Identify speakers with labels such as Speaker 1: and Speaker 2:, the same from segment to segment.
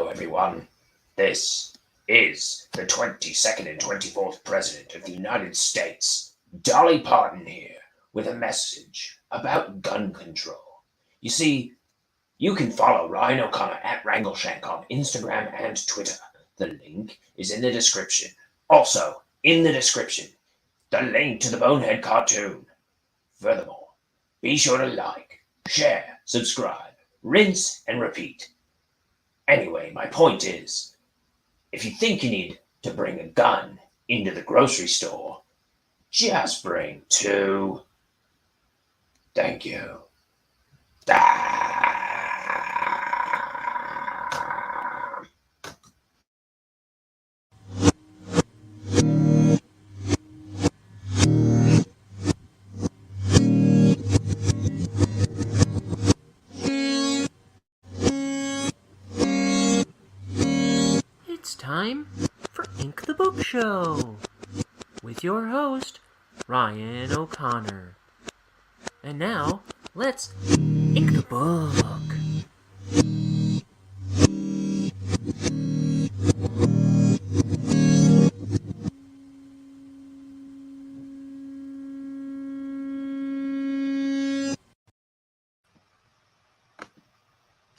Speaker 1: everyone. This is the 22nd and 24th President of the United States, Dolly Parton here, with a message about gun control. You see, you can follow Ryan O'Connor at Wrangleshank on Instagram and Twitter. The link is in the description. Also, in the description, the link to the Bonehead cartoon. Furthermore, be sure to like, share, subscribe, rinse, and repeat. Anyway, my point is, if you think you need to bring a gun into the grocery store, just bring two. Thank you.
Speaker 2: It's time for Ink the Book Show with your host, Ryan O'Connor. And now, let's ink the book.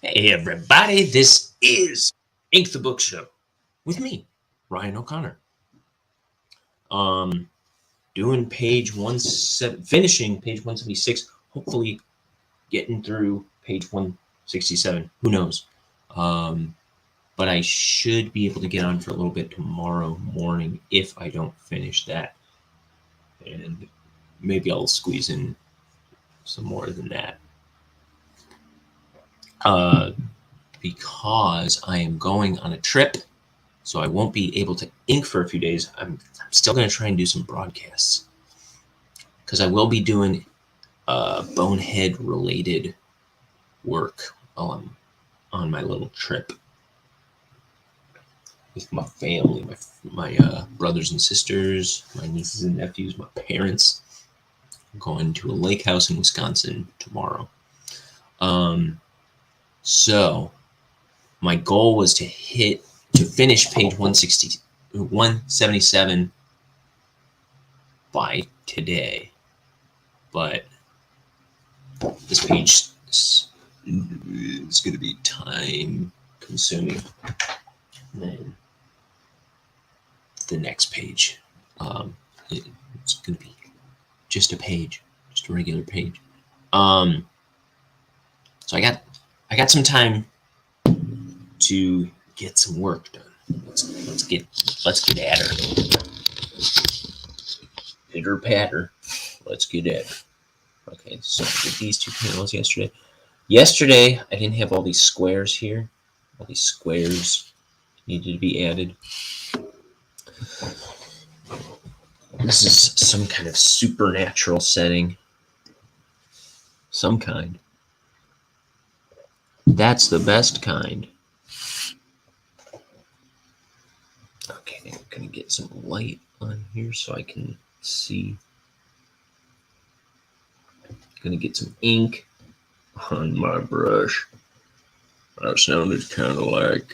Speaker 3: Hey everybody, this is Ink the Book Show with me, Ryan O'Connor. Doing finishing page 176, hopefully getting through page 167. Who knows? But I should be able to get on for a little bit tomorrow morning if I don't finish that. And maybe I'll squeeze in some more than that. Because I am going on a trip, so I won't be able to ink for a few days. I'm still going to try and do some broadcasts because I will be doing Bonehead-related work while I'm on my little trip with my family, my brothers and sisters, my nieces and nephews, my parents. I'm going to a lake house in Wisconsin tomorrow. So my goal was to finish page 177 by today, but this page is going to be time consuming. And then the next page, it's going to be just a page, just a regular page. So I got some time to get some work done. Let's get at her. Pitter patter. Let's get at her. Okay, so I did these two panels yesterday. Yesterday I didn't have all these squares here. All these squares needed to be added. This is some kind of supernatural setting. Some kind. That's the best kind. Okay, I'm going to get some light on here so I can see. I'm going to get some ink on my brush. I sounded kind of like,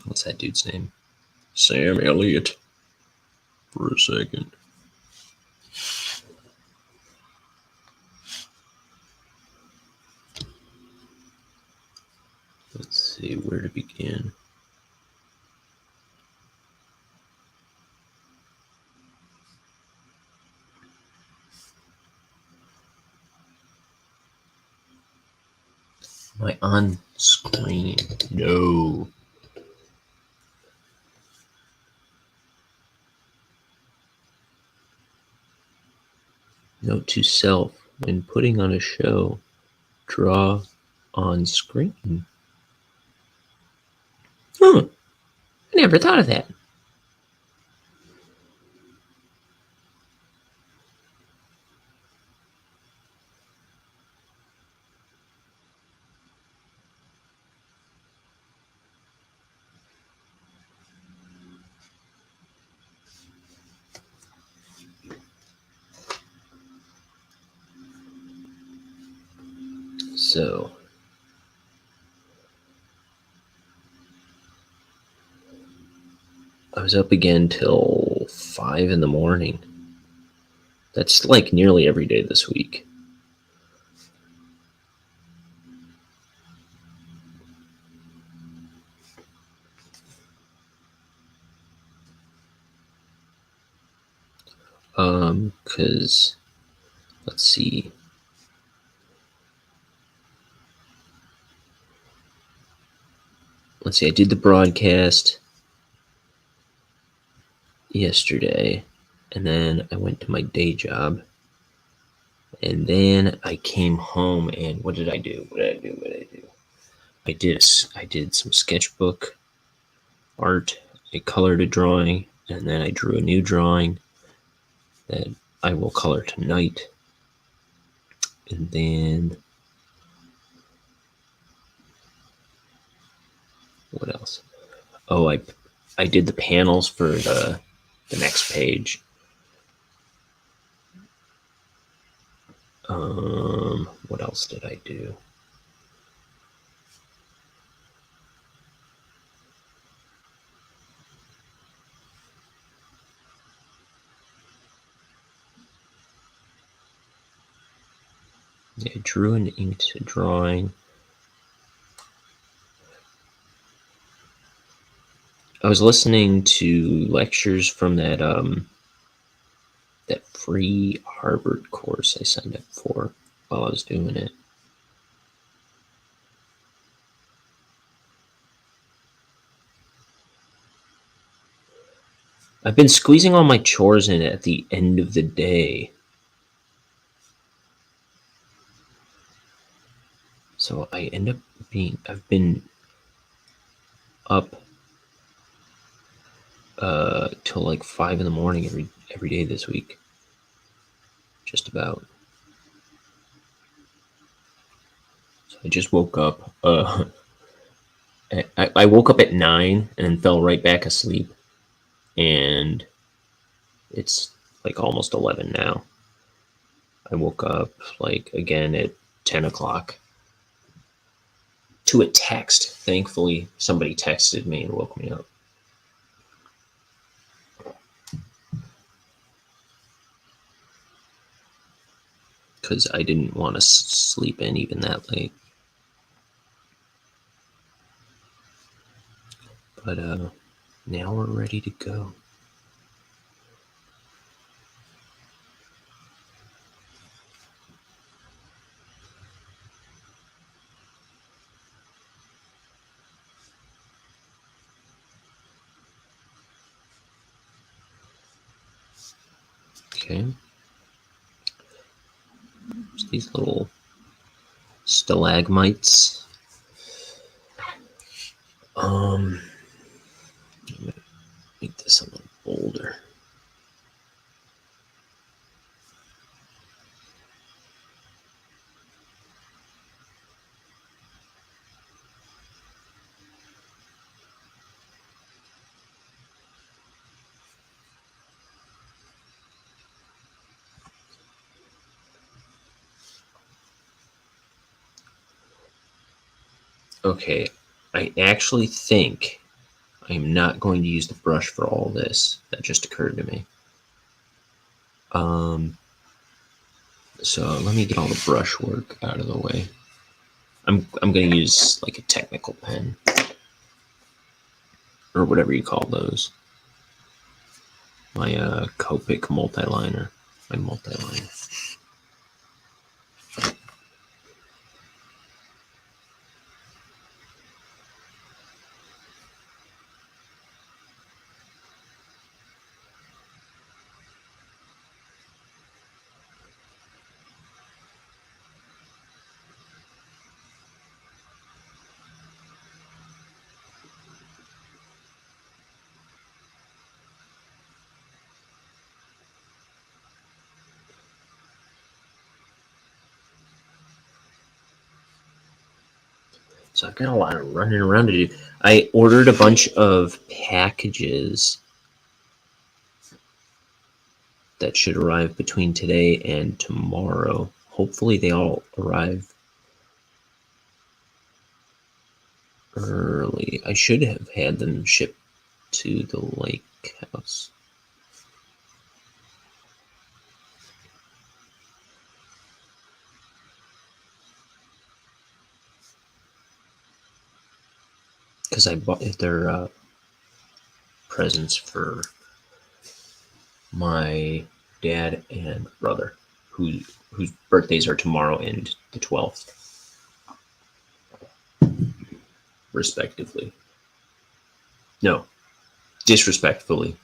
Speaker 3: what's that dude's name? Sam Elliott for a second. Let's see where to begin. Am I on screen? No. Note to self, when putting on a show, draw on screen. I never thought of that. So I was up again till 5 in the morning. That's like nearly every day this week. Cause let's see. I did the broadcast yesterday, and then I went to my day job, and then I came home, and what did I do? I did some sketchbook art. I colored a drawing, and then I drew a new drawing that I will color tonight. And then what else? Oh, I did the panels for the next page. What else did I do? I drew and inked a drawing. I was listening to lectures from that free Harvard course I signed up for while I was doing it. I've been squeezing all my chores in at the end of the day. So I end up I've been up till like 5 in the morning every day this week. Just about. So I just woke up. I woke up at 9 and then fell right back asleep. And it's like almost 11 now. I woke up like again at 10 o'clock to a text. Thankfully, somebody texted me and woke me up. Because I didn't want to sleep in even that late. But now we're ready to go. Okay. There's these little stalagmites. I'm gonna make this a little bolder. Okay, I actually think I'm not going to use the brush for all this. That just occurred to me. So let me get all the brush work out of the way. I'm going to use like a technical pen or whatever you call those. My Copic multiliner. My multiliner. So I've got a lot of running around to do. I ordered a bunch of packages that should arrive between today and tomorrow. Hopefully they all arrive early. I should have had them shipped to the lake house. Because I bought their presents for my dad and brother, whose birthdays are tomorrow and the 12th, respectively. No, disrespectfully.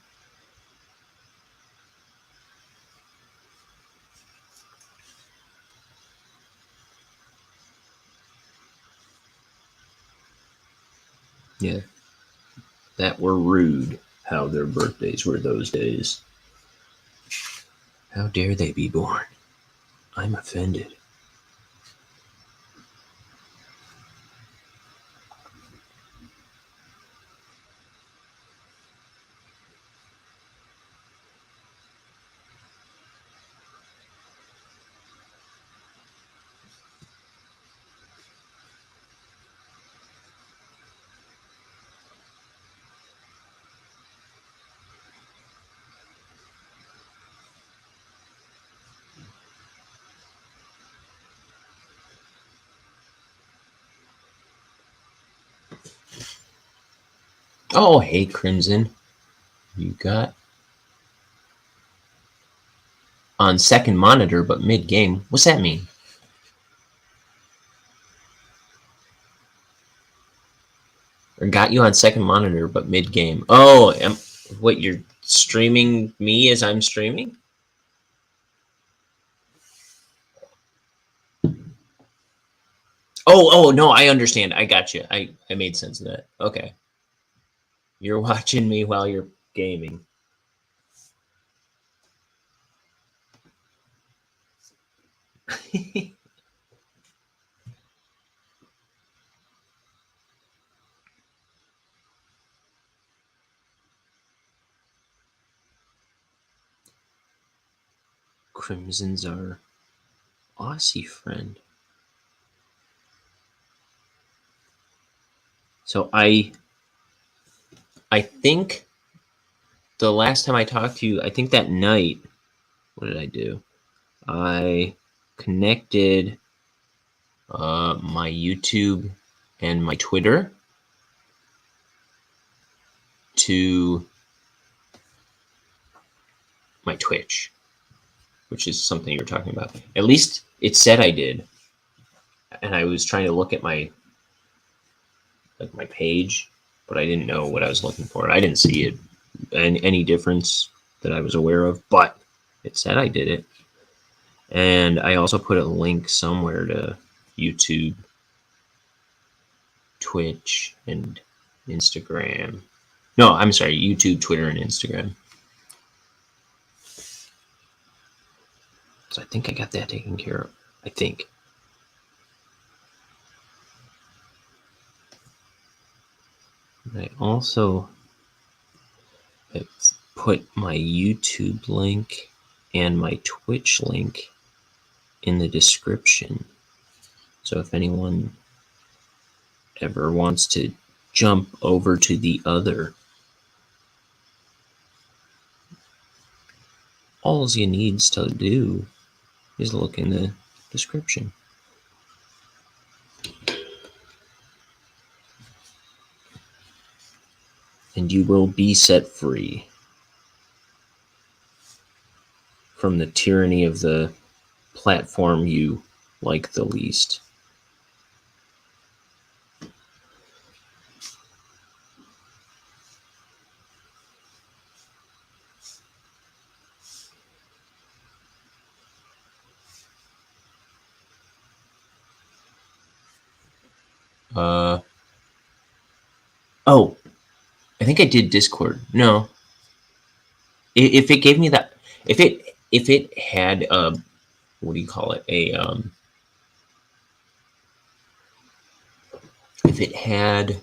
Speaker 3: Yeah, that were rude how their birthdays were those days. How dare they be born? I'm offended. Oh, hey, Crimson. You got on second monitor, but mid-game. What's that mean? Or got you on second monitor, but mid-game. Oh, what, you're streaming me as I'm streaming? Oh, no, I understand. I got you. I made sense of that. Okay. You're watching me while you're gaming. Crimson's our Aussie friend. So I think the last time I talked to you, I think that night, what did I do? I connected my YouTube and my Twitter to my Twitch, which is something you're talking about. At least it said I did. And I was trying to look at my page, but I didn't know what I was looking for. I didn't see it any difference that I was aware of, but it said I did it. And I also put a link somewhere to YouTube, Twitch, and Instagram. No, I'm sorry, YouTube, Twitter, and Instagram. So I think I got that taken care of. I think. And I also have put my YouTube link and my Twitch link in the description. So if anyone ever wants to jump over to the other, all you needs to do is look in the description. And you will be set free from the tyranny of the platform you like the least. Oh, I think I did Discord. No. If it gave me that, if it had what do you call it? If it had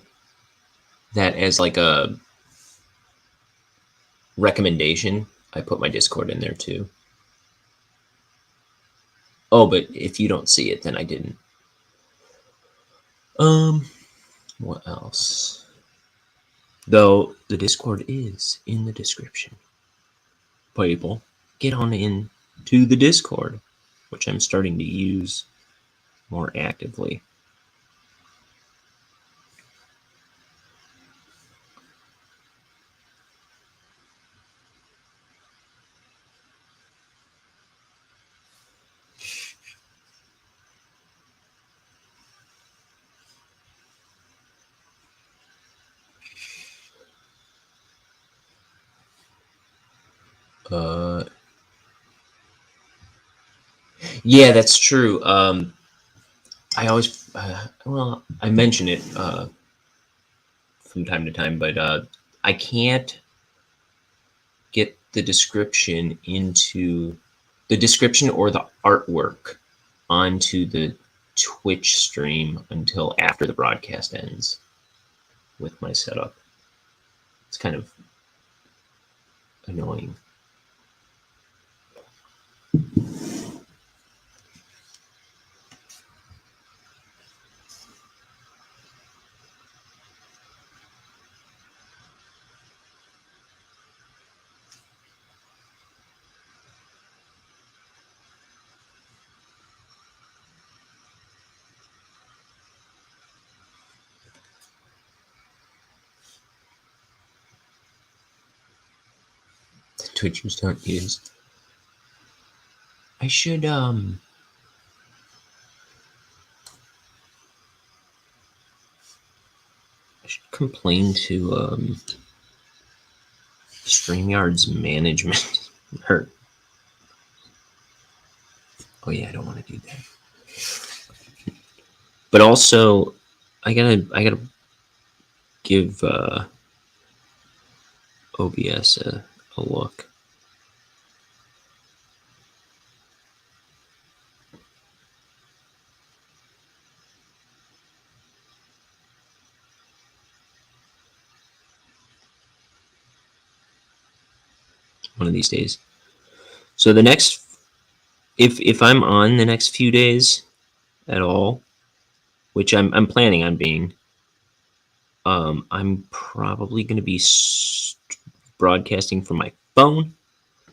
Speaker 3: that as like a recommendation, I put my Discord in there too. Oh, but if you don't see it, then I didn't. What else? Though the Discord is in the description. People, get on in to the Discord, which I'm starting to use more actively. Yeah, that's true. I always, I mention it from time to time, but I can't get the description or the artwork onto the Twitch stream until after the broadcast ends with my setup. It's kind of annoying. The Twitchers don't use. I should complain to StreamYard's management. Or, oh yeah, I don't want to do that. But also, I gotta give OBS a look. One of these days. So the next, if I'm on the next few days at all, which I'm planning on being, I'm probably going to be broadcasting from my phone.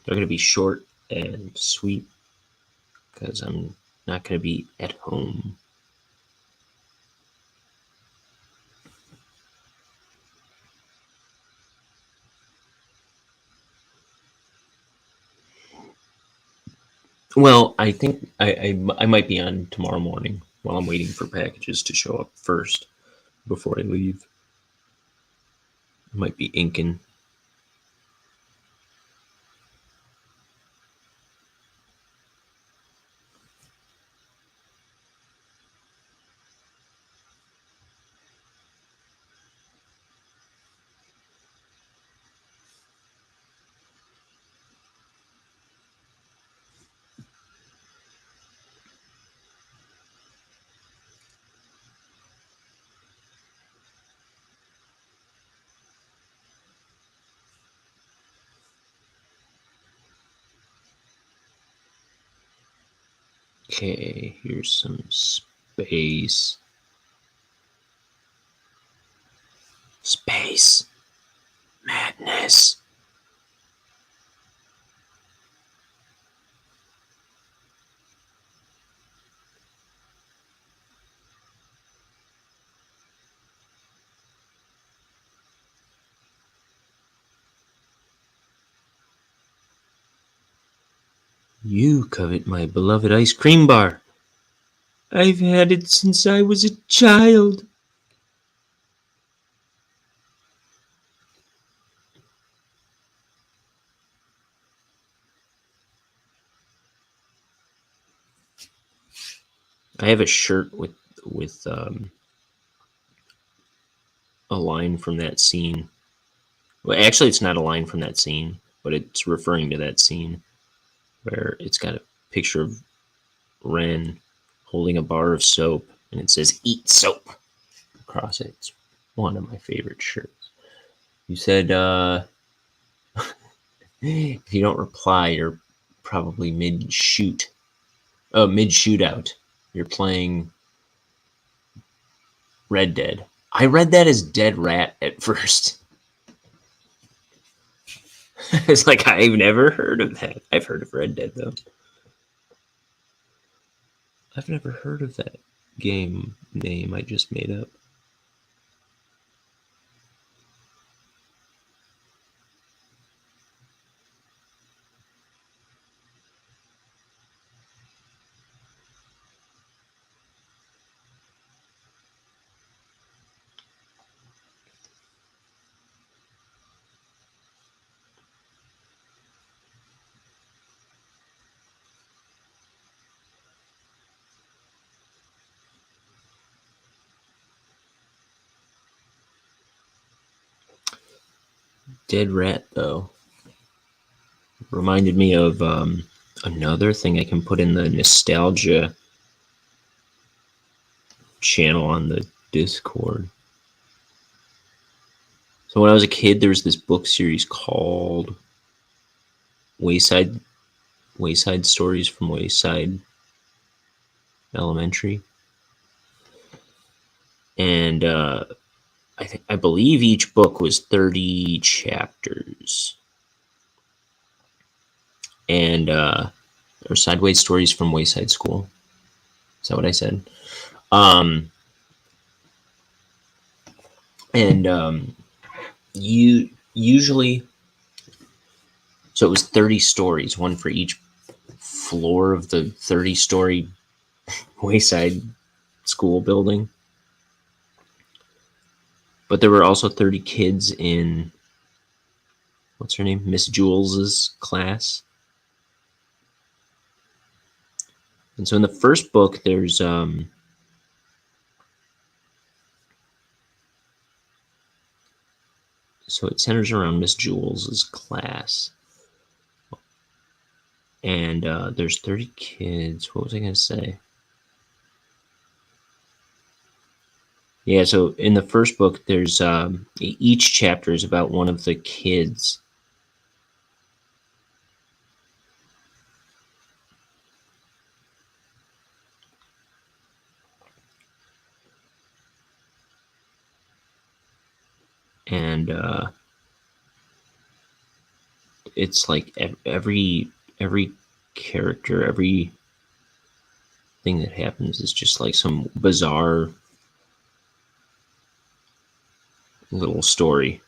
Speaker 3: They're going to be short and sweet because I'm not going to be at home. Well, I think I might be on tomorrow morning while I'm waiting for packages to show up first before I leave. I might be inking. Okay, here's some space. Space. Madness. You covet my beloved ice cream bar. I've had it since I was a child. I have a shirt with a line from that scene. Well, actually, it's not a line from that scene, but it's referring to that scene where it's got a picture of Ren holding a bar of soap, and it says "Eat soap" across it. It's one of my favorite shirts. You said if you don't reply, you're probably mid shootout. You're playing Red Dead. I read that as Dead Rat at first. It's like, I've never heard of that. I've heard of Red Dead, though. I've never heard of that game name I just made up. Dead Rat, though, reminded me of another thing I can put in the nostalgia channel on the Discord. So when I was a kid, there was this book series called Wayside Stories from Wayside Elementary, and I believe each book was 30 chapters, and or Sideways Stories from Wayside School. Is that what I said? You usually, so it was 30 stories, one for each floor of the 30-story Wayside School building. But there were also 30 kids in, what's her name, Miss Jules's class. And so in the first book, there's so it centers around Miss Jules's class, and there's 30 kids. What was I gonna say? Yeah, so in the first book, there's each chapter is about one of the kids. And it's like every character, every thing that happens is just like some bizarre little story.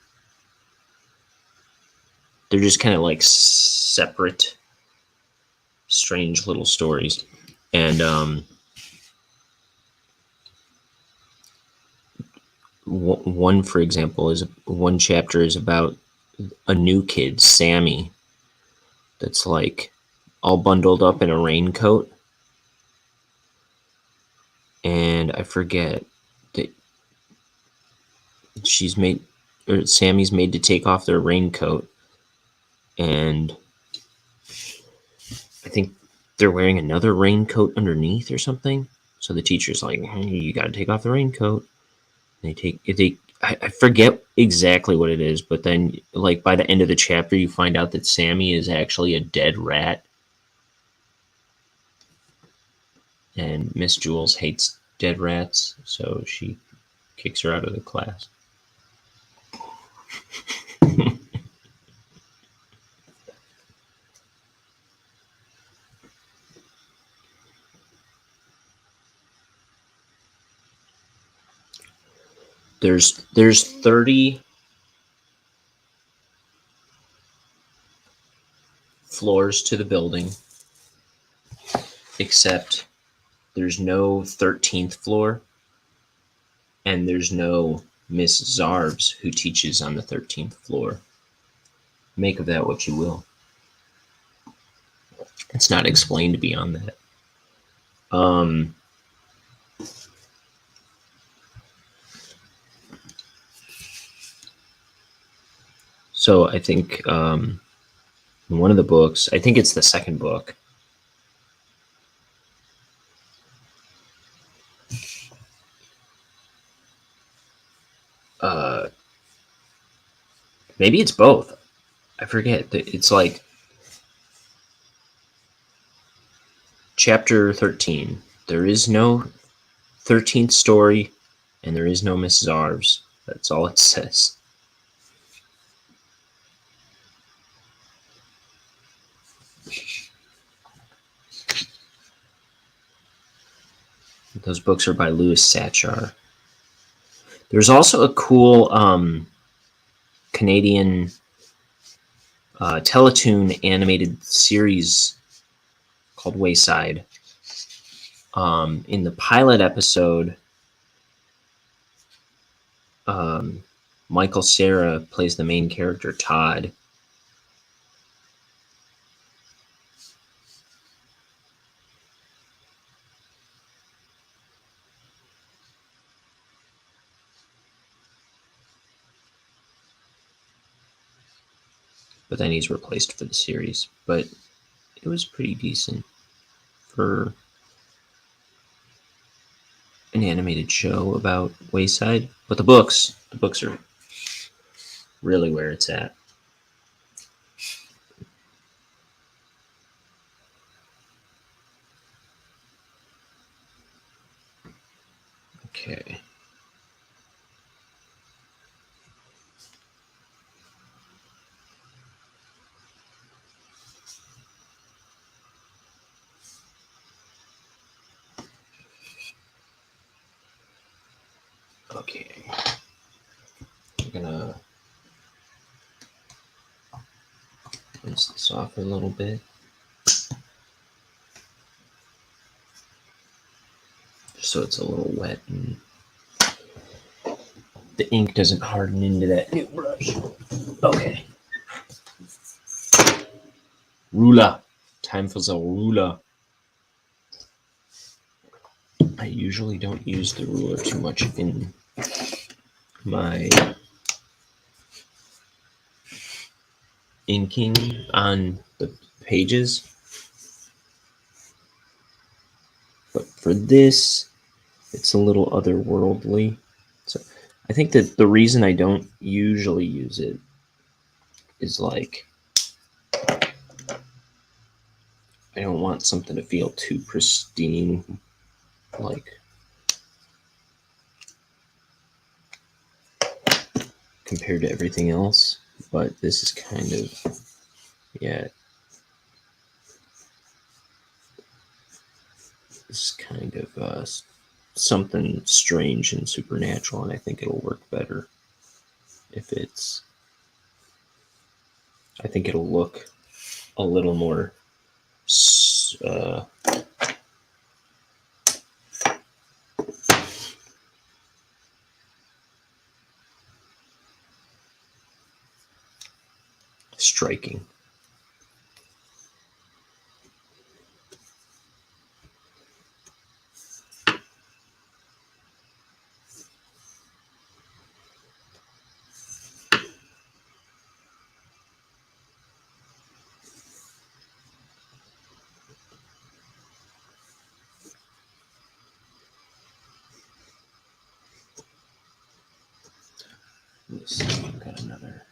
Speaker 3: They're just kind of like separate, strange little stories. And one, for example, is one chapter is about a new kid, Sammy, that's like all bundled up in a raincoat. And I forget that Sammy's made to take off their raincoat, and I think they're wearing another raincoat underneath or something. So the teacher's like, hey, you got to take off the raincoat. And I forget exactly what it is, but then like by the end of the chapter, you find out that Sammy is actually a dead rat. And Miss Jules hates dead rats, so she kicks her out of the class. There's 30 floors to the building, except there's no 13th floor, and there's no Miss Zarbs, who teaches on the 13th floor. Make of that what you will. It's not explained beyond that. So I think in one of the books, I think it's the second book, maybe it's both. I forget. It's like chapter 13. There is no 13th story, and there is no Miss Zarbs. That's all it says.
Speaker 2: Those books are by Louis Sachar. There's also a cool Canadian Teletoon animated series called Wayside. In the pilot episode, Michael Cera plays the main character, Todd. But then he's replaced for the series. But it was pretty decent for an animated show about Wayside. But the books are really where it's at. Okay. Okay. I'm gonna rinse this off a little bit. Just so it's a little wet and the ink doesn't harden into that new brush. Okay. Ruler. Time for the ruler. I usually don't use the ruler too much in my inking on the pages. But for this, it's a little otherworldly. So I think that the reason I don't usually use it is like I don't want something to feel too pristine, like compared to everything else. But this is kind of, yeah, this is kind of something strange and supernatural, and I think it'll work better if it's, I think it'll look a little more striking. Let's see, I've got another.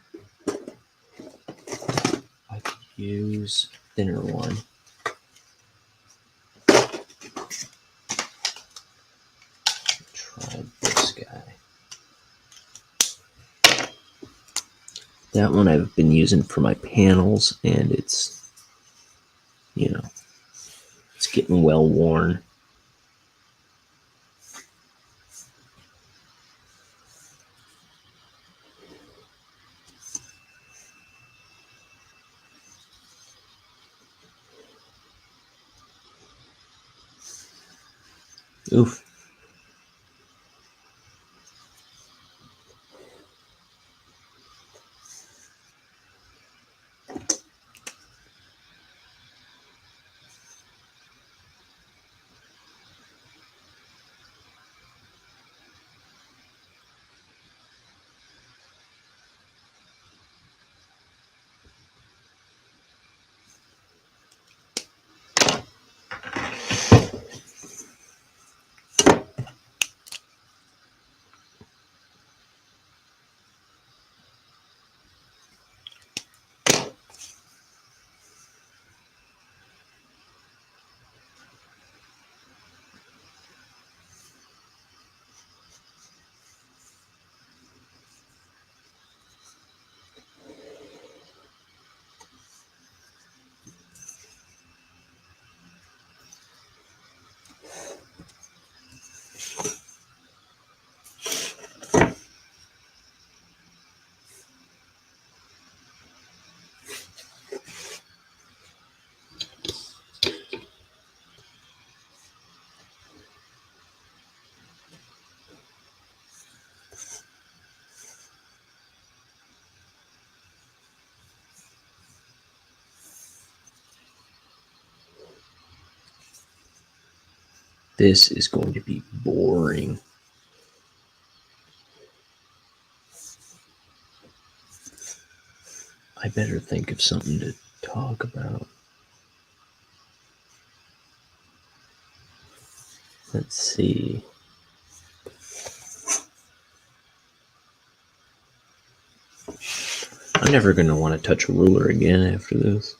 Speaker 2: I could use a thinner one. Try this guy. That one I've been using for my panels, and it's, you know, it's getting well worn. Oof.
Speaker 3: This is going to be boring. I better think of something to talk about. Let's see. I'm never going to want to touch a ruler again after this.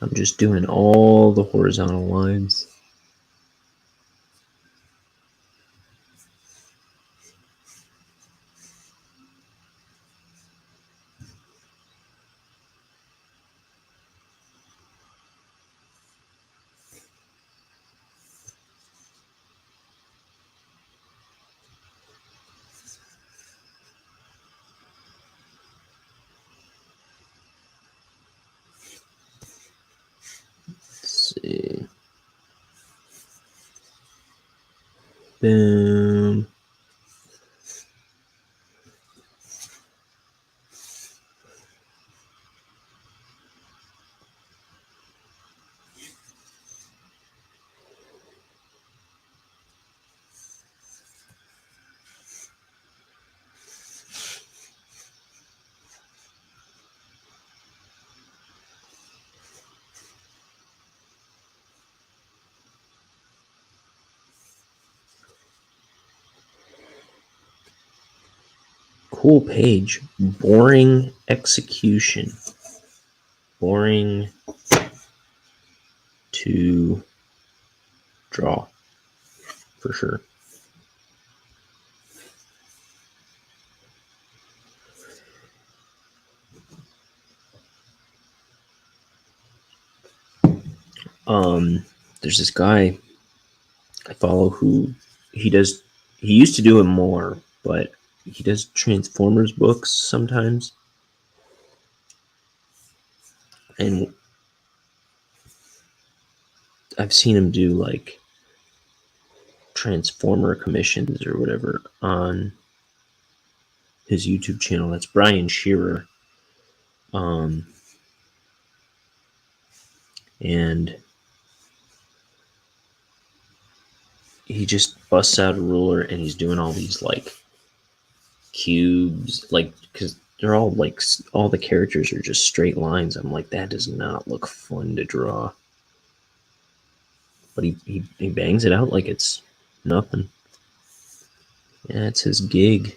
Speaker 3: I'm just doing all the horizontal lines. Let's see. Boom. Cool page. Boring execution. Boring to draw, for sure. There's this guy I follow who he used to do it more, but he does Transformers books sometimes. And I've seen him do like Transformer commissions or whatever on his YouTube channel. That's Brian Shearer. And he just busts out a ruler and he's doing all these like cubes, like, because they're all like, all the characters are just straight lines. I'm like, that does not look fun to draw. But he bangs it out like it's nothing. Yeah, it's his gig.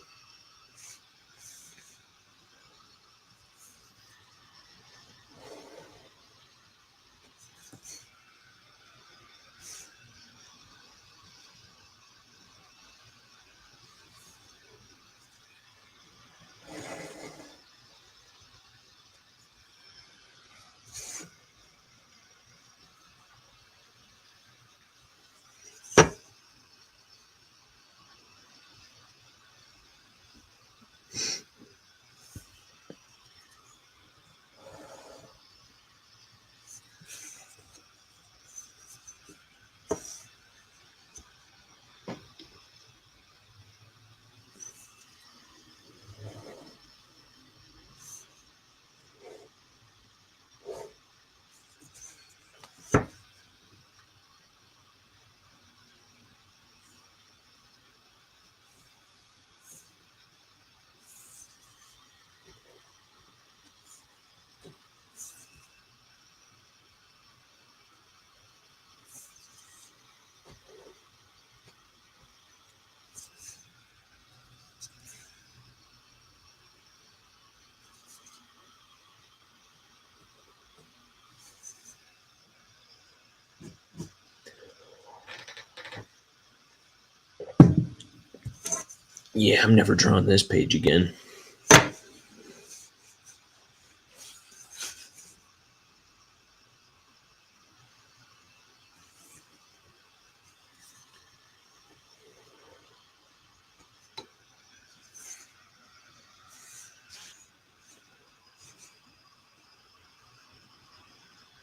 Speaker 3: Yeah, I'm never drawing this page again.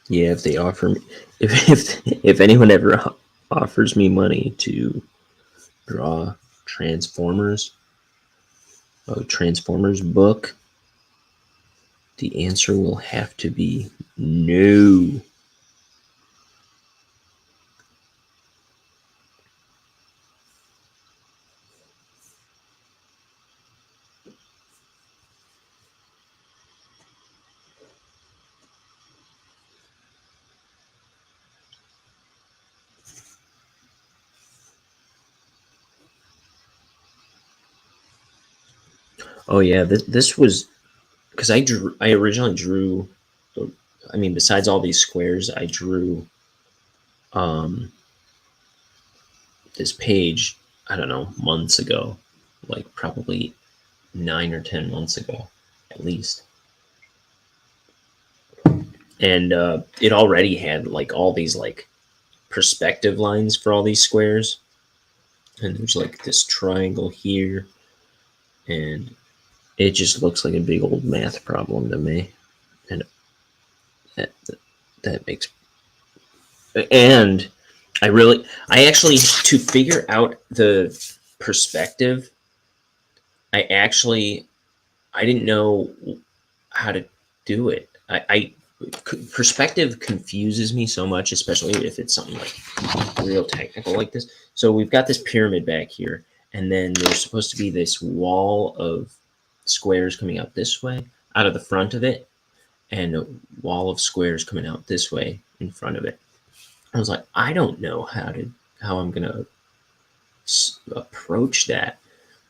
Speaker 3: Yeah, if they offer me, if anyone ever offers me money to draw Transformers, a Transformers book, the answer will have to be no. Oh yeah, this was because I originally drew. I mean, besides all these squares, I drew um, this page. I don't know, months ago, like probably 9 or 10 months ago, at least. And it already had like all these like perspective lines for all these squares, and there's like this triangle here, and it just looks like a big old math problem to me, and that that makes and I actually, to figure out the perspective, I I didn't know how to do it. Perspective confuses me so much, especially if it's something like real technical like this. So we've got this pyramid back here, and then there's supposed to be this wall of squares coming out this way, out of the front of it, and a wall of squares coming out this way in front of it. I was like, I don't know how I'm gonna approach that.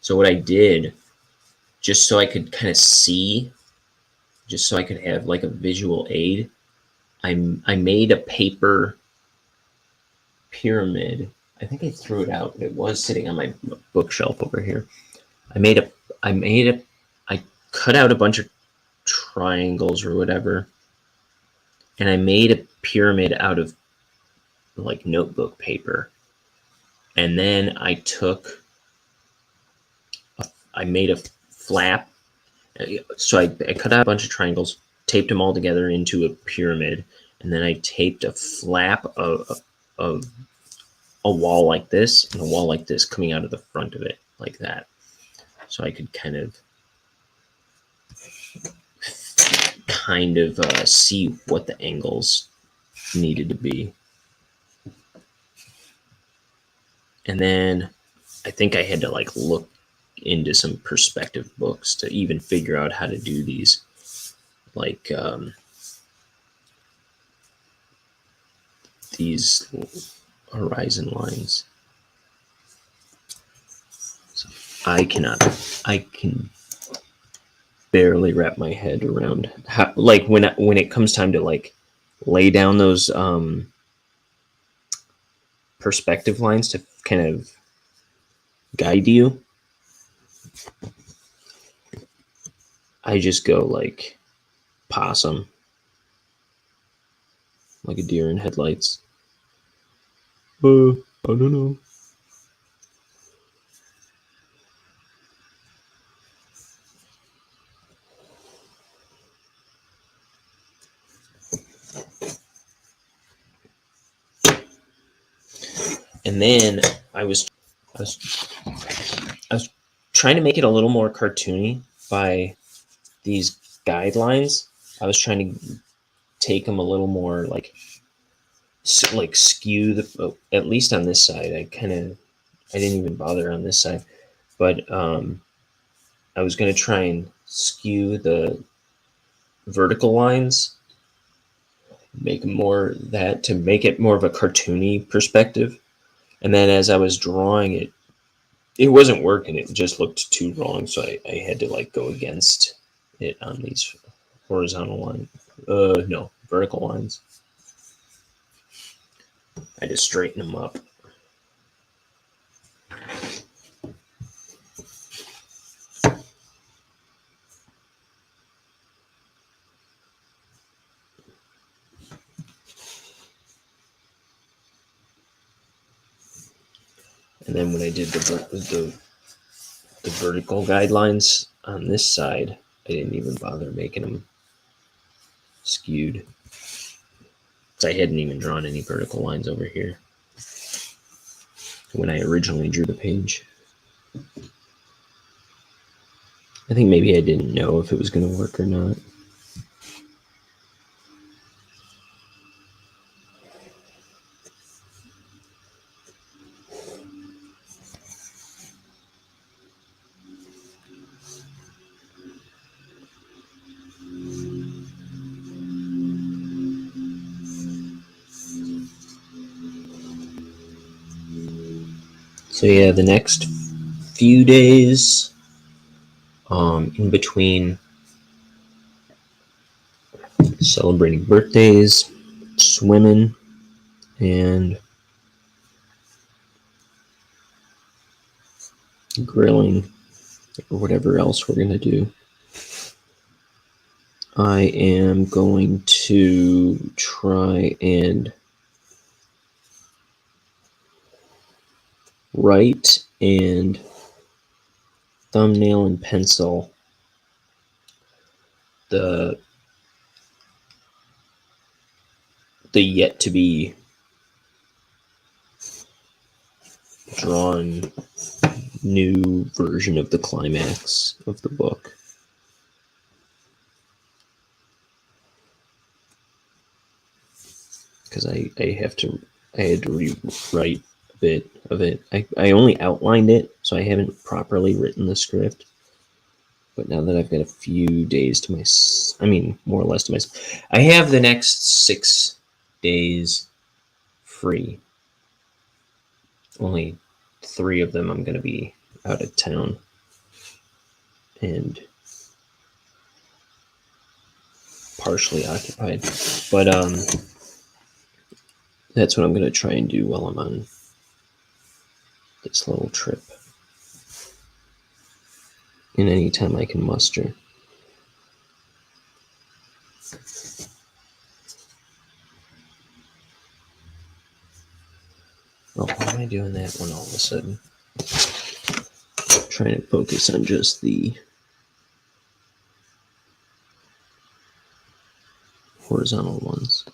Speaker 3: So what I did, just so I could kind of see, just so I could have like a visual aid, I made a paper pyramid. I think I threw it out. It was sitting on my bookshelf over here. I made a I made a I cut out a bunch of triangles or whatever, and I made a pyramid out of like notebook paper. And then I made a flap. So I cut out a bunch of triangles, taped them all together into a pyramid, and then I taped a flap of a wall like this and a wall like this coming out of the front of it, like that. So I could kind of see what the angles needed to be. And then I think I had to like look into some perspective books to even figure out how to do these, like these horizon lines. So I can barely wrap my head around how, like when it comes time to like lay down those perspective lines to kind of guide you. I just go like possum, like a deer in headlights. I don't know. And then I was I was trying to make it a little more cartoony by these guidelines. I was trying to take them a little more like skew at least on this side. I didn't even bother on this side, but I was going to try and skew the vertical lines, make more that to make it more of a cartoony perspective. And then as I was drawing it, it wasn't working. It just looked too wrong. So I had to like go against it on these horizontal lines. No, vertical lines. I just straighten them up. And then when I did the vertical guidelines on this side, I didn't even bother making them skewed. I hadn't even drawn any vertical lines over here when I originally drew the page. I think maybe I didn't know if it was going to work or not. So yeah, the next few days, in between celebrating birthdays, swimming, and grilling, or whatever else we're going to do, I am going to try and write and thumbnail and pencil the yet to be drawn new version of the climax of the book. Because I had to rewrite a bit of it. I only outlined it, so I haven't properly written the script. But now that I've got a few days to more or less to myself, I have the next 6 days free. Only 3 of them I'm going to be out of town. And partially occupied. But that's what I'm going to try and do while I'm on this little trip. And any time I can muster. Oh, why am I doing that one all of a sudden? Trying to focus on just the horizontal ones.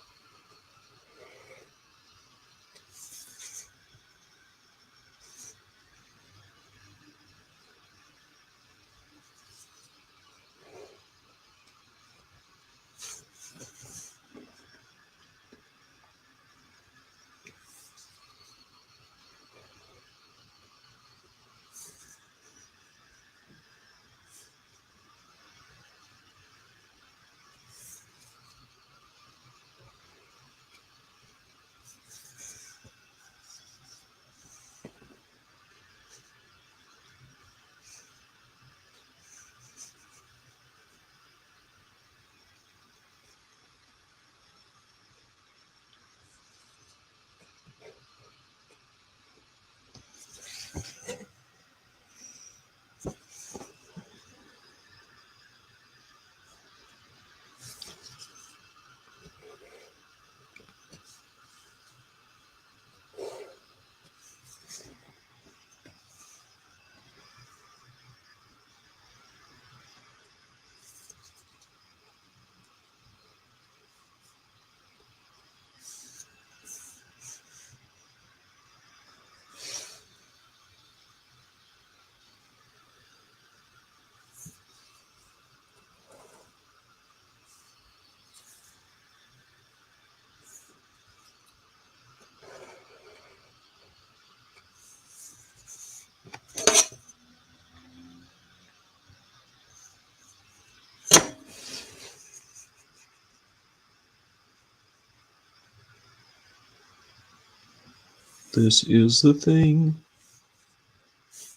Speaker 3: This is the thing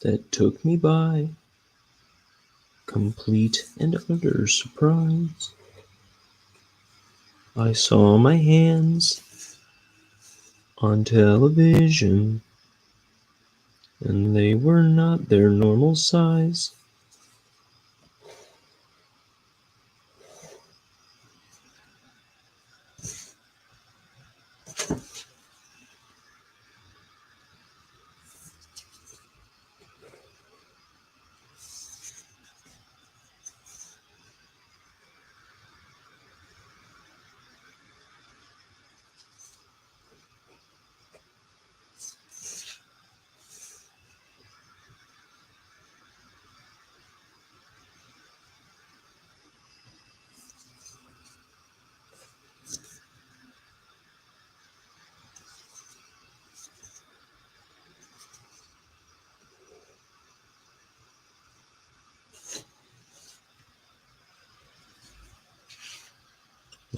Speaker 3: that took me by complete and utter surprise. I saw my hands on television, and they were not their normal size.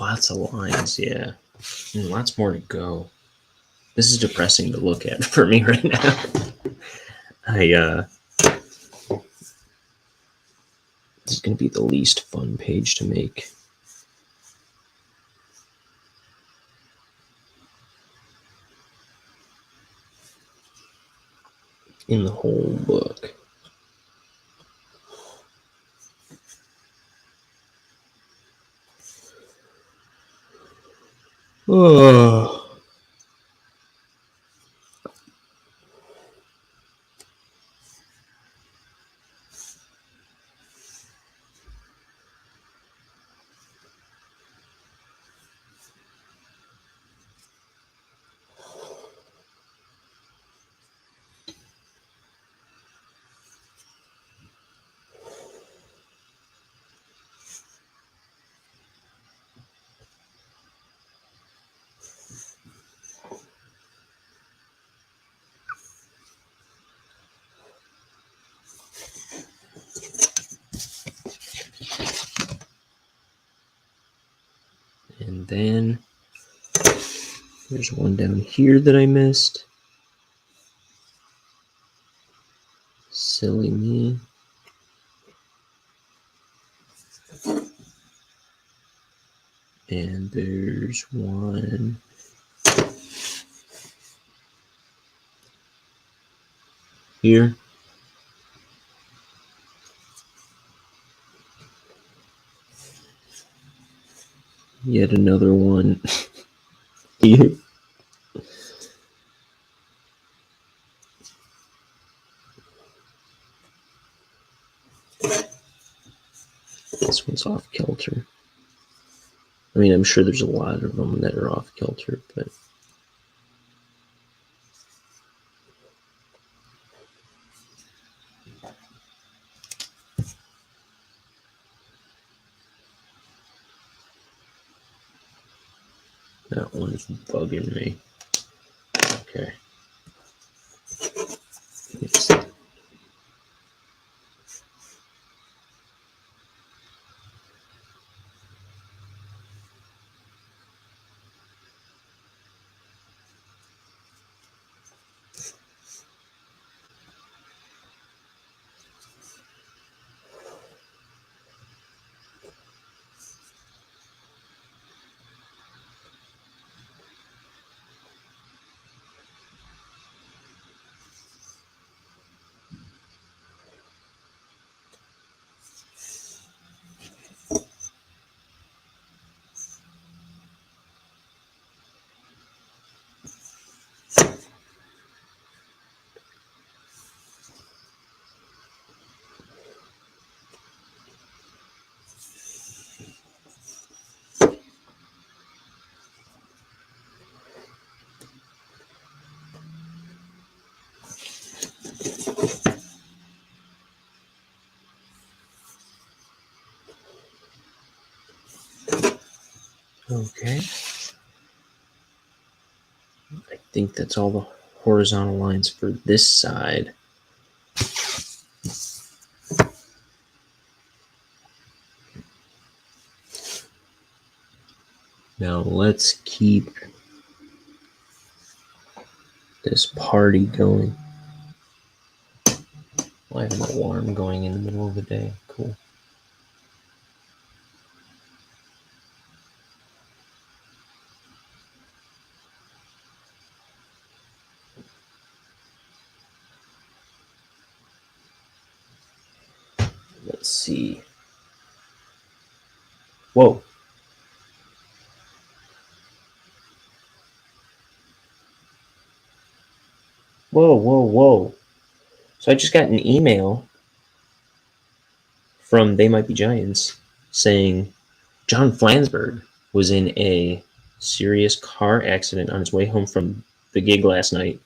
Speaker 3: Lots of lines, yeah. And lots more to go. This is depressing to look at for me right now. This is going to be the least fun page to make. In the whole book. Oh. And then there's one down here that I missed. Silly me. And there's one here. Yet another one here. This one's off kilter. I mean, I'm sure there's a lot of them that are off kilter, but that one's bugging me. Okay. Okay. I think that's all the horizontal lines for this side. Now let's keep this party going. I have an alarm going in the middle of the day. Cool. Let's see. Whoa. Whoa. So I just got an email from They Might Be Giants saying John Flansburgh was in a serious car accident on his way home from the gig last night.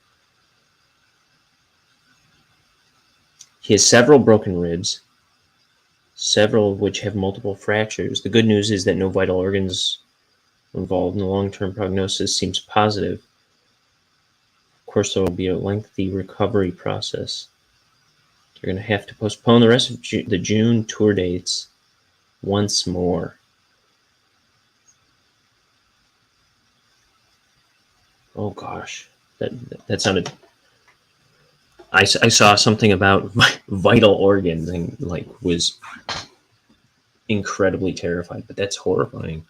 Speaker 3: He has several broken ribs, several of which have multiple fractures. The good news is that no vital organs involved, and the long-term prognosis seems positive. Of course, there will be a lengthy recovery process. They're going to have to postpone the rest of the June tour dates once more. Oh gosh, that sounded. I saw something about vital organs and like was incredibly terrified, but that's horrifying.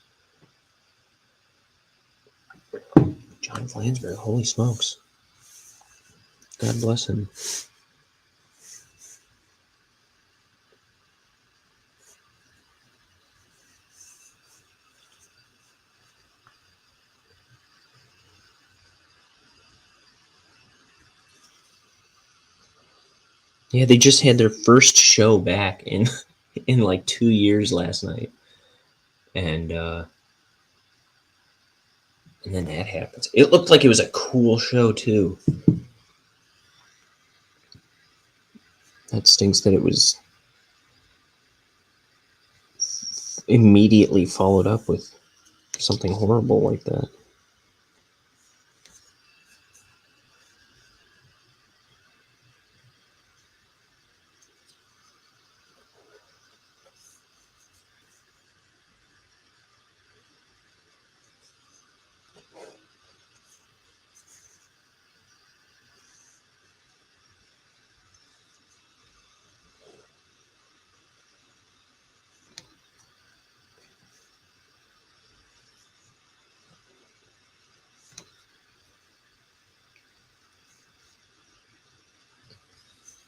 Speaker 3: John Flansburgh, holy smokes. God bless him. Yeah, they just had their first show back in in like 2 years last night. And then that happens. It looked like it was a cool show too. That stinks that it was immediately followed up with something horrible like that.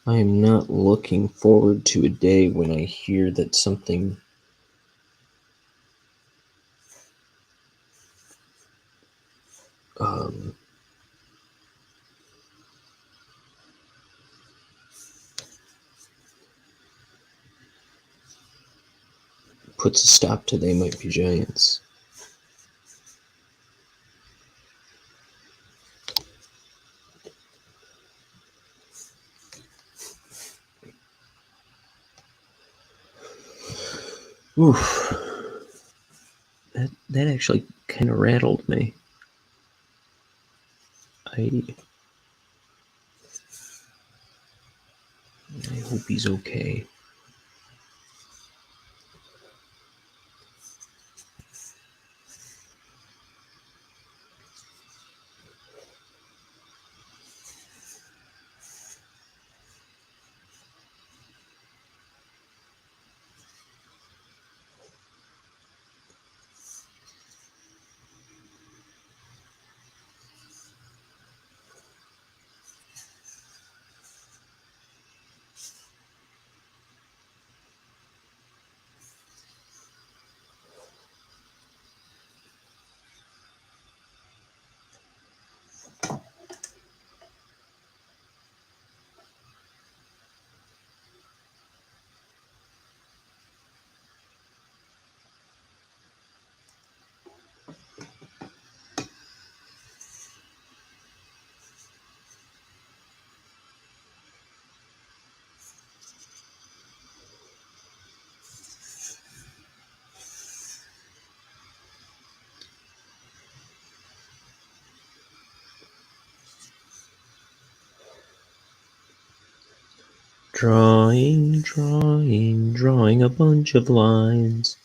Speaker 3: I am not looking forward to a day when I hear that something um, puts a stop to They Might Be Giants. Oof. That actually kind of rattled me. I hope he's okay. Drawing a bunch of lines.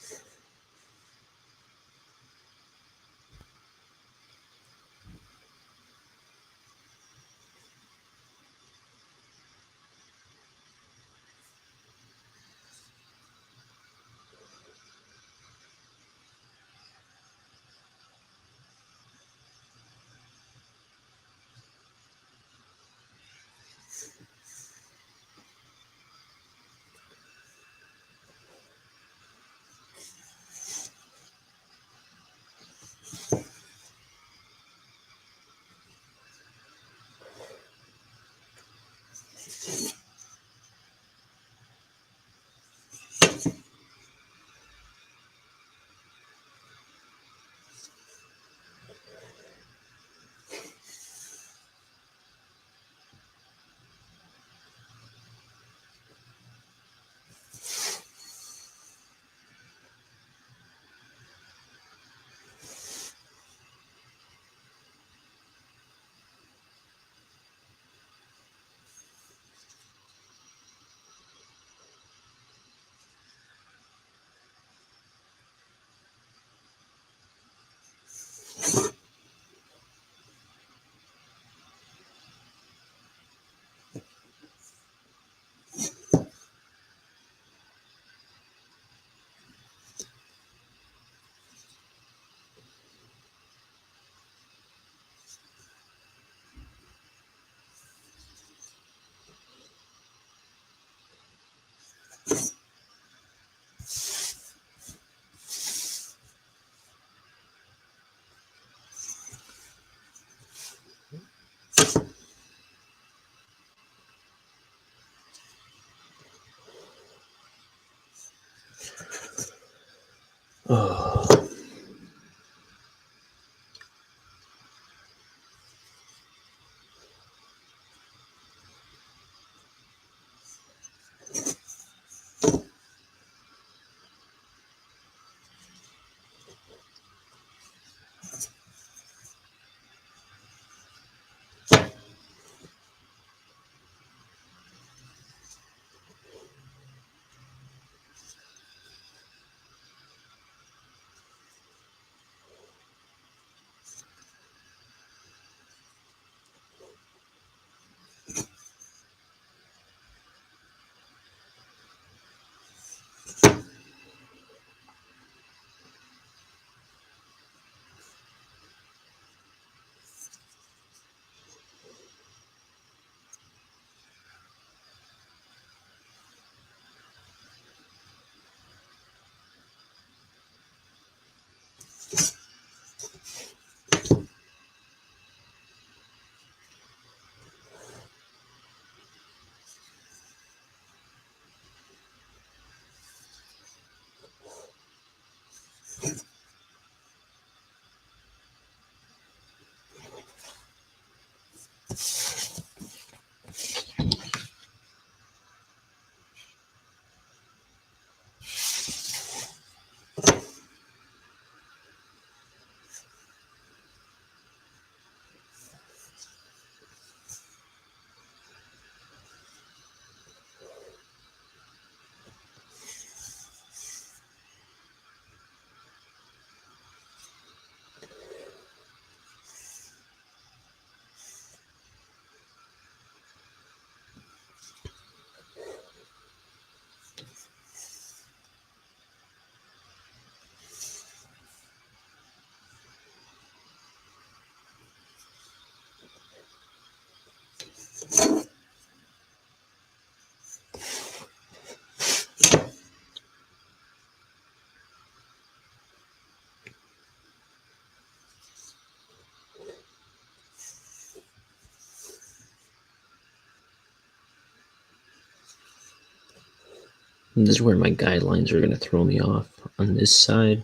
Speaker 3: And this is where my guidelines are going to throw me off on this side.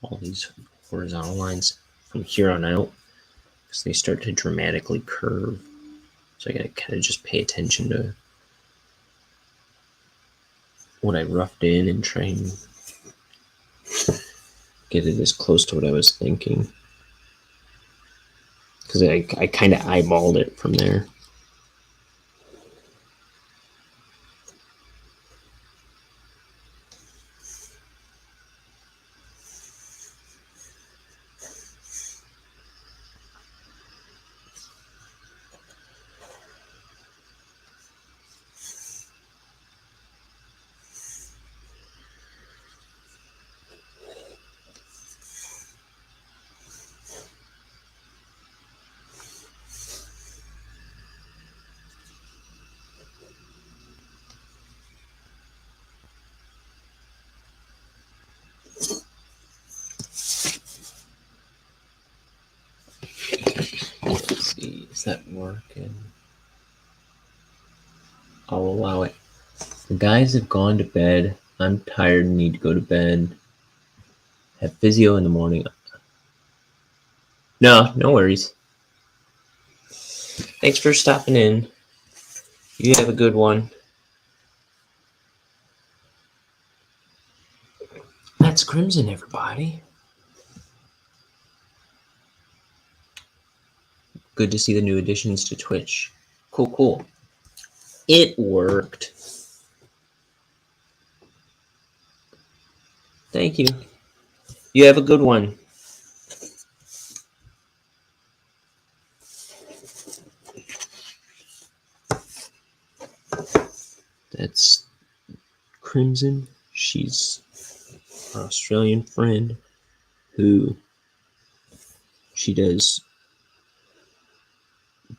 Speaker 3: All these horizontal lines from here on out, because they start to dramatically curve. So I got to kind of just pay attention to what I roughed in and try and get it as close to what I was thinking. Because I kind of eyeballed it from there. Let's see, is that working? I'll allow it. The guys have gone to bed. I'm tired and need to go to bed. Have physio in the morning. No worries. Thanks for stopping in. You have a good one. That's Crimson, everybody. Good to see the new additions to Twitch. Cool. It worked. Thank you. You have a good one. That's Crimson. She's an Australian friend who she does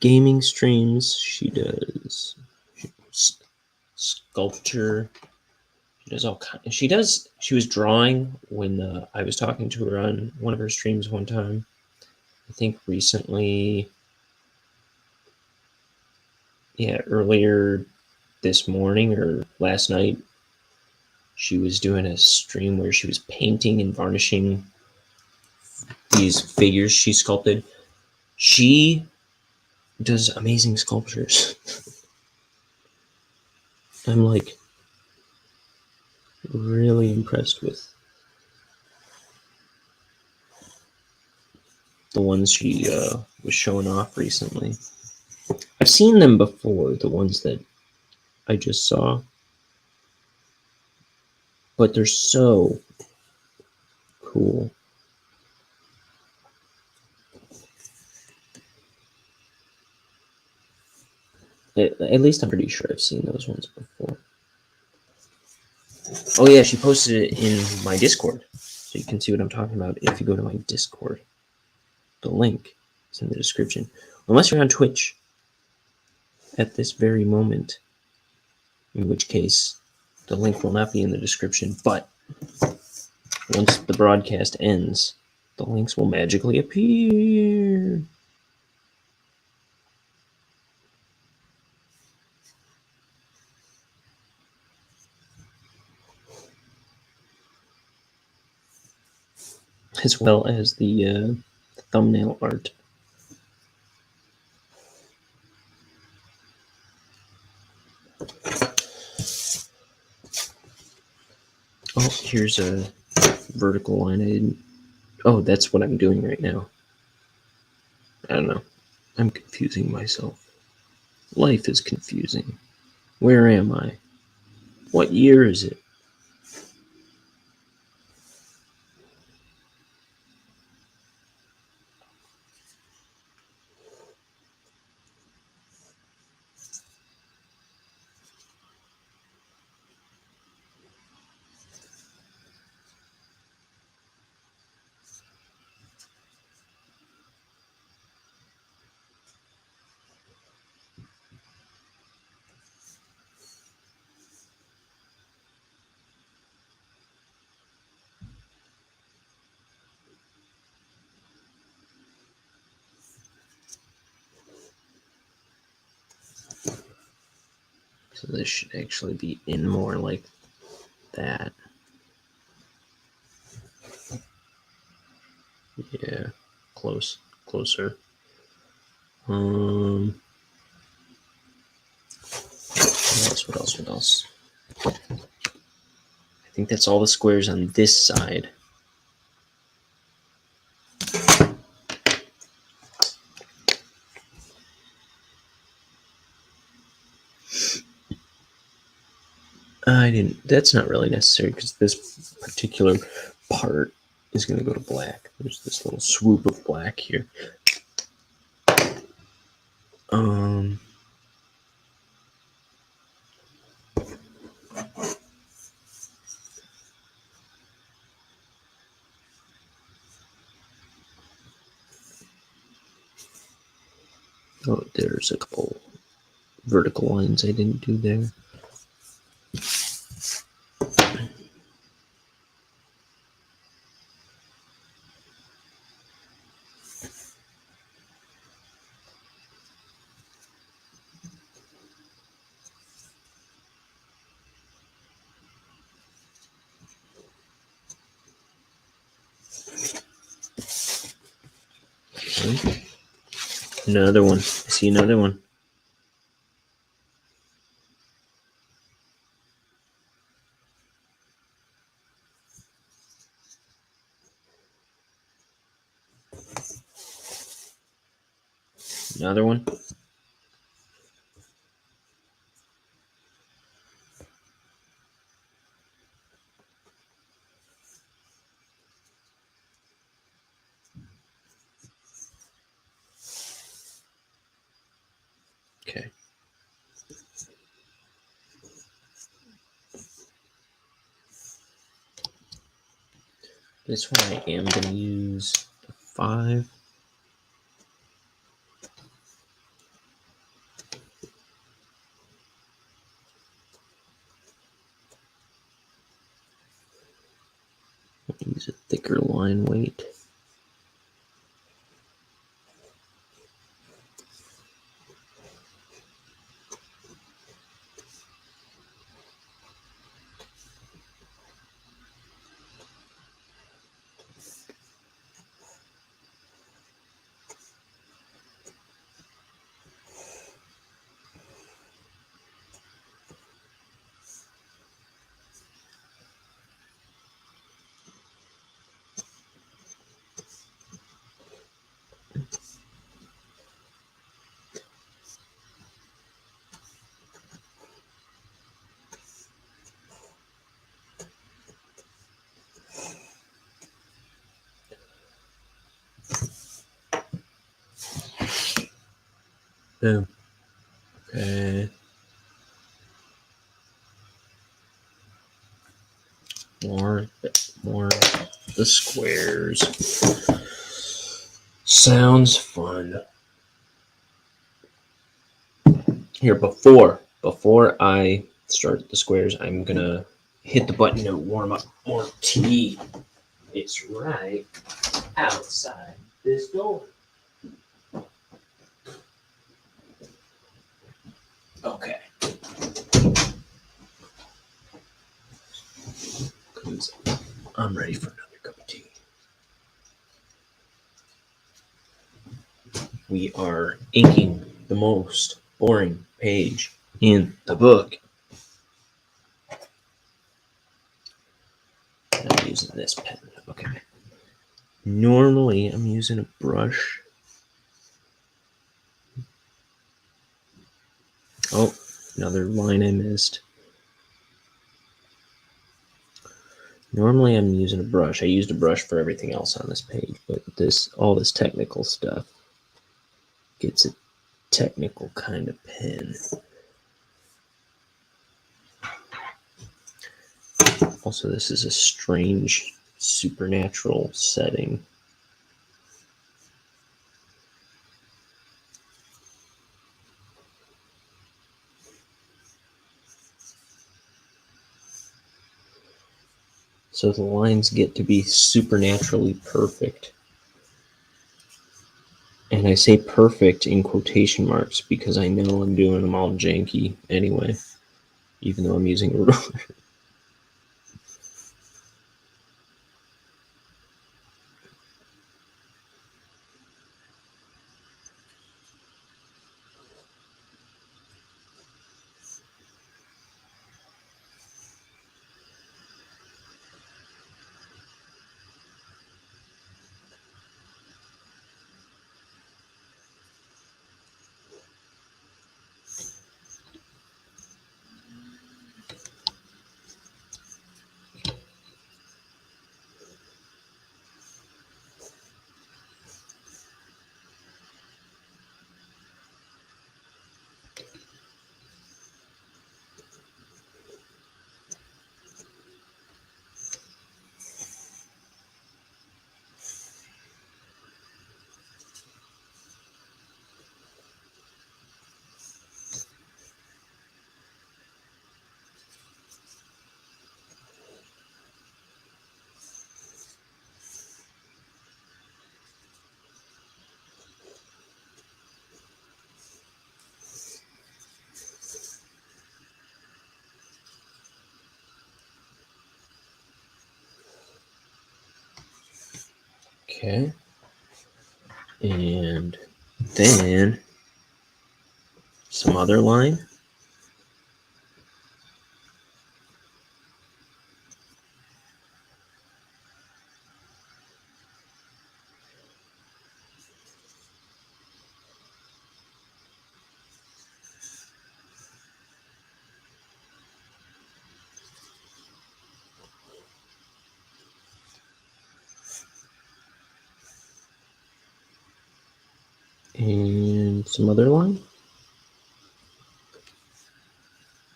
Speaker 3: gaming streams. She does sculpture. She does all kinds. She was drawing when I was talking to her on one of her streams one time. I think recently, earlier this morning or last night, she was doing a stream where she was painting and varnishing these figures she sculpted. She does amazing sculptures. I'm like really impressed with the ones she was showing off recently. I've seen them before, the ones that I just saw, but they're so cool. At least I'm pretty sure I've seen those ones before. Oh yeah, she posted it in my Discord, so you can see what I'm talking about if you go to my Discord. The link is in the description. Unless you're on Twitch at this very moment, in which case the link will not be in the description, but once the broadcast ends, the links will magically appear. As well as the thumbnail art. Oh, here's a vertical line. Oh, that's what I'm doing right now. I don't know. I'm confusing myself. Life is confusing. Where am I? What year is it? So this should actually be in more like that. Yeah, closer. What else? I think that's all the squares on this side. That's not really necessary because this particular part is going to go to black. There's this little swoop of black here. Oh, there's a couple vertical lines I didn't do there. Okay. Another one. I see another one. Another one. Okay. This one I am going to use the 5. Use a thicker line weight. Boom. Okay. More the squares. Sounds fun. Here, before I start the squares, I'm gonna hit the button to warm up more tea. It's right outside this door. Okay. I'm ready for another cup of tea. We are inking the most boring page in the book. I'm using this pen. Okay. Normally, I'm using a brush. Oh, another line I missed. Normally, I'm using a brush. I used a brush for everything else on this page, but all this technical stuff gets a technical kind of pen. Also, this is a strange supernatural setting. So the lines get to be supernaturally perfect. And I say perfect in quotation marks because I know I'm doing them all janky anyway, even though I'm using a ruler. Okay. And then some other line. And some other line.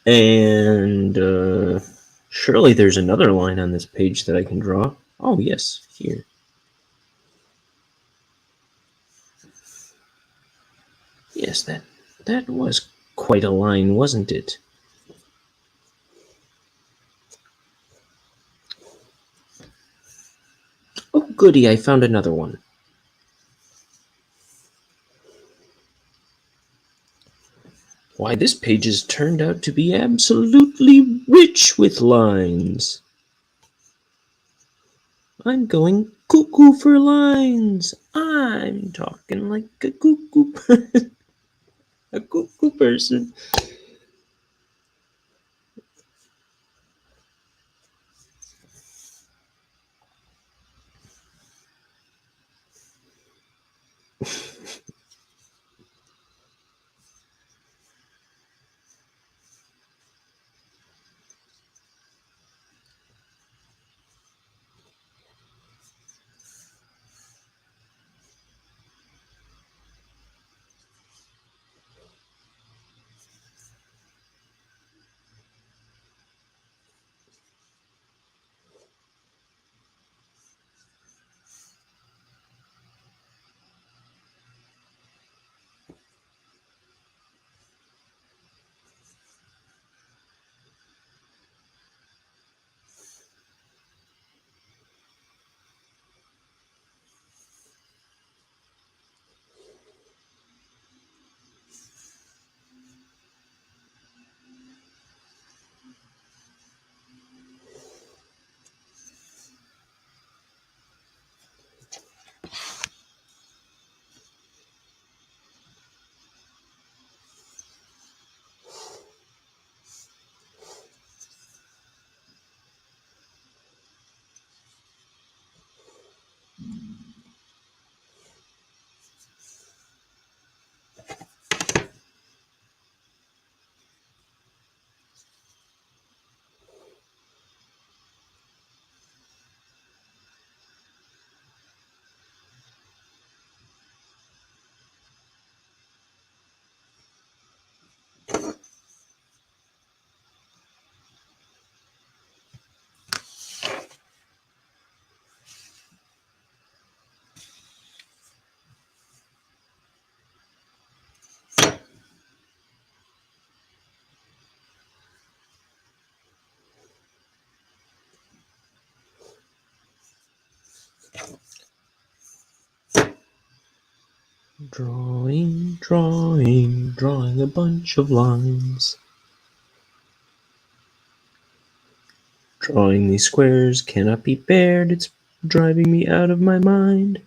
Speaker 3: And surely there's another line on this page that I can draw. Oh, yes, here. Yes, that was quite a line, wasn't it? Oh, goody, I found another one. Why, this page has turned out to be absolutely rich with lines. I'm going cuckoo for lines. I'm talking like a cuckoo, a cuckoo person. Drawing, drawing, drawing a bunch of lines. Drawing these squares cannot be bared, it's driving me out of my mind.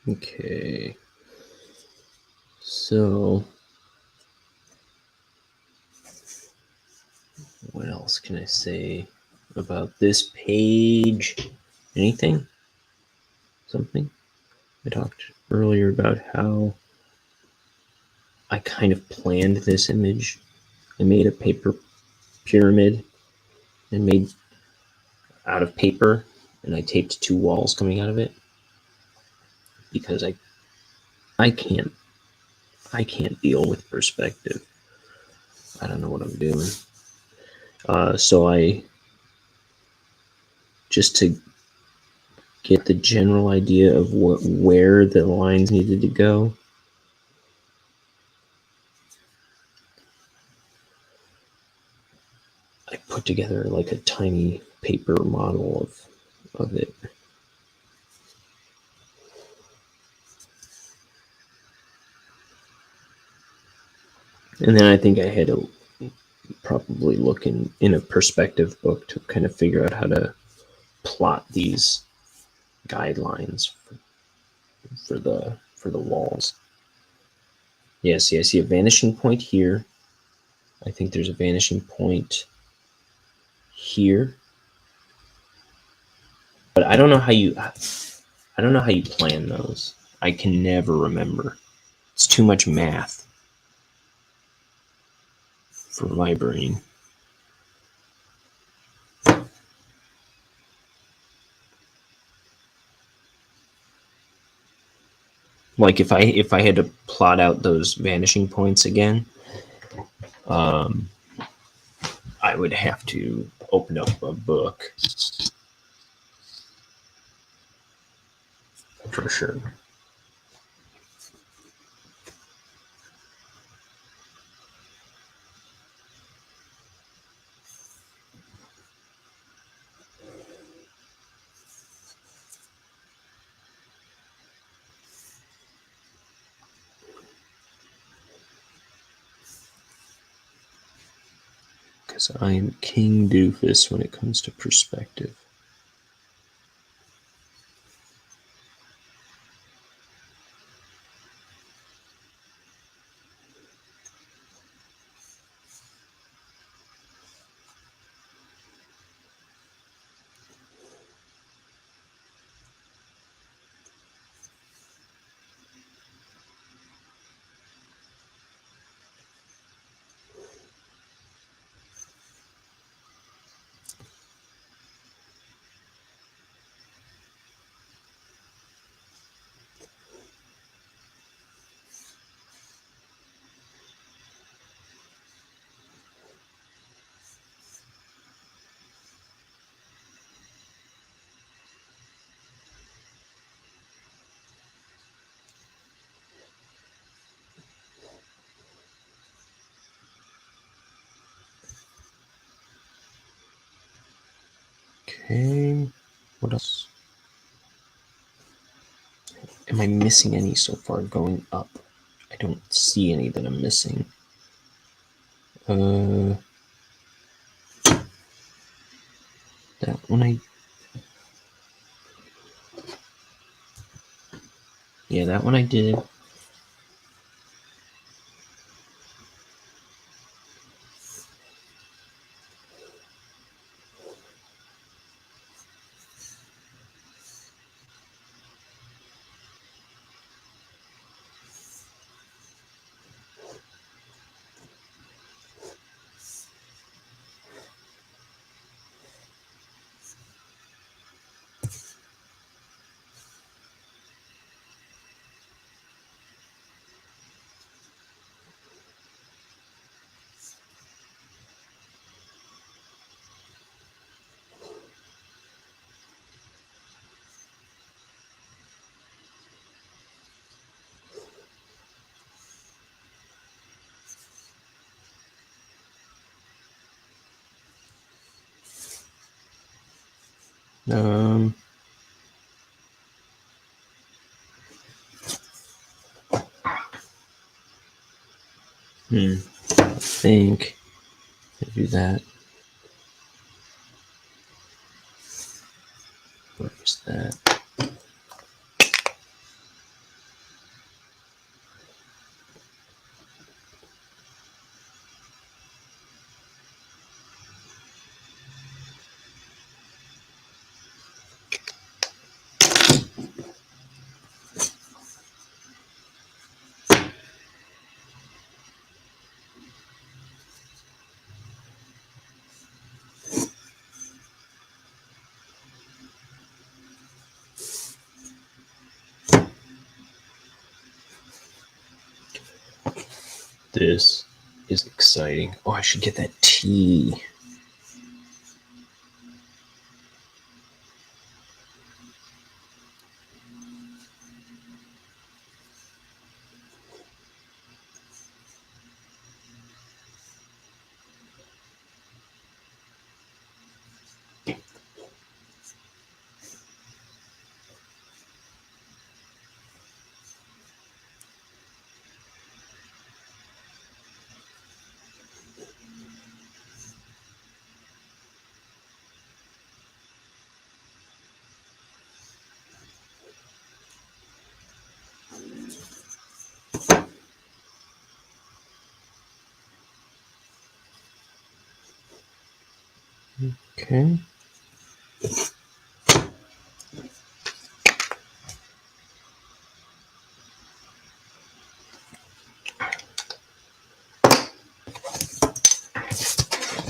Speaker 3: Okay. So, what else can I say about this page? Anything? Something? I talked earlier about how I kind of planned this image. I made a paper pyramid and made out of paper, and I taped 2 walls coming out of it because I can't deal with perspective. I don't know what I'm doing. So I just to get the general idea of where the lines needed to go. I put together like a tiny paper model of it. And then I think I had to probably look in a perspective book to kind of figure out how to plot these guidelines for the walls. Yeah, see, I see a vanishing point here. I think there's a vanishing point here. But I don't know how you plan those. I can never remember. It's too much math for my brain. Like if I had to plot out those vanishing points again, I would have to open up a book for sure. Because I am King Doofus when it comes to perspective. Okay, what else? Am I missing any so far going up? I don't see any that I'm missing. That one that one I did. Um, I think I do that. Where was that? This is exciting. Oh, I should get that tea. Okay. Let's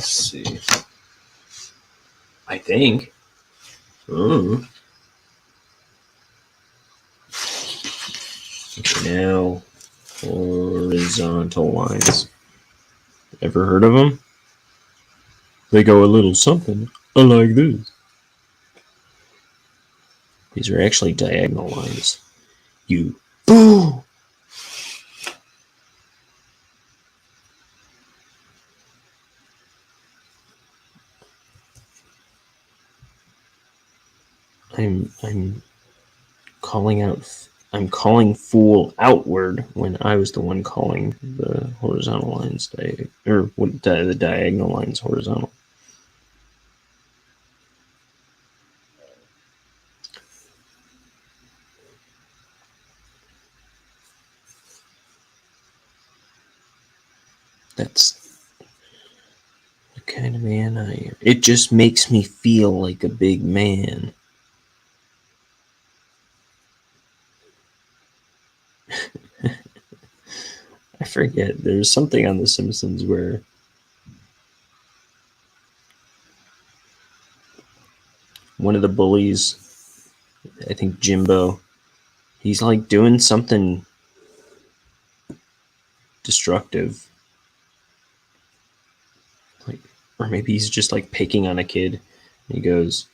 Speaker 3: see. I think. Okay, now horizontal lines. Ever heard of them? They go a little something like this. These are actually diagonal lines. You boo! I'm calling out. I'm calling fool outward when I was the one calling the horizontal lines the diagonal lines horizontal. That's the kind of man I am. It just makes me feel like a big man. I forget. There's something on The Simpsons where one of the bullies, I think Jimbo, he's like doing something destructive. Like, or maybe he's just like picking on a kid. He goes,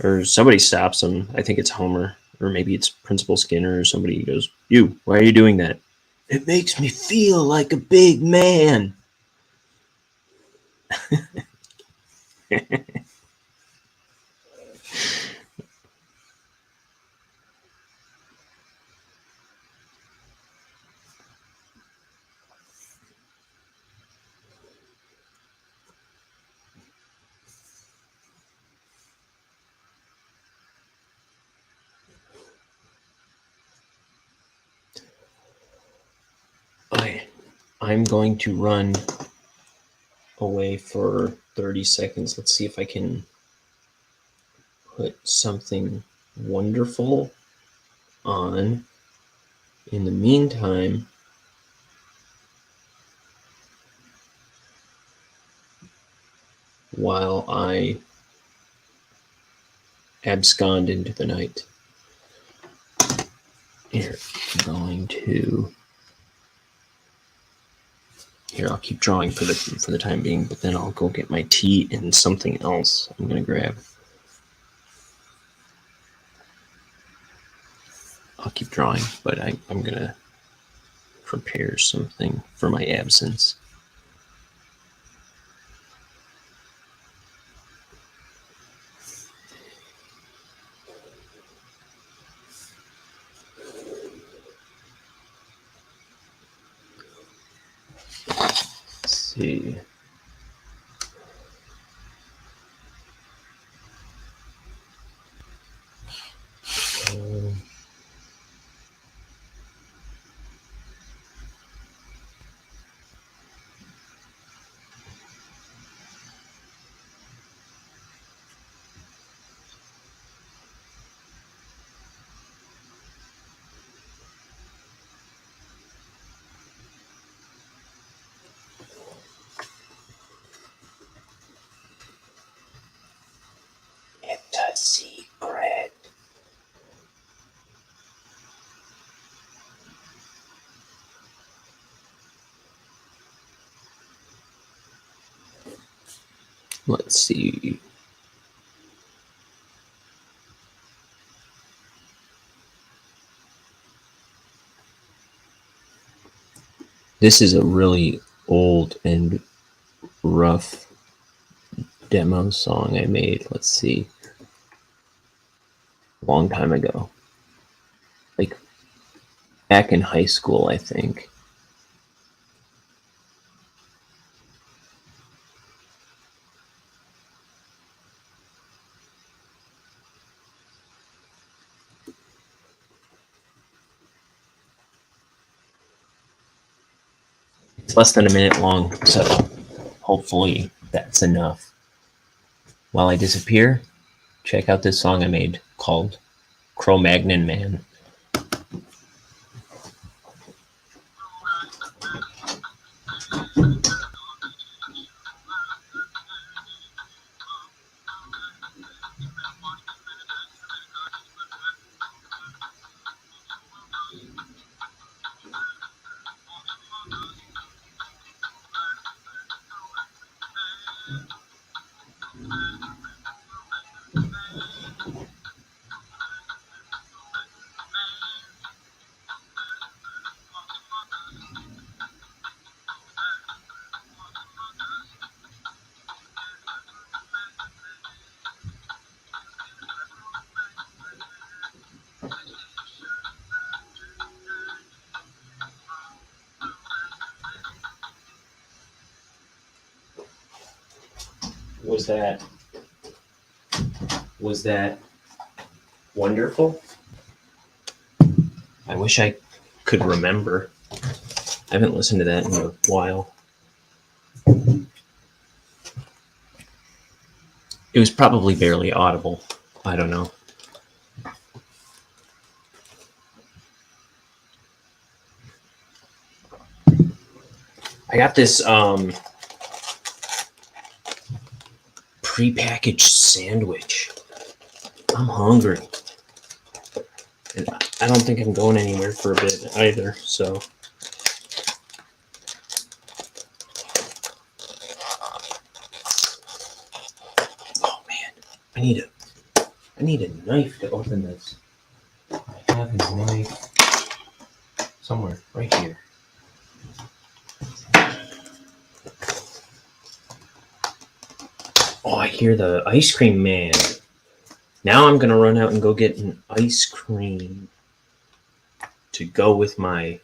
Speaker 3: or somebody stops him. I think it's Homer, or maybe it's Principal Skinner or somebody. He goes, "You, why are you doing that?" It makes me feel like a big man. I'm going to run away for 30 seconds. Let's see if I can put something wonderful on. In the meantime, while I abscond into the night. Here, I'm going to. Here, I'll keep drawing for the time being, but then I'll go get my tea and something else I'm gonna grab. I'll keep drawing, but I'm gonna prepare something for my absence. Let's see. Let's see. This is a really old and rough demo song I made. Let's see. A long time ago. Like back in high school, I think. It's less than a minute long, so hopefully that's enough. While I disappear, check out this song I made called Cro-Magnon Man. Was that wonderful? I wish I could remember. I haven't listened to that in a while. It was probably barely audible. I don't know. I got this prepackaged sandwich. I'm hungry. And I don't think I'm going anywhere for a bit either, so. Oh man, I need a knife to open this. I have a knife somewhere, right here. Oh, I hear the ice cream man. Now I'm gonna run out and go get an ice cream to go with my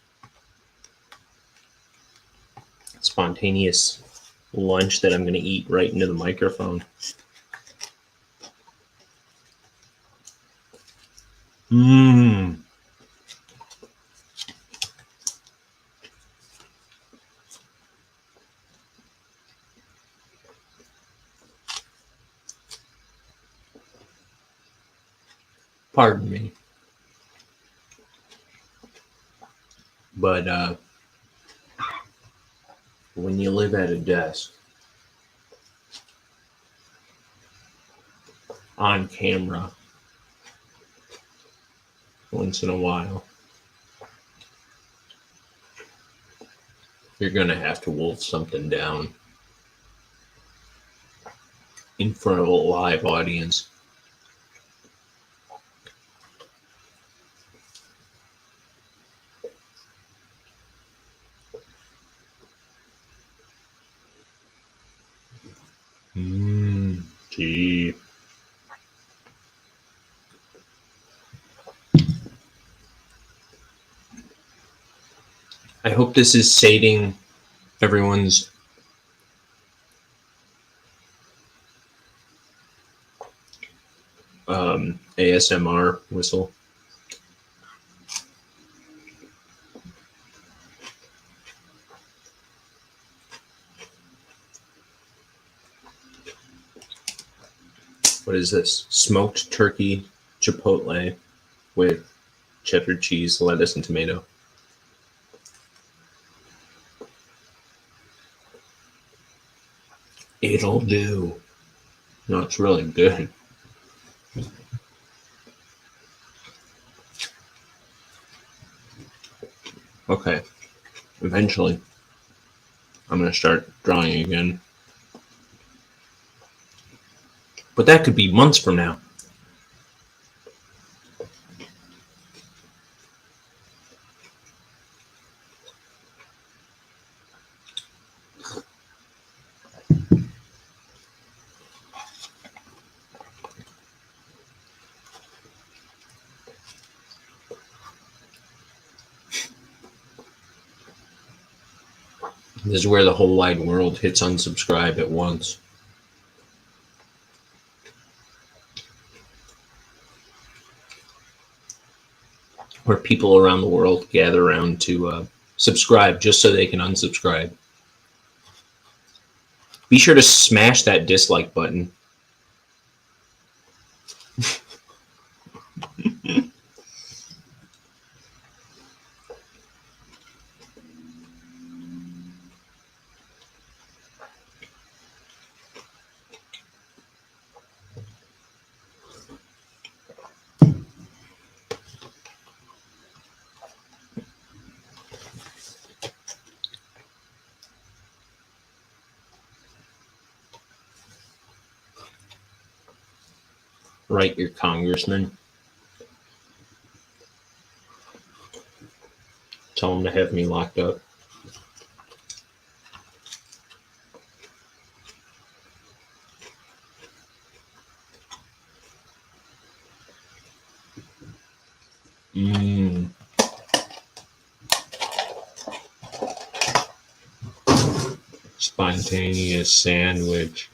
Speaker 3: spontaneous lunch that I'm gonna eat right into the microphone. Mmm. Pardon me. But when you live at a desk on camera once in a while, you're gonna have to wolf something down in front of a live audience. Gee. I hope this is sating everyone's ASMR whistle. What is this? Smoked turkey chipotle with cheddar cheese, lettuce, and tomato. It'll do. No, it's really good. Okay. Eventually, I'm going to start drawing again.
Speaker 4: But that could be months from now. This is where the whole wide world hits unsubscribe at once. Where people around the world gather around to subscribe just so they can unsubscribe. Be sure to smash that dislike button. Write your congressman. Tell them to have me locked up. Spontaneous sandwich.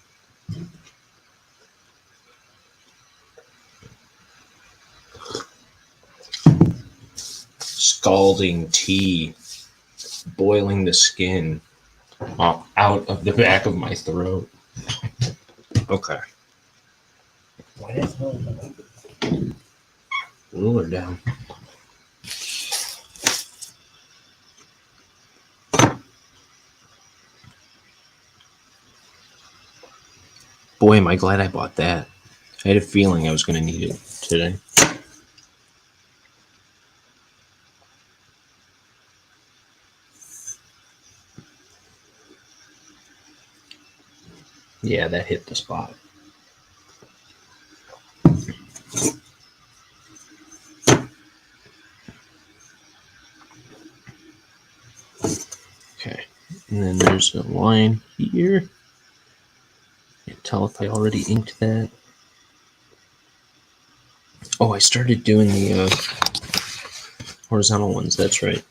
Speaker 4: Scalding tea. Boiling the skin out of the back of my throat. Okay. Ruler down. Boy, am I glad I bought that. I had a feeling I was going to need it today. Yeah, that hit the spot. Okay, and then there's a line here. Can't tell if I already inked that. Oh, I started doing the horizontal ones. That's right.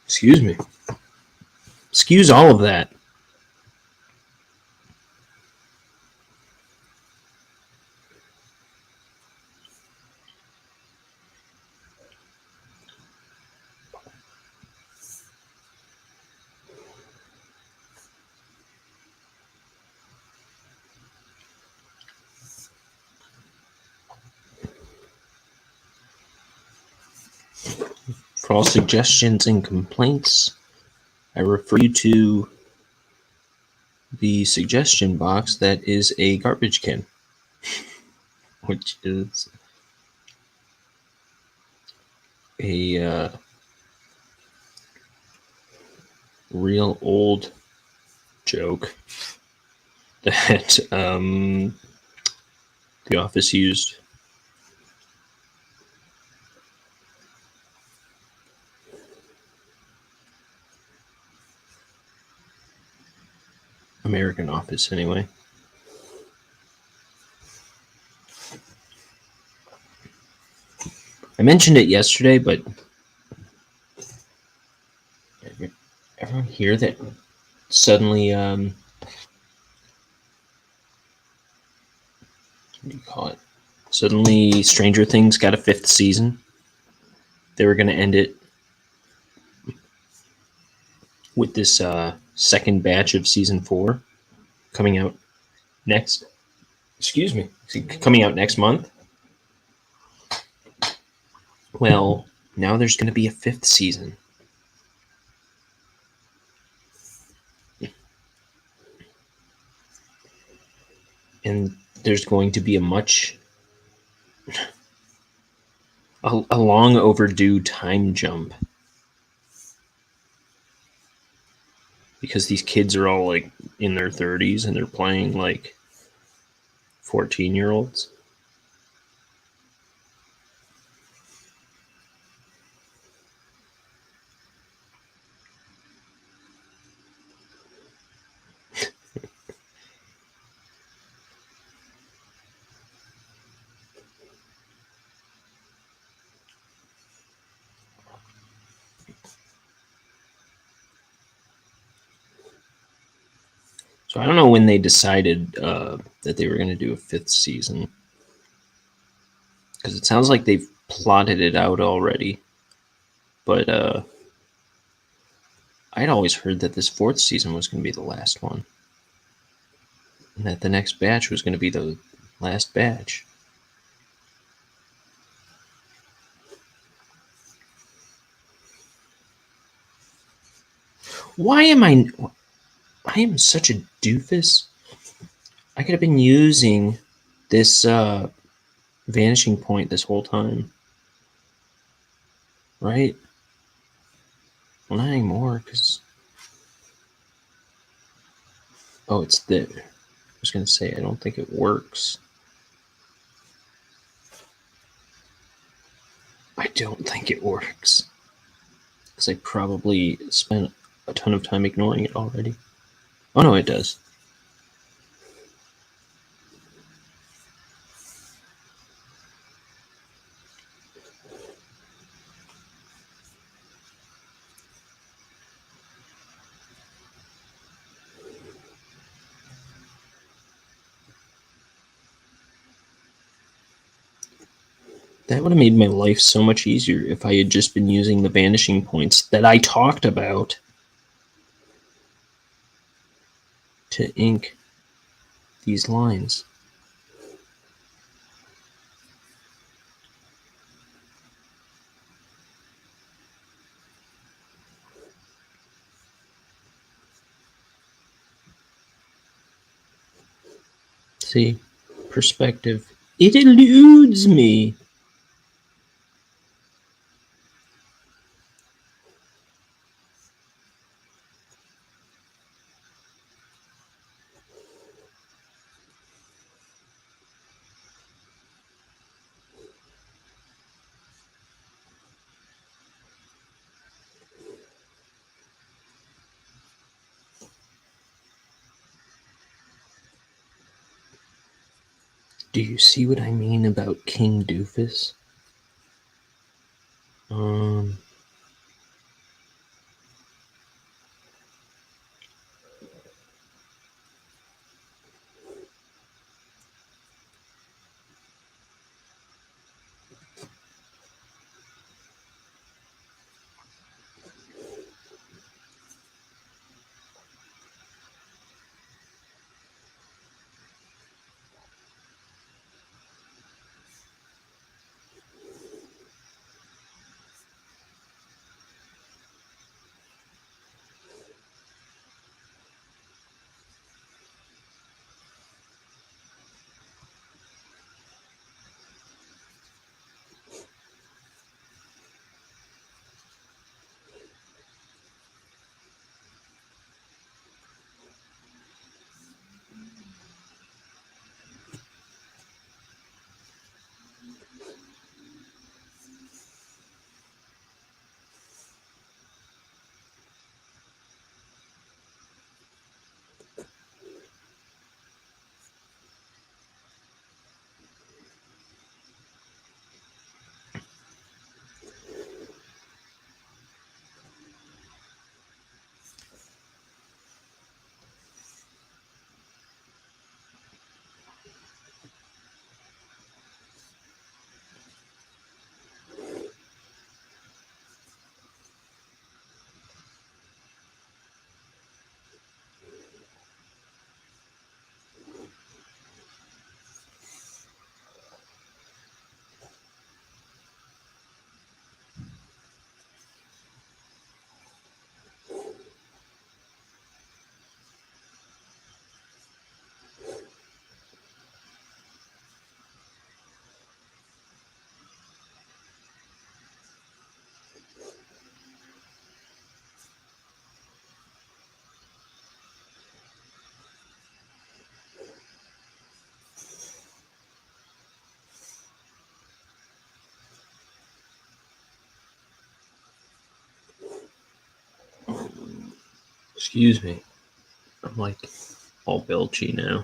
Speaker 4: Excuse me. Excuse all of that. For all suggestions and complaints, I refer you to the suggestion box that is a garbage can, which is a real old joke that The Office used. American Office, anyway. I mentioned it yesterday, but everyone hear that suddenly, what do you call it? Suddenly Stranger Things got a 5th season. They were going to end it with this second batch of season 4 coming out next. Excuse me. Coming out next month. Well, now there's going to be a 5th season. And there's going to be a long overdue time jump. Because these kids are all like in their 30s and they're playing like 14-year-olds. So I don't know when they decided that they were going to do a 5th season. Because it sounds like they've plotted it out already. But I'd always heard that this 4th season was going to be the last one. And that the next batch was going to be the last batch. Why am I am such a doofus? I could have been using this vanishing point this whole time. Right? Well, not anymore, because... Oh, it's there. I was going to say, I don't think it works. I don't think it works. Because I probably spent a ton of time ignoring it already. Oh, no, it does. That would have made my life so much easier if I had just been using the vanishing points that I talked about to ink these lines. See, perspective. It eludes me. Do you see what I mean about King Doofus? Excuse me. I'm like all belchy now.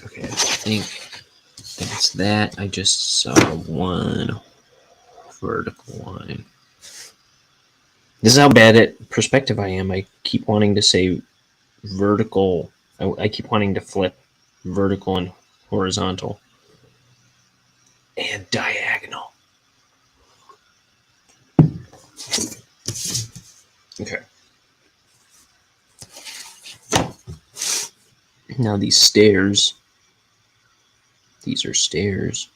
Speaker 4: Okay, I think that's that. I just saw one vertical line. This is how bad at perspective I am. I keep wanting to say vertical. I keep wanting to flip vertical and horizontal and diagonal. Okay. Now these stairs. These are stairs.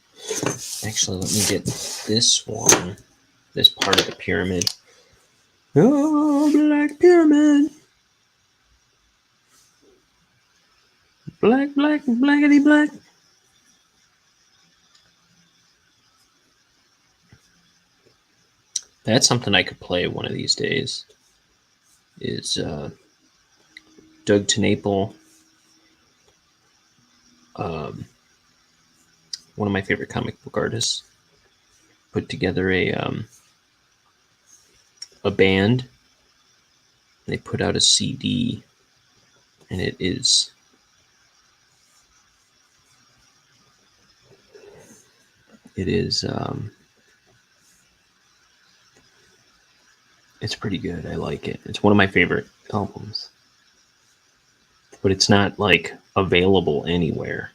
Speaker 4: Actually, let me get this one. This part of the pyramid. Oh, black pyramid. Black, blackety black. That's something I could play one of these days. Is Doug TeNapel, one of my favorite comic book artists, put together a band. They put out a CD, and it is it's pretty good. I like it. It's one of my favorite albums, but it's not like available anywhere.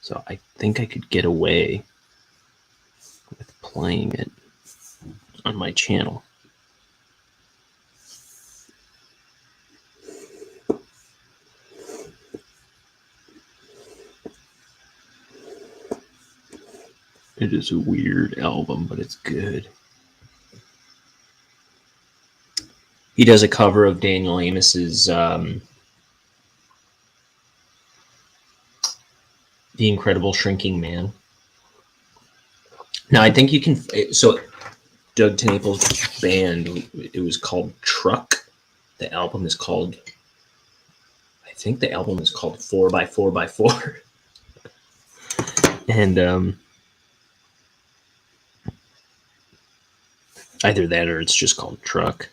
Speaker 4: So I think I could get away with playing it on my channel. It is a weird album, but it's good. He does a cover of Daniel Amos's The Incredible Shrinking Man. Now, I think you can... So, Doug TeNapel's band, it was called Truck. The album is called... I think the album is called 4x4x4. And either that or it's just called Truck.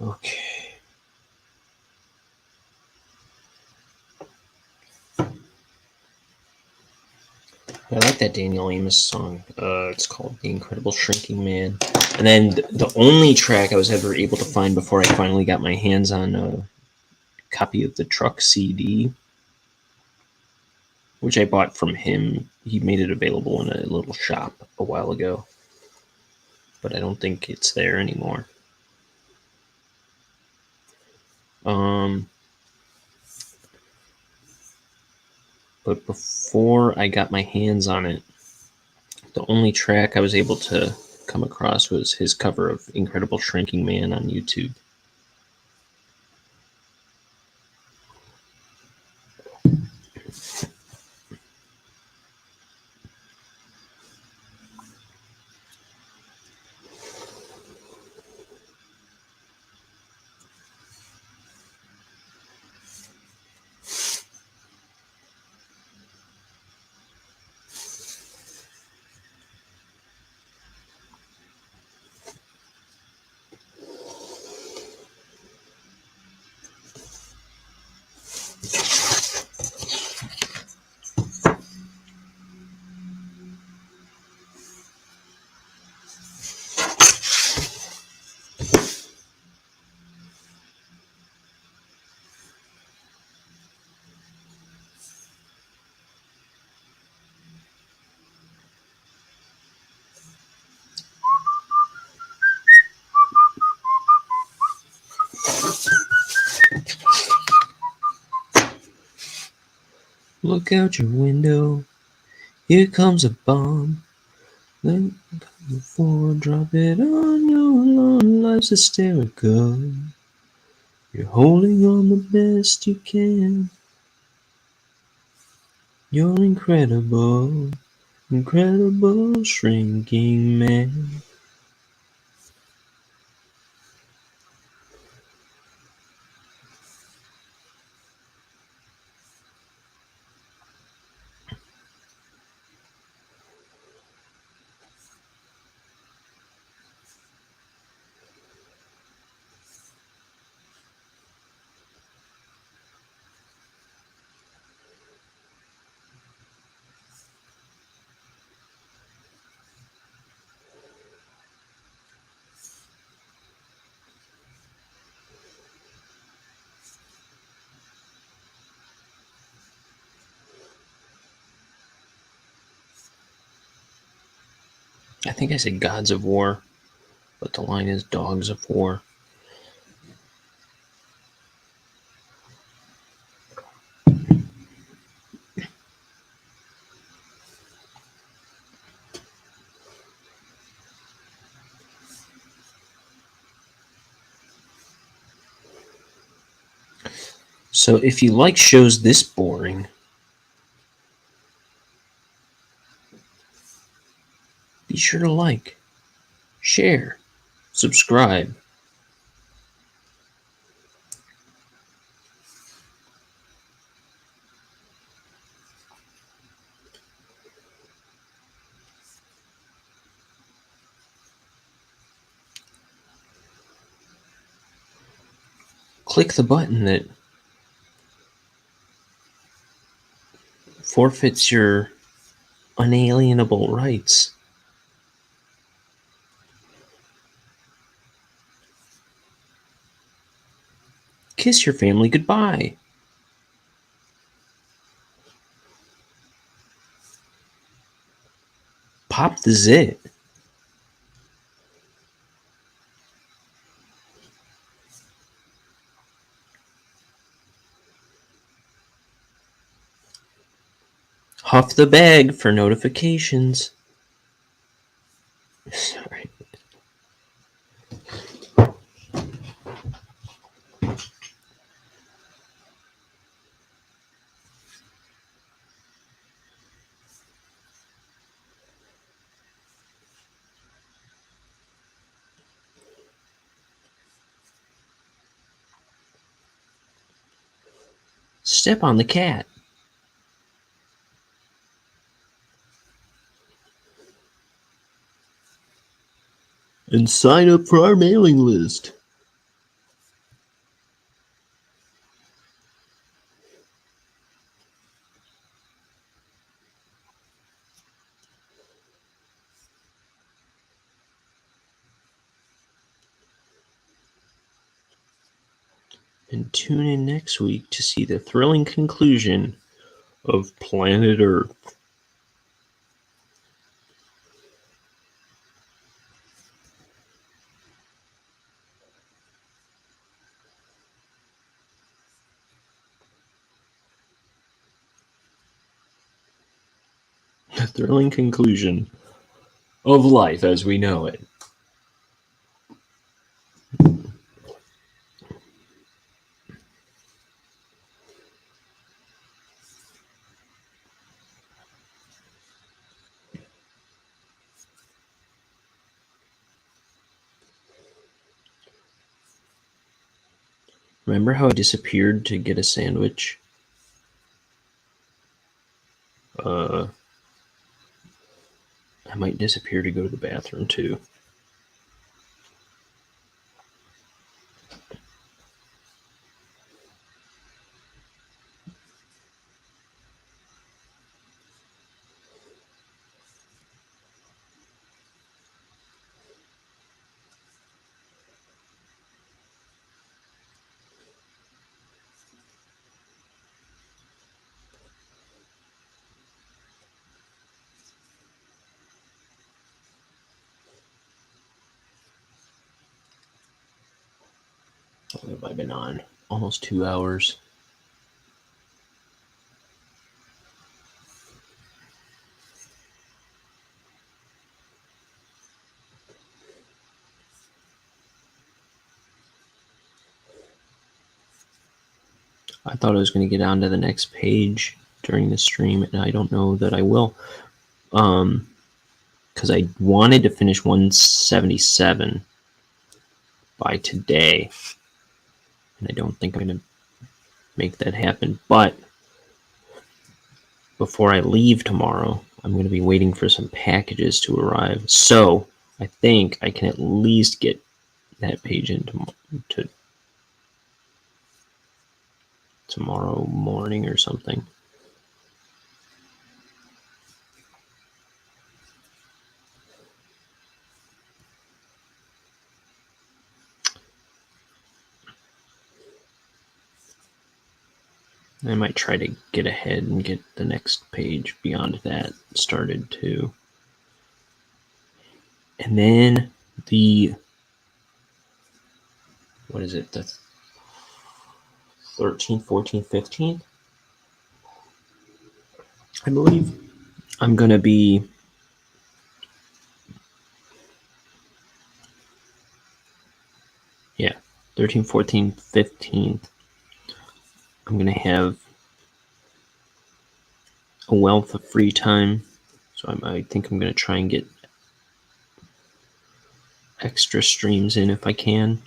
Speaker 4: Okay. I like that Daniel Amos song. It's called The Incredible Shrinking Man. And then the only track I was ever able to find before I finally got my hands on a copy of the Truck CD, which I bought from him. He made it available in a little shop a while ago, but I don't think it's there anymore. But before I got my hands on it, the only track I was able to come across was his cover of Incredible Shrinking Man on YouTube. Look out your window, here comes a bomb. Then come forward, drop it on your lawn. Life's hysterical. You're holding on the best you can. You're incredible, incredible shrinking man. I think I said gods of war, but the line is dogs of war. So if you like shows this boring, be sure to like, share, subscribe. Click the button that forfeits your unalienable rights. Kiss your family goodbye. Pop the zit. Huff the bag for notifications. Sorry. Step on the cat. And sign up for our mailing list. And tune in next week to see the thrilling conclusion of Planet Earth. The thrilling conclusion of life as we know it. Remember how I disappeared to get a sandwich? I might disappear to go to the bathroom too. What have I been on? Almost 2 hours. I thought I was going to get on to the next page during the stream, and I don't know that I will. Because I wanted to finish 177 by today, and I don't think I'm going to make that happen. But before I leave tomorrow, I'm going to be waiting for some packages to arrive. So I think I can at least get that page in tomorrow morning or something. I might try to get ahead and get the next page beyond that started too. And then the 13th, 14th, 15th, I believe. I'm going to be yeah, 13th, 14th, 15th. I'm going to have a wealth of free time. So I think I'm going to try and get extra streams in if I can.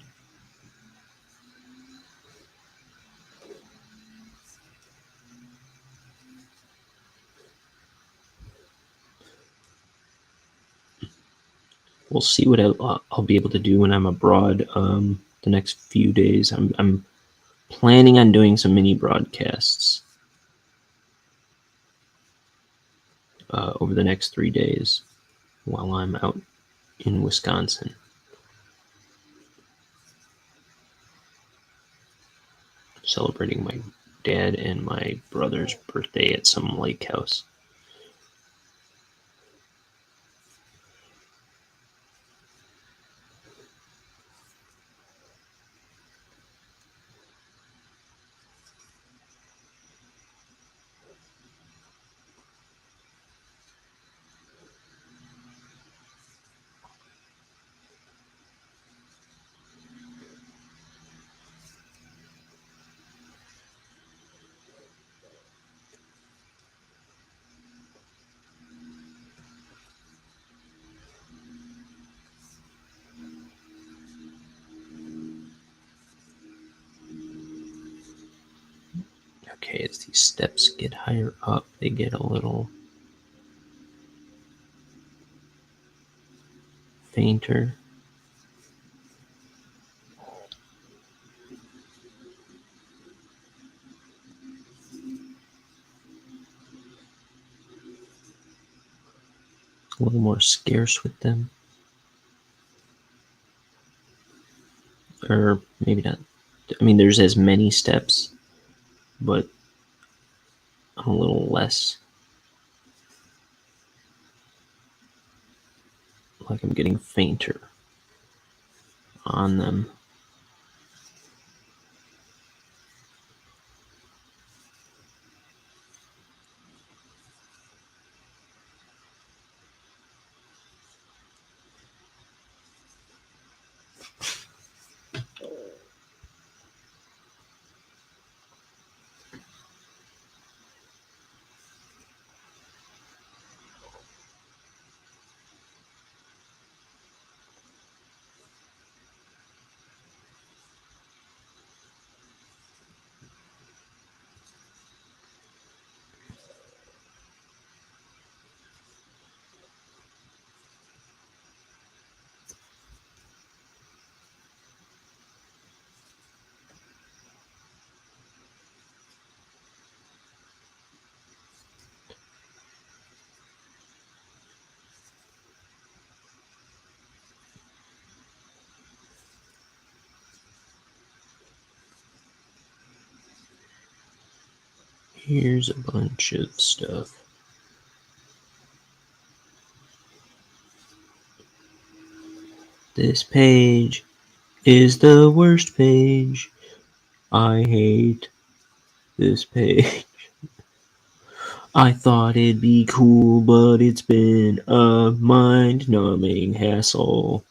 Speaker 4: We'll see what I'll be able to do when I'm abroad the next few days. I'm planning on doing some mini broadcasts over the next 3 days while I'm out in Wisconsin. Celebrating my dad and my brother's birthday at some lake house. Okay, as these steps get higher up, they get a little fainter. A little more scarce with them. Or maybe not. I mean, there's as many steps, but a little less. Like I'm getting fainter on them. Here's a bunch of stuff. This page is the worst page. I hate this page. I thought it'd be cool, but it's been a mind-numbing hassle.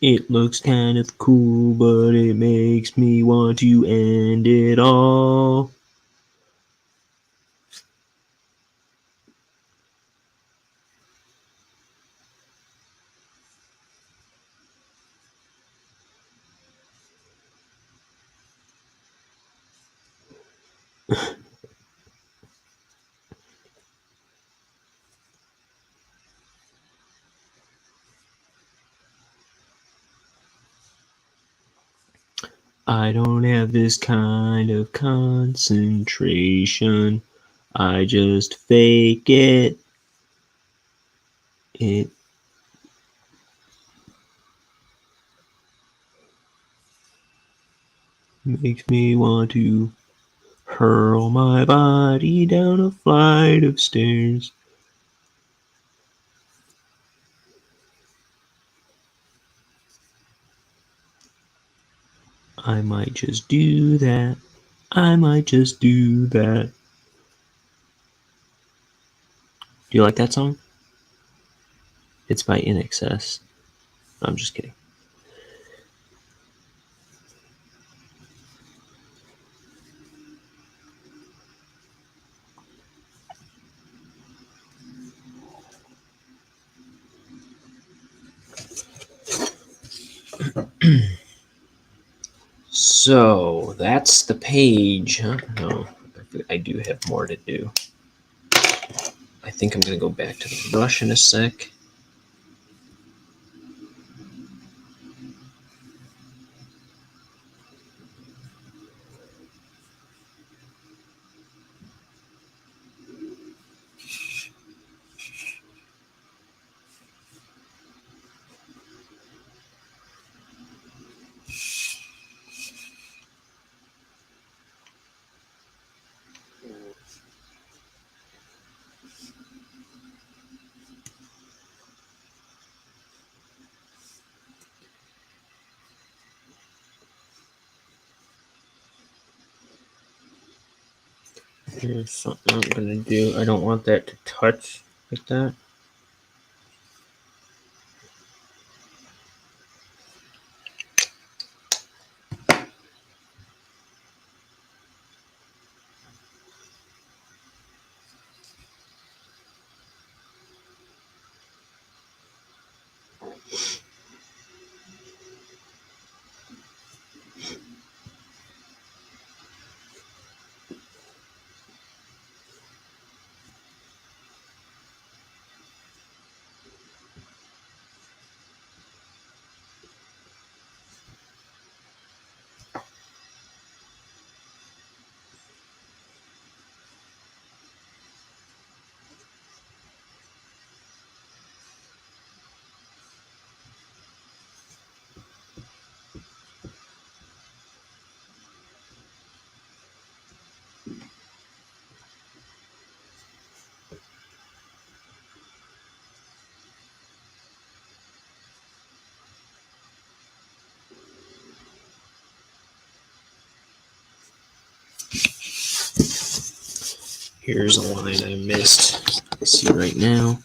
Speaker 4: It looks kind of cool, but it makes me want to end it all. I don't have this kind of concentration. I just fake it. It makes me want to hurl my body down a flight of stairs. I might just do that. I might just do that. Do you like that song? It's by In Excess. No, I'm just kidding. So that's the page, huh? No, I do have more to do. I think I'm going to go back to the brush in a sec. Here's something I'm going to do. I don't want that to touch like that. Here's a line I missed. See right now.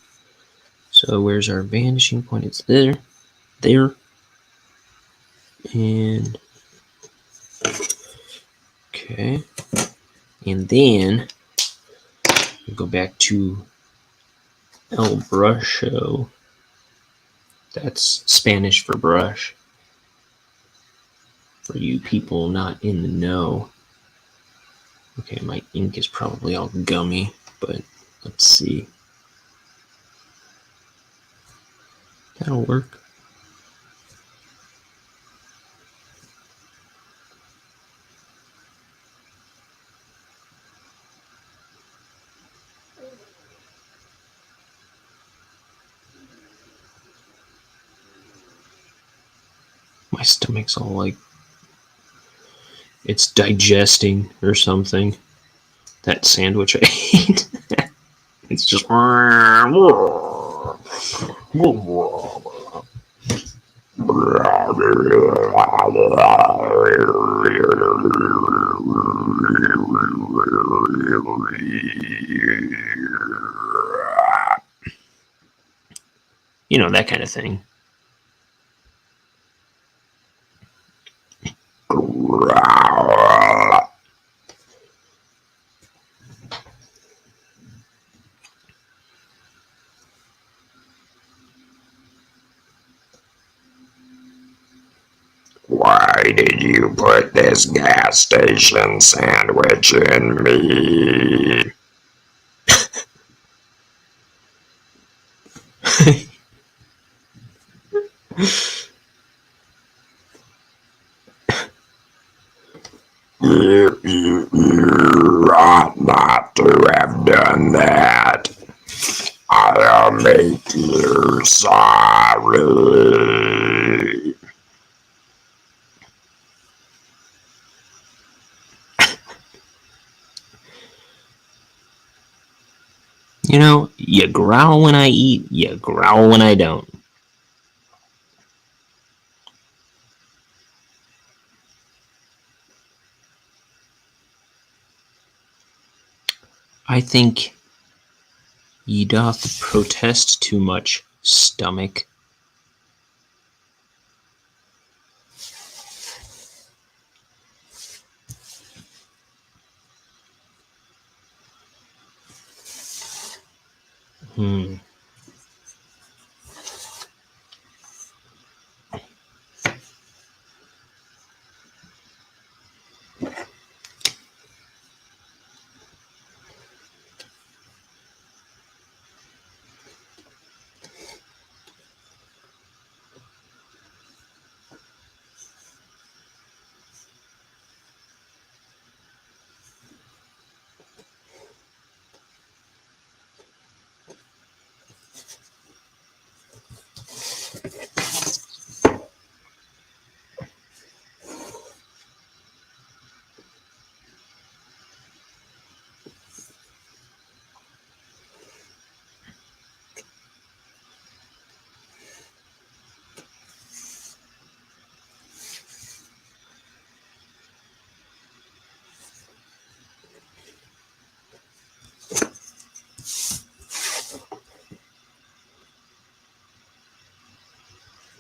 Speaker 4: So where's our vanishing point? It's there. There. And okay. And then we go back to El Brusho. That's Spanish for brush. For you people not in the know. Okay, my ink is probably all gummy, but let's see. That'll work. My stomach's all like it's digesting or something. That sandwich I ate. It's just you know, that kind of thing.
Speaker 5: Why did you put this gas station sandwich in me? You ought not to have done that. I'll make you sorry.
Speaker 4: You know, you growl when I eat, you growl when I don't. I think ye doth protest too much, stomach.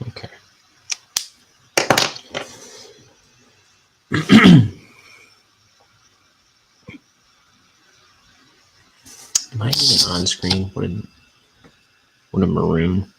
Speaker 4: Okay. Am I even on screen? What a maroon.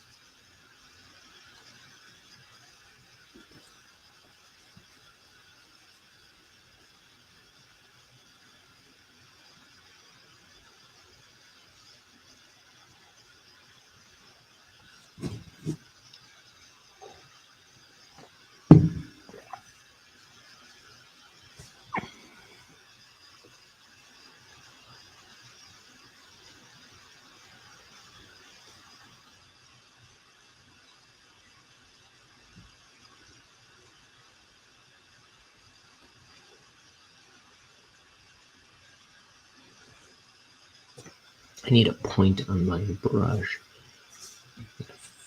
Speaker 4: I need a point on my brush.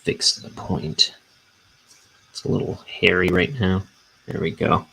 Speaker 4: Fix the point. It's a little hairy right now. There we go.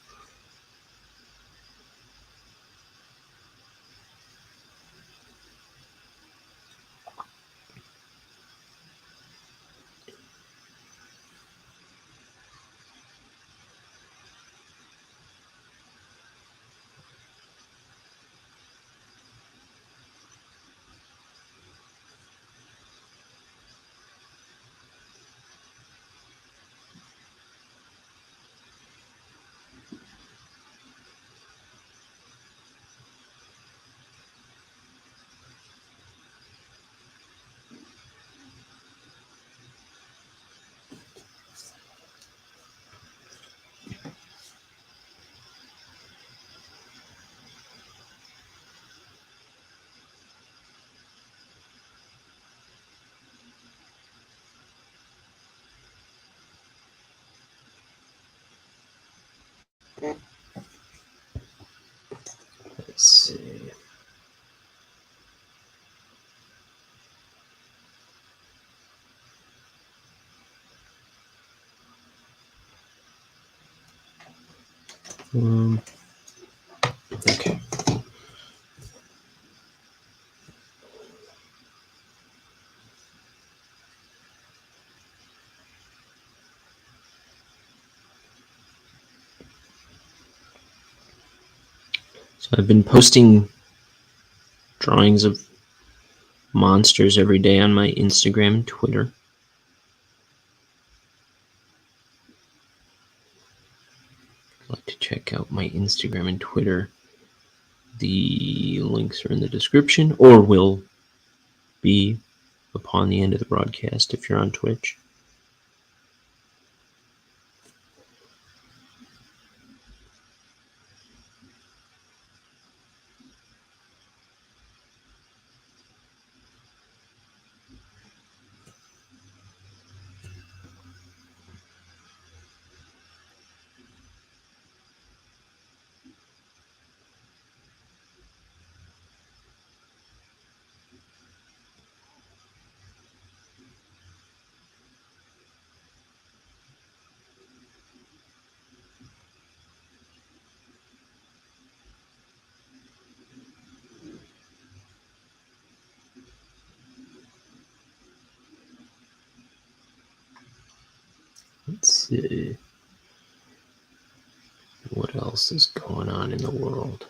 Speaker 4: Let's see. Okay. So I've been posting drawings of monsters every day on my Instagram and Twitter. like to check out my Instagram and Twitter, the links are in the description, or will be upon the end of the broadcast if you're on Twitch. Let's see. What else is going on in the world?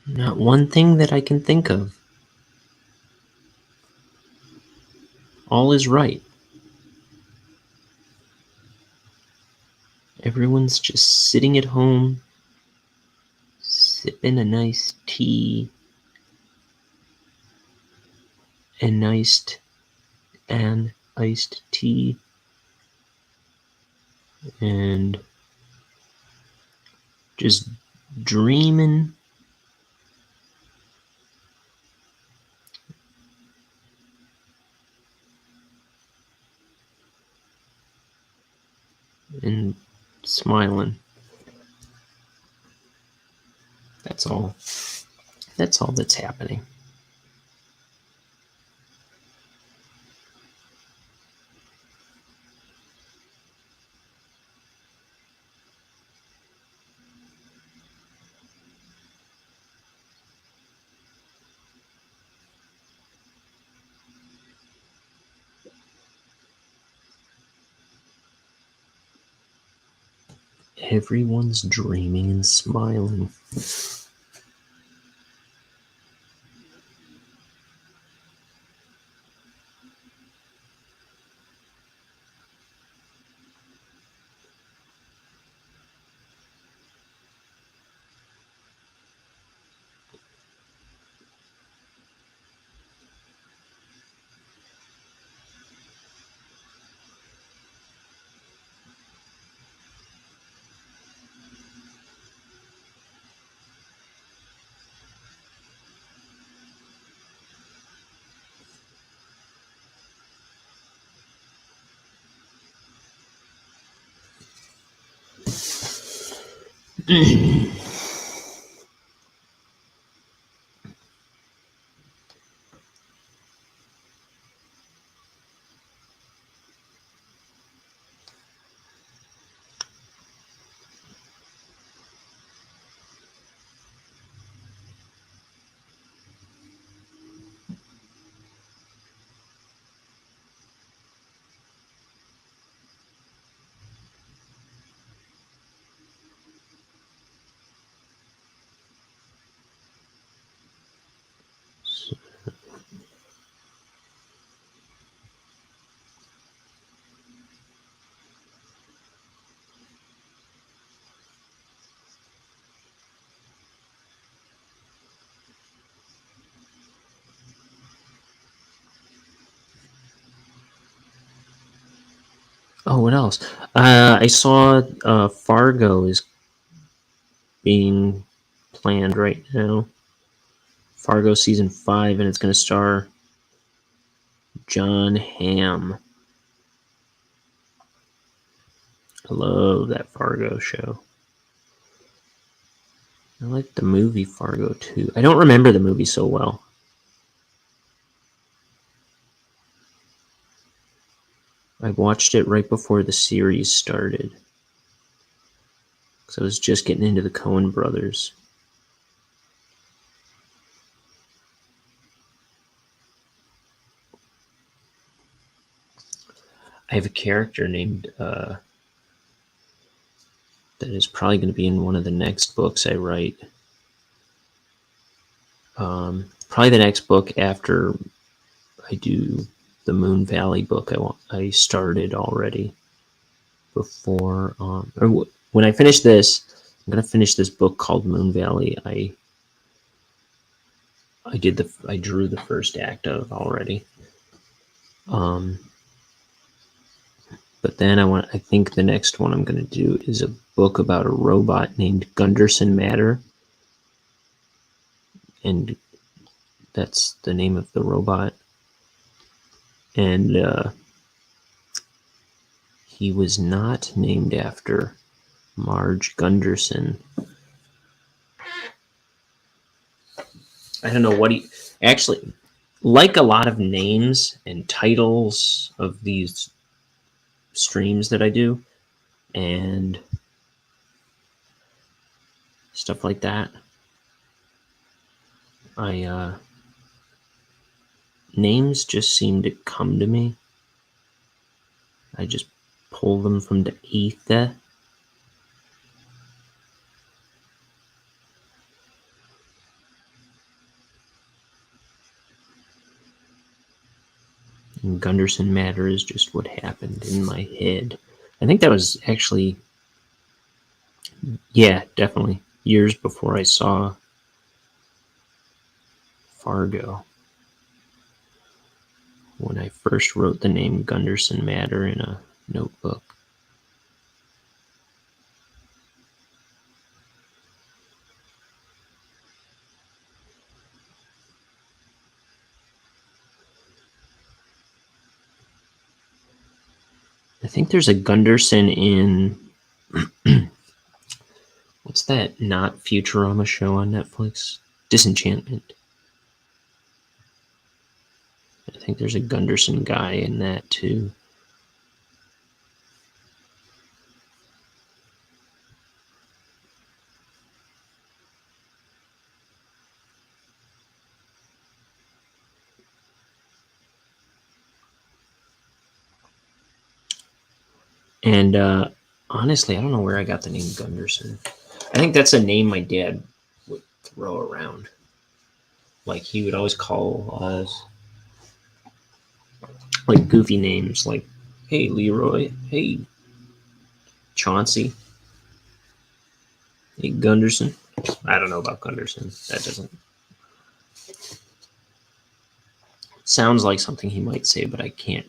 Speaker 4: Not one thing that I can think of. All is right. Everyone's just sitting at home, sipping a nice tea and iced tea, and just dreaming. And smiling. That's all. That's all that's happening. Everyone's dreaming and smiling. Oh, what else? I saw Fargo is being planned right now. Fargo season 5, and it's going to star John Hamm. I love that Fargo show. I like the movie Fargo too. I don't remember the movie so well. I watched it right before the series started, because I was just getting into the Coen brothers. I have a character named that is probably going to be in one of the next books I write. Probably the next book after I do the Moon Valley book. I started already before. When I finish this, I'm gonna finish this book called Moon Valley. I drew the first act of already. But then I think the next one I'm gonna do is a book about a robot named Gunderson Matter, and that's the name of the robot. And he was not named after Marge Gunderson. I don't know what he actually, like a lot of names and titles of these streams that I do and stuff like that. Names just seem to come to me. I just pull them from the ether. And Gunderson Matter is just what happened in my head. I think that was actually, yeah, definitely years before I saw Fargo. When I first wrote the name Gunderson Matter in a notebook. I think there's a Gunderson in what's that not Futurama show on Netflix? Disenchantment. I think there's a Gunderson guy in that too. And honestly, I don't know where I got the name Gunderson. I think that's a name my dad would throw around. Like he would always call us like goofy names, like "Hey Leroy," "Hey Chauncey," "Hey Gunderson." I don't know about Gunderson. That doesn't sounds like something he might say, but I can't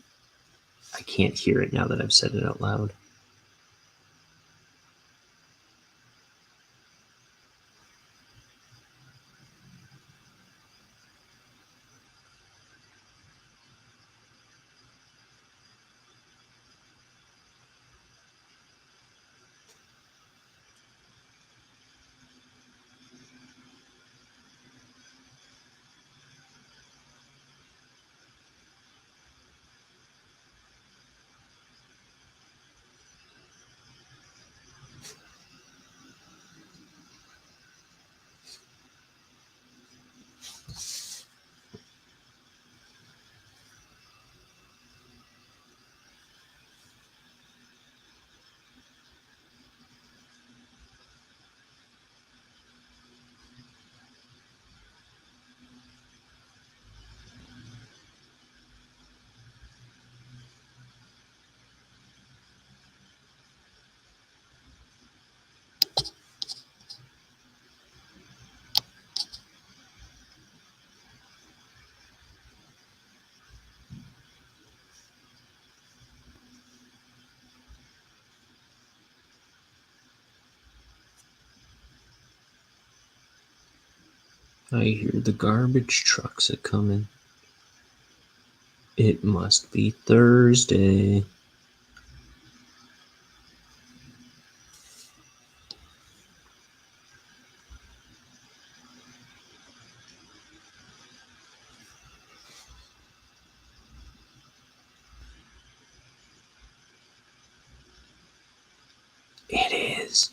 Speaker 4: hear it now that I've said it out loud. I hear the garbage trucks are coming. It must be Thursday. It is.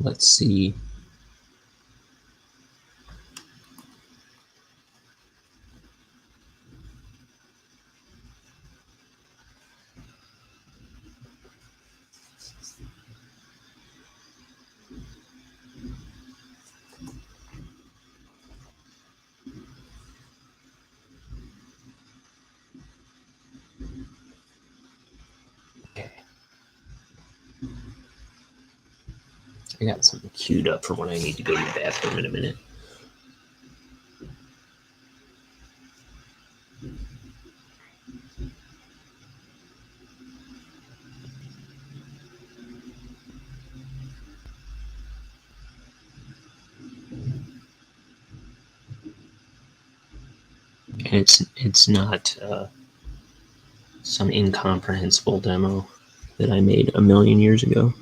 Speaker 4: Let's see. Okay. I got something queued up for when I need to go to the bathroom in a minute. And it's not some incomprehensible demo that I made a million years ago.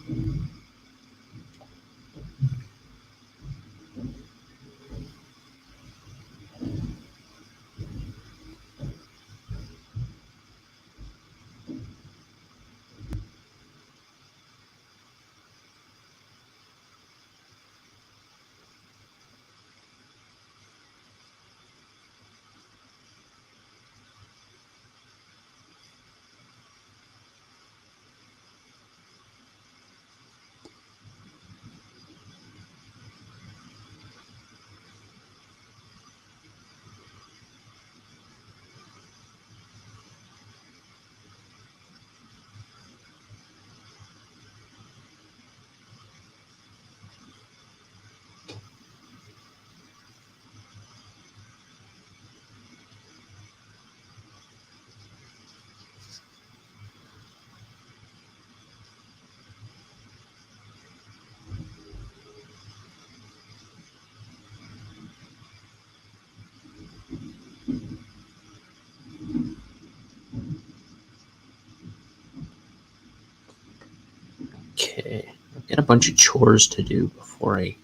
Speaker 4: Okay, I've got a bunch of chores to do before I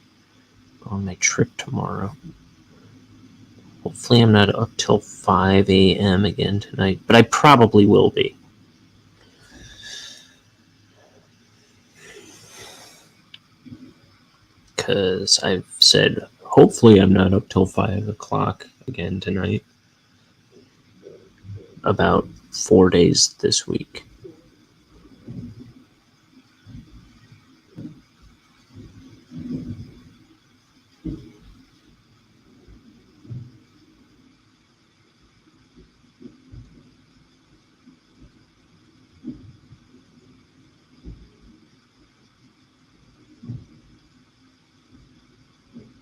Speaker 4: go on my trip tomorrow. Hopefully I'm not up till 5 a.m. again tonight, but I probably will be. Because I've said, hopefully I'm not up till 5 o'clock again tonight. About 4 days this week.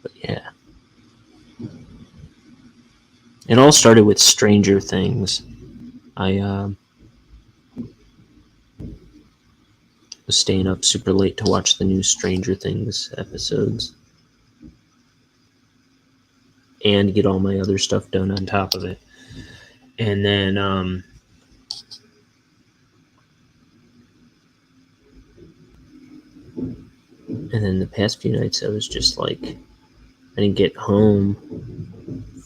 Speaker 4: But yeah. It all started with Stranger Things. I was staying up super late to watch the new Stranger Things episodes. And get all my other stuff done on top of it. And then, the past few nights I was just like, I didn't get home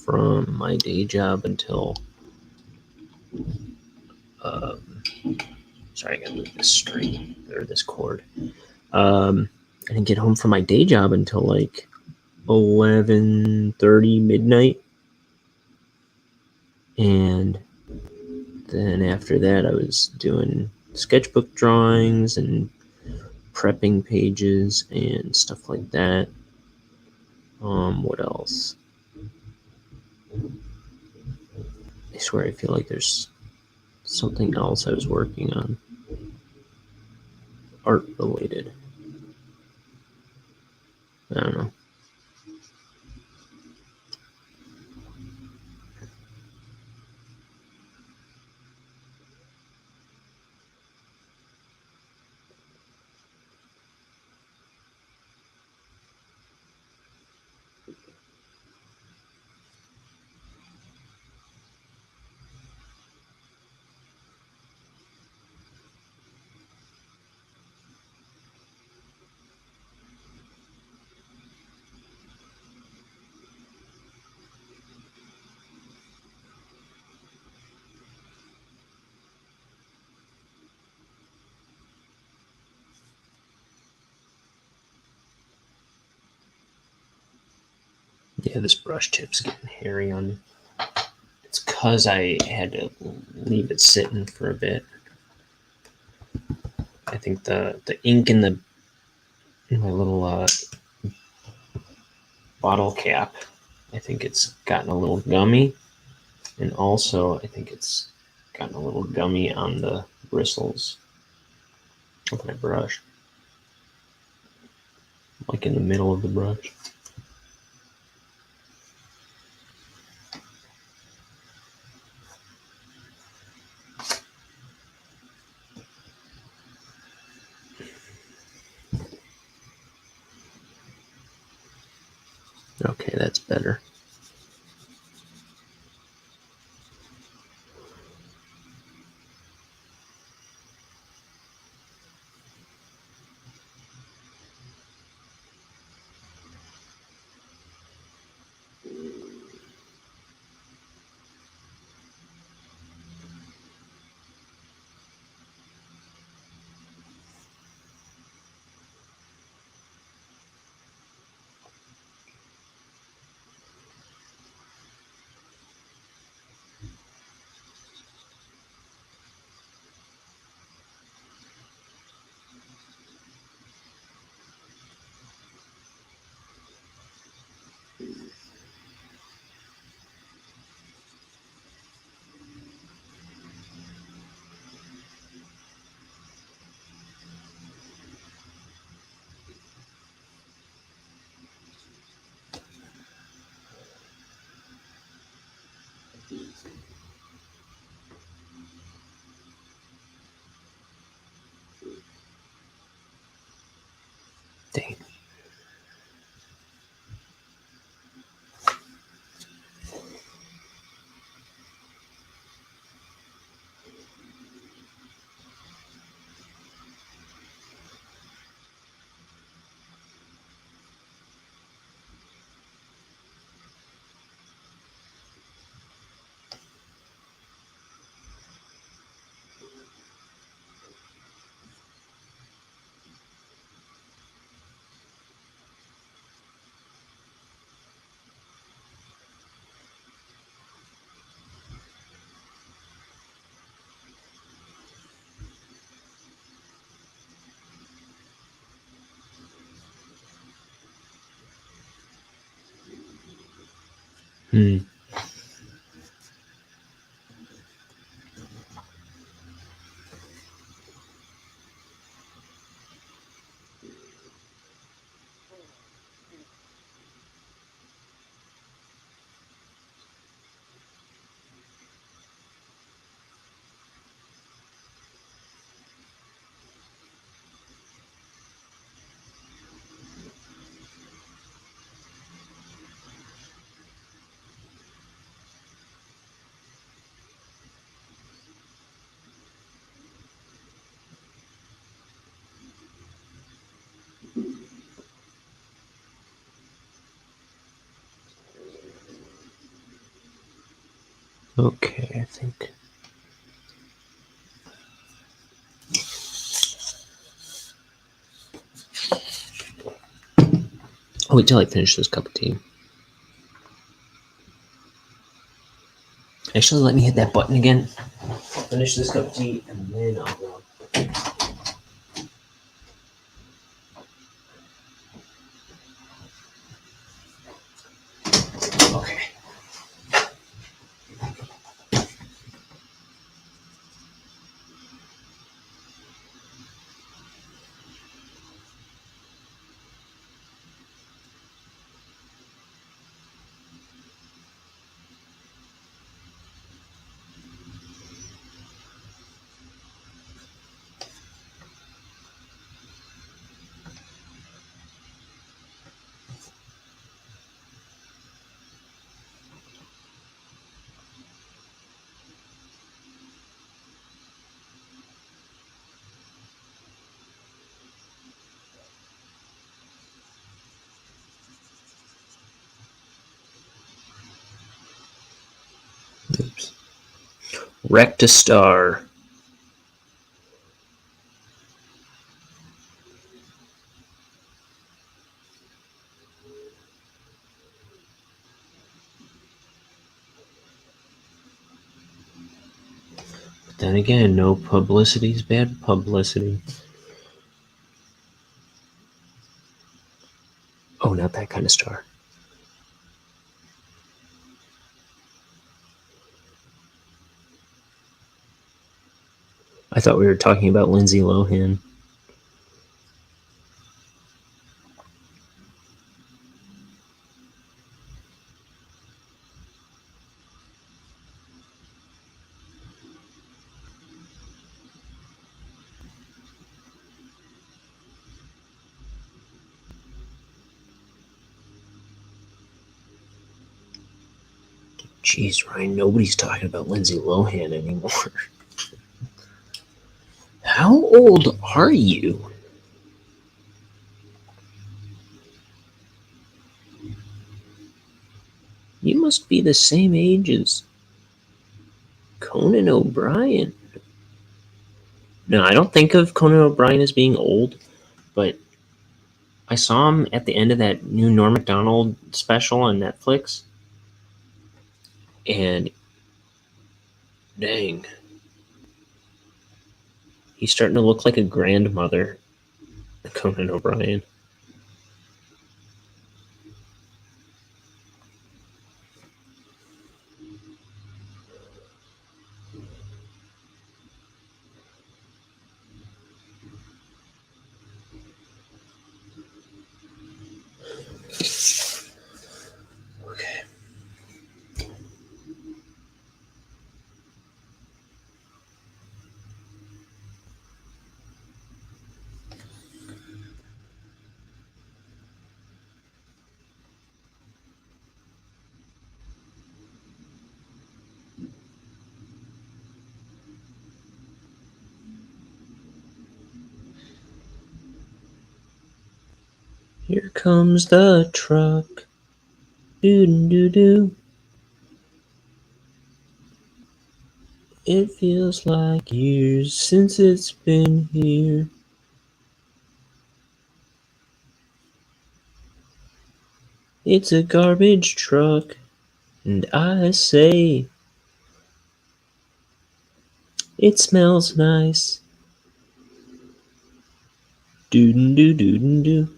Speaker 4: from my day job until, sorry, I gotta move this string, or this cord. I didn't get home from my day job until like 11:30 midnight. And then after that I was doing sketchbook drawings and prepping pages and stuff like that. What else? I swear I feel like there's something else I was working on. Art related. I don't know. Yeah, this brush tip's getting hairy on me. It's because I had to leave it sitting for a bit. I think the ink in my little bottle cap, I think it's gotten a little gummy. And also, I think it's gotten a little gummy on the bristles of my brush. Like in the middle of the brush. Okay, that's better. Dang. Hmm. Okay, I think. I'll wait till I finish this cup of tea. Actually, let me hit that button again. I'll finish this cup of tea and then I'll go. Okay. Oops. Wrecked a star. Then again, no publicity is bad publicity. Oh, not that kind of star. I thought we were talking about Lindsay Lohan. Jeez, Ryan, nobody's talking about Lindsay Lohan anymore. How old are you? You must be the same age as Conan O'Brien. No, I don't think of Conan O'Brien as being old, but I saw him at the end of that new Norm Macdonald special on Netflix, and dang, he's starting to look like a grandmother, Conan O'Brien. Okay. Here comes the truck. Doo-doo-doo-doo. It feels like years since it's been here. It's a garbage truck, and I say it smells nice. Doo-doo-doo-doo-doo.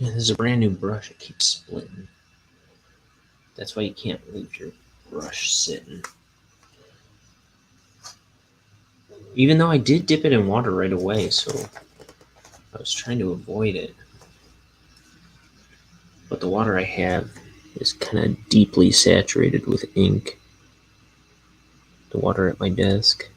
Speaker 4: Man, this is a brand new brush. It keeps splitting. That's why you can't leave your brush sitting. Even though I did dip it in water right away, so I was trying to avoid it. But the water I have is kind of deeply saturated with ink. The water at my desk.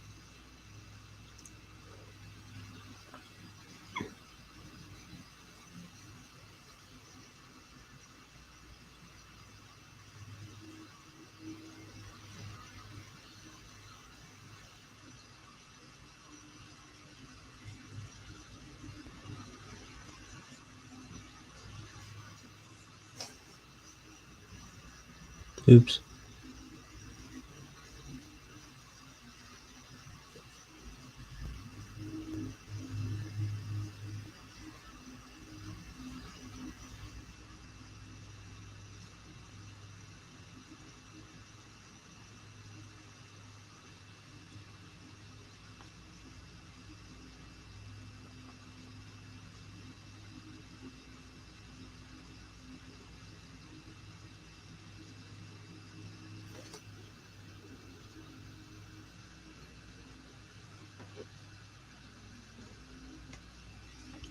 Speaker 4: Oops.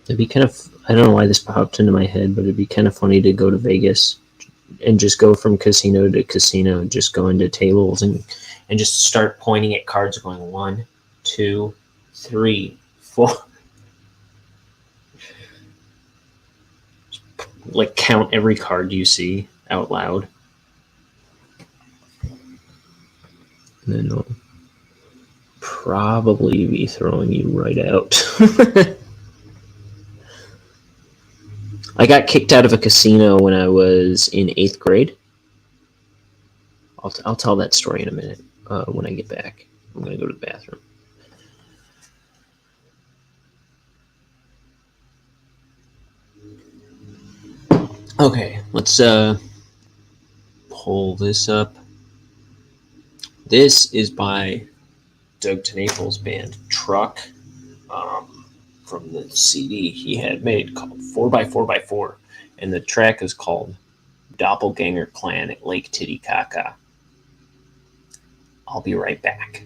Speaker 4: It'd be kind of, I don't know why this popped into my head, but it'd be kind of funny to go to Vegas and just go from casino to casino, just go into tables and just start pointing at cards going 1, 2, 3, careful. Like, count every card you see out loud. And then I'll probably be throwing you right out. I got kicked out of a casino when I was in 8th grade. I'll tell that story in a minute when I get back. I'm going to go to the bathroom. Okay, let's pull this up. This is by Doug TenNaples' band Truck, from the CD he had made called 4x4x4, and the track is called Doppelganger Clan at Lake Titicaca. I'll be right back.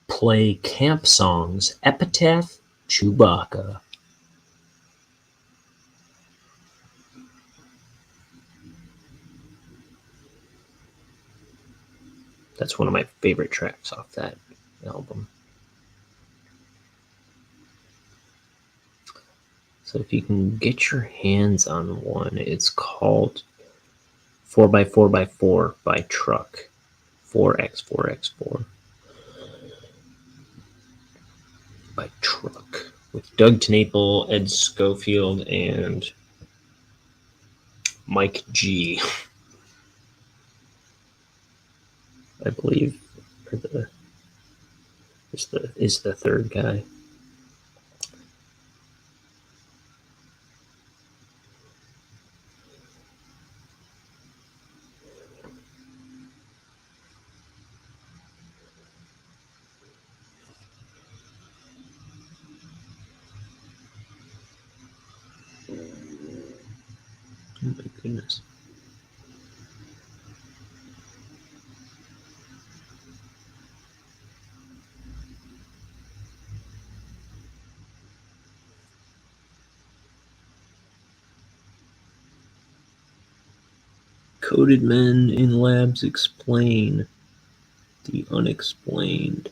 Speaker 4: Play Camp Songs, Epitaph, Chewbacca. That's one of my favorite tracks off that album. So if you can get your hands on one, it's called 4x4x4 by Truck. 4x4x4 by Truck. With Doug TenNapel, Ed Schofield, and Mike G, I believe, is the third guy. Oh my goodness. Coded men in labs explain the unexplained.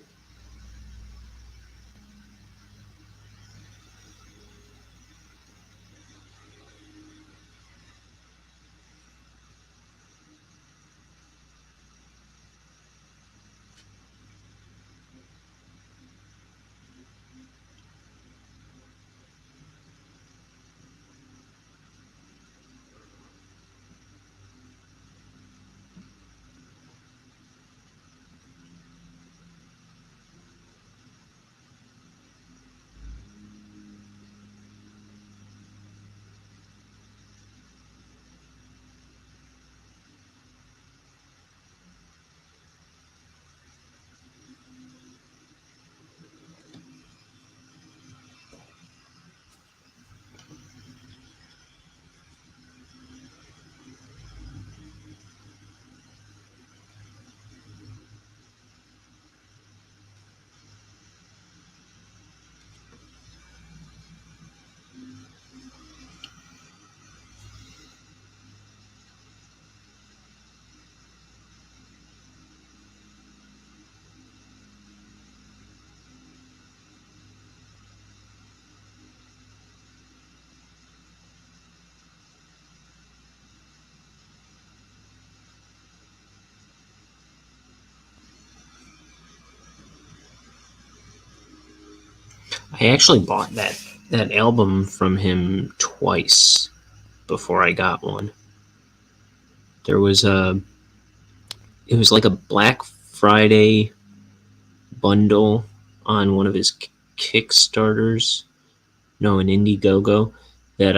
Speaker 4: I actually bought that album from him twice before I got one. There was it was like a Black Friday bundle on one of his Kickstarters. No, an Indiegogo that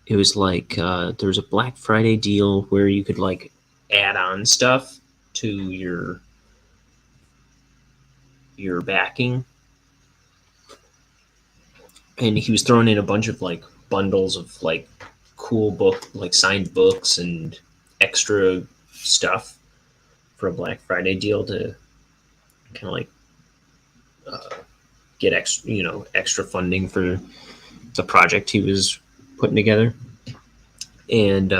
Speaker 4: it was like there was a Black Friday deal where you could like add on stuff to your backing, and he was throwing in a bunch of like bundles of like cool book, like signed books and extra stuff for a Black Friday deal to kind of like get extra funding for the project he was putting together. And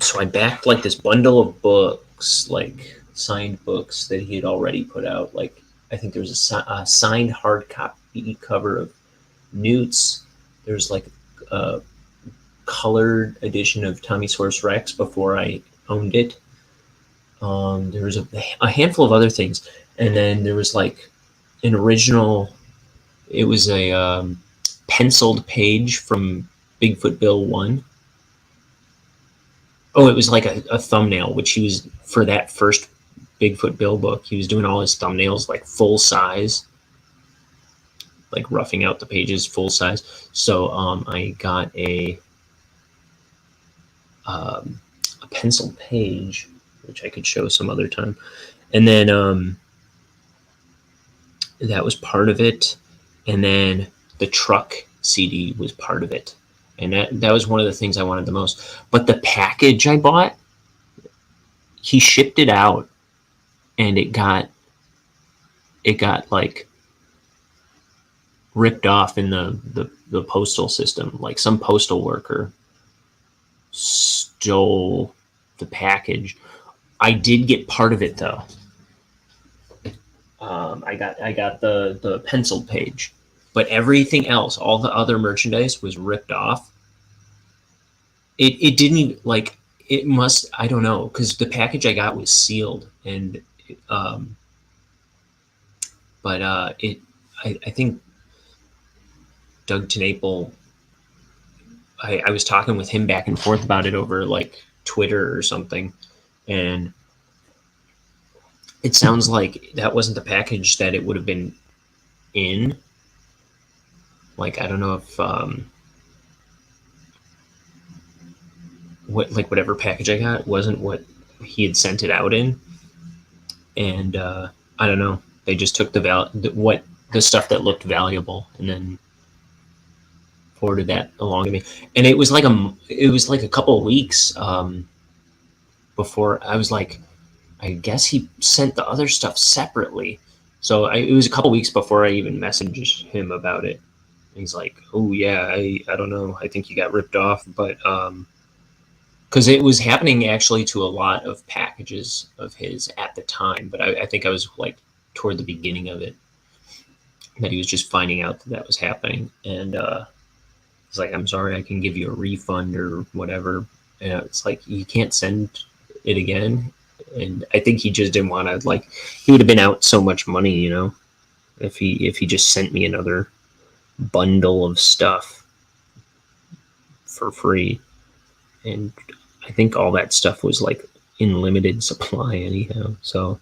Speaker 4: so I backed like this bundle of books, like signed books that he had already put out. Like I think there was a signed hard copy cover of Newt's. There's like a colored edition of Tommy Source Rex before I owned it. There was a handful of other things, and then there was like an original. It was a penciled page from Bigfoot Bill 1. Oh, it was like a thumbnail, which he was, for that first Bigfoot Bill book, he was doing all his thumbnails like full size, like roughing out the pages full size. So I got a penciled page, which I could show some other time. And then that was part of it. And then the truck CD was part of it. And that was one of the things I wanted the most. But the package I bought, he shipped it out, and it got like ripped off in the postal system. Like some postal worker stole the package. I did get part of it though. I got the pencil page, but everything else, all the other merchandise was ripped off. It didn't even, like, it must, I don't know, because the package I got was sealed, and but I think Doug TenNapel, I was talking with him back and forth about it over like Twitter or something, and it sounds like that wasn't the package that it would have been in. Like, I don't know if whatever package I got wasn't what he had sent it out in, and I don't know. They just took the stuff that looked valuable and then forwarded that along to me. And it was like a couple of weeks before I was like, I guess he sent the other stuff separately. So it was a couple of weeks before I even messaged him about it. And he's like, "Oh yeah, I don't know. I think you got ripped off, but because it was happening actually to a lot of packages of his at the time. But I think I was like toward the beginning of it that he was just finding out that was happening, and he's like, "I'm sorry, I can give you a refund or whatever." And it's like, you can't send it again. And I think he just didn't want to, like, he would have been out so much money, if he just sent me another bundle of stuff for free. And I think all that stuff was like in limited supply anyhow. So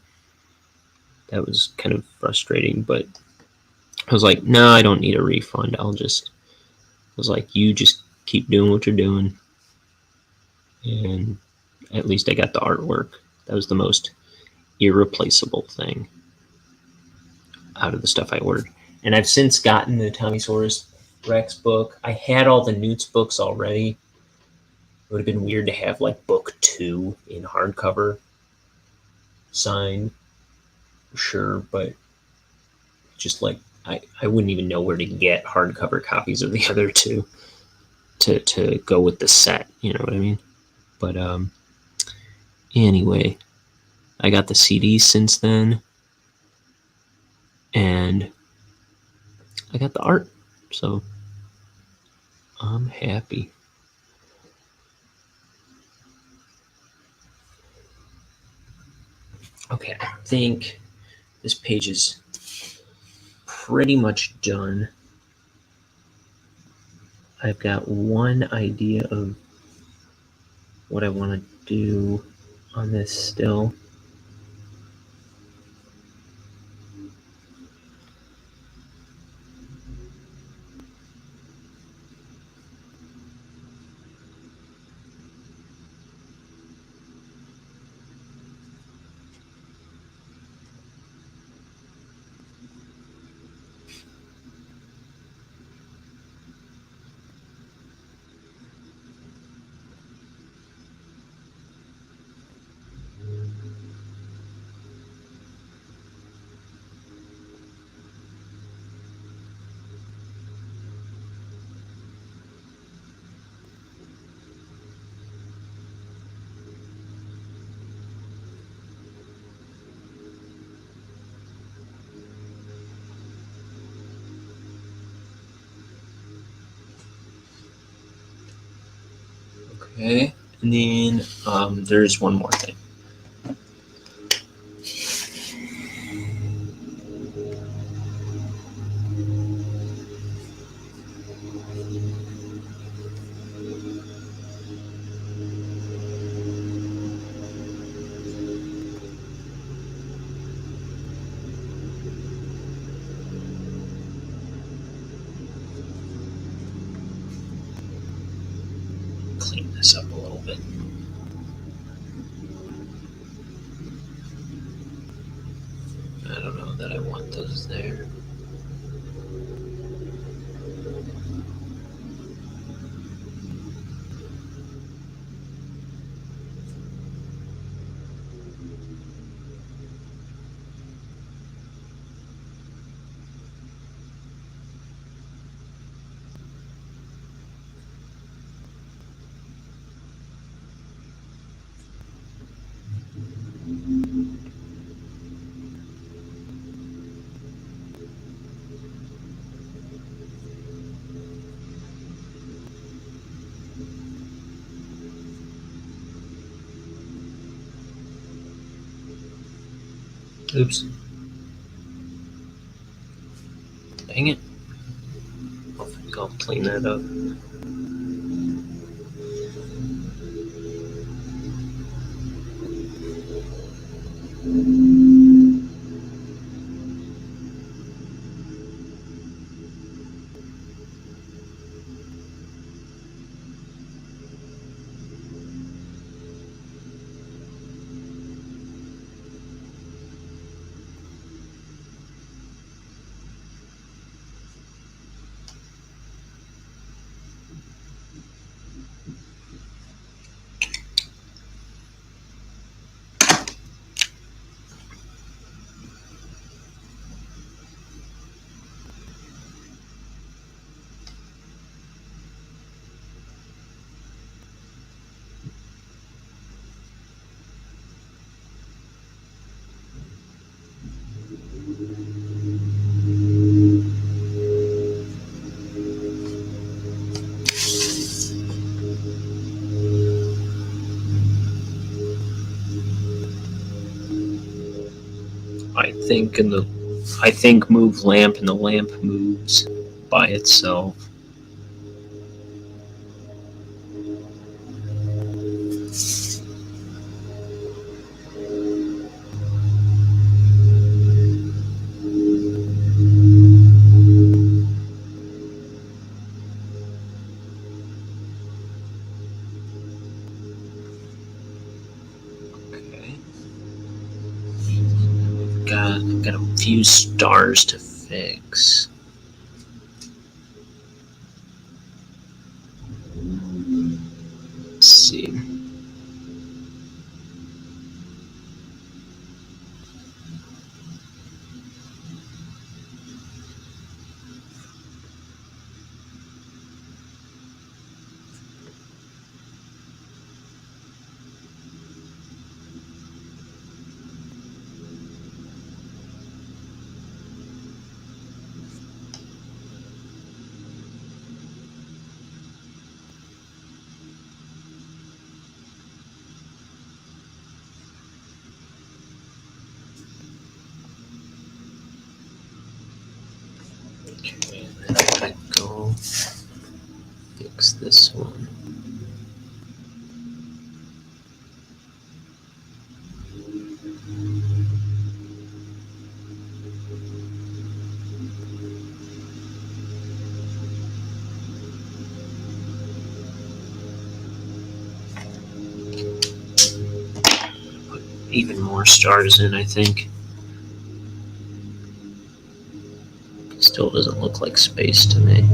Speaker 4: that was kind of frustrating, but I was like, no, I don't need a refund. I was like, you just keep doing what you're doing. And at least I got the artwork. That was the most irreplaceable thing out of the stuff I ordered. And I've since gotten the Tommysaurus Rex book. I had all the Newt's books already. It would have been weird to have like book 2 in hardcover signed, sure, but just like I wouldn't even know where to get hardcover copies of the other two to go with the set, you know what I mean? But anyway, I got the CDs since then, and I got the art, so I'm happy. Okay, I think this page is pretty much done. I've got one idea of what I want to do on this still. Okay, and then there's one more thing. Clean this up a little bit. I don't know that I want those there. Oops. Dang it. Off it I'll clean that up. I think move lamp and the lamp moves by itself. Okay. I've got a few stars to fix. Let's see. Okay, then I'm gonna go fix this one. Put even more stars in, I think. Still doesn't look like space to me.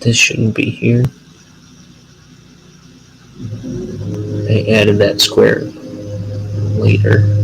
Speaker 4: This shouldn't be here. I added that square later.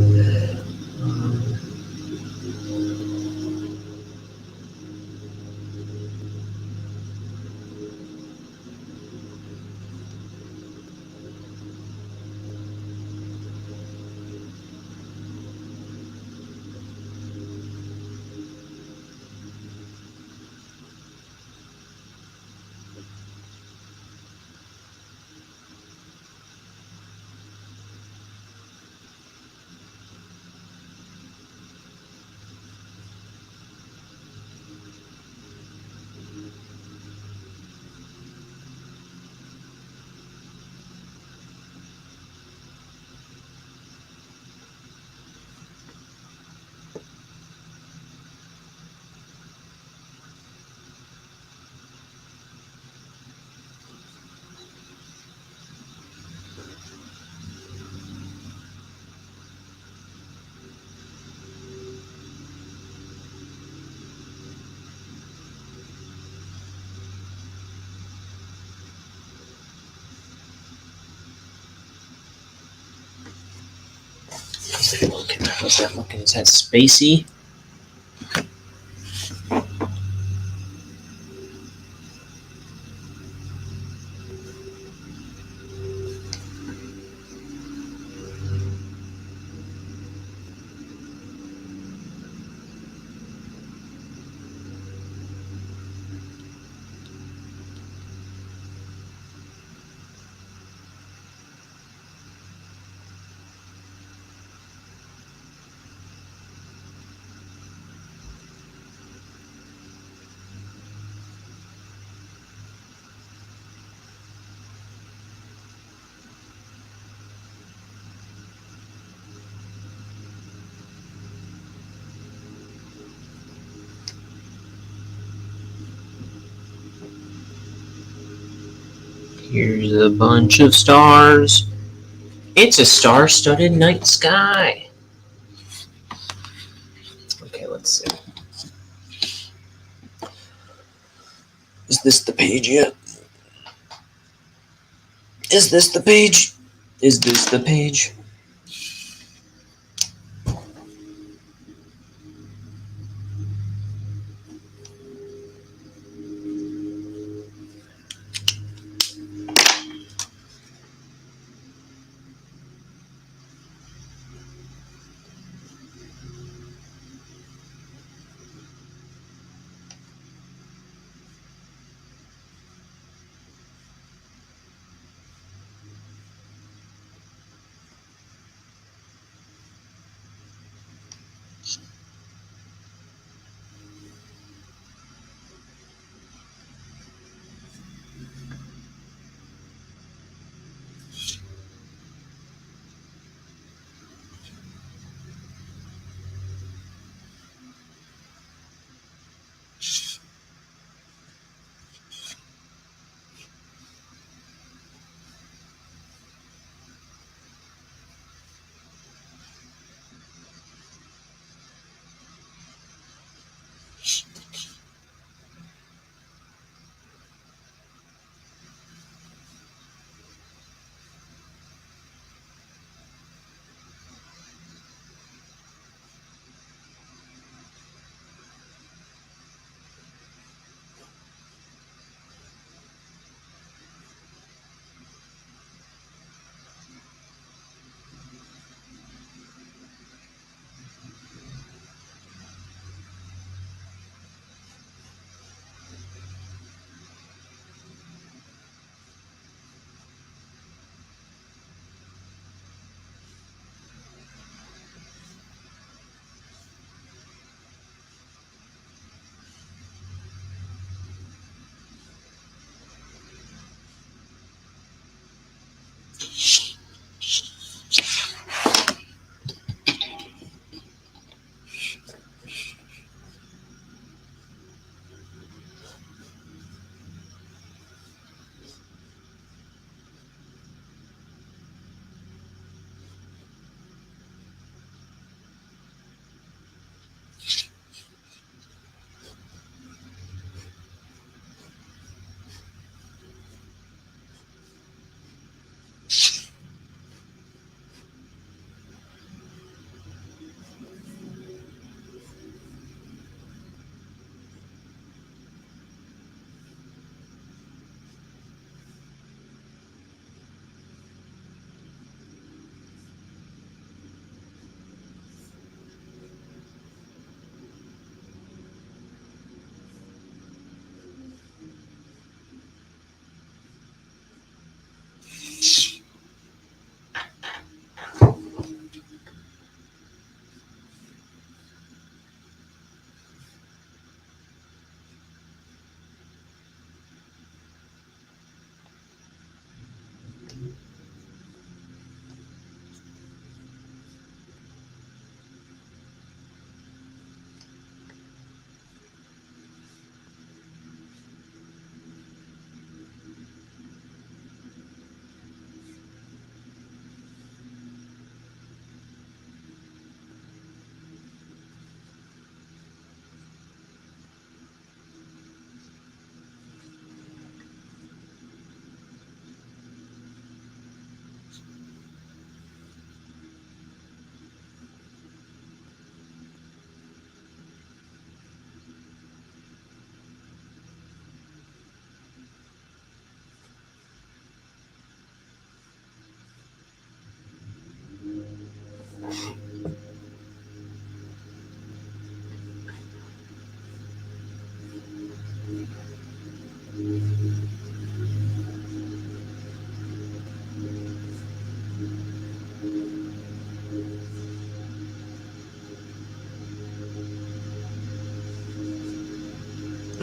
Speaker 4: Let's take a look. How's that looking? Is that spacey? Here's a bunch of stars. It's a star-studded night sky. Okay, let's see. Is this the page yet? Is this the page? Is this the page?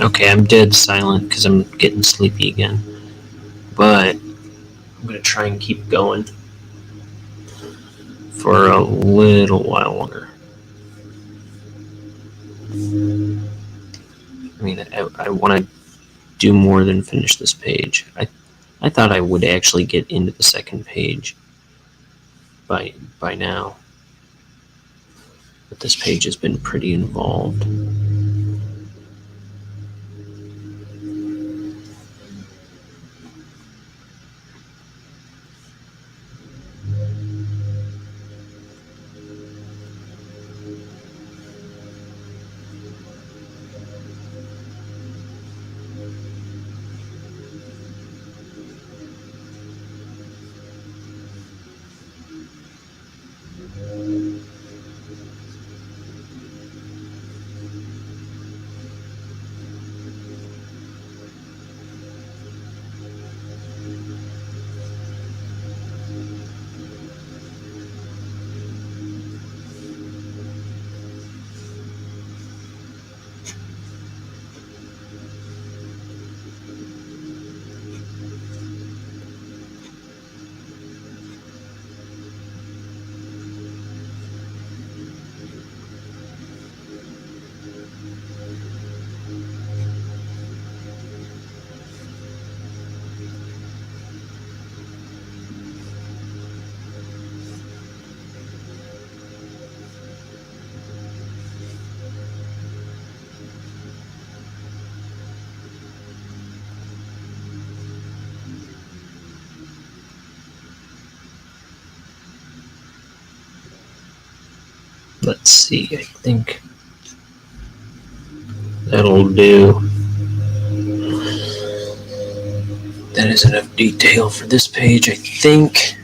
Speaker 4: Okay, I'm dead silent because I'm getting sleepy again. But I'm going to try and keep going for a little while longer. I mean, I want to do more than finish this page. I thought I would actually get into the second page by now. But this page has been pretty involved. Let's see, I think that'll do. That is enough detail for this page, I think.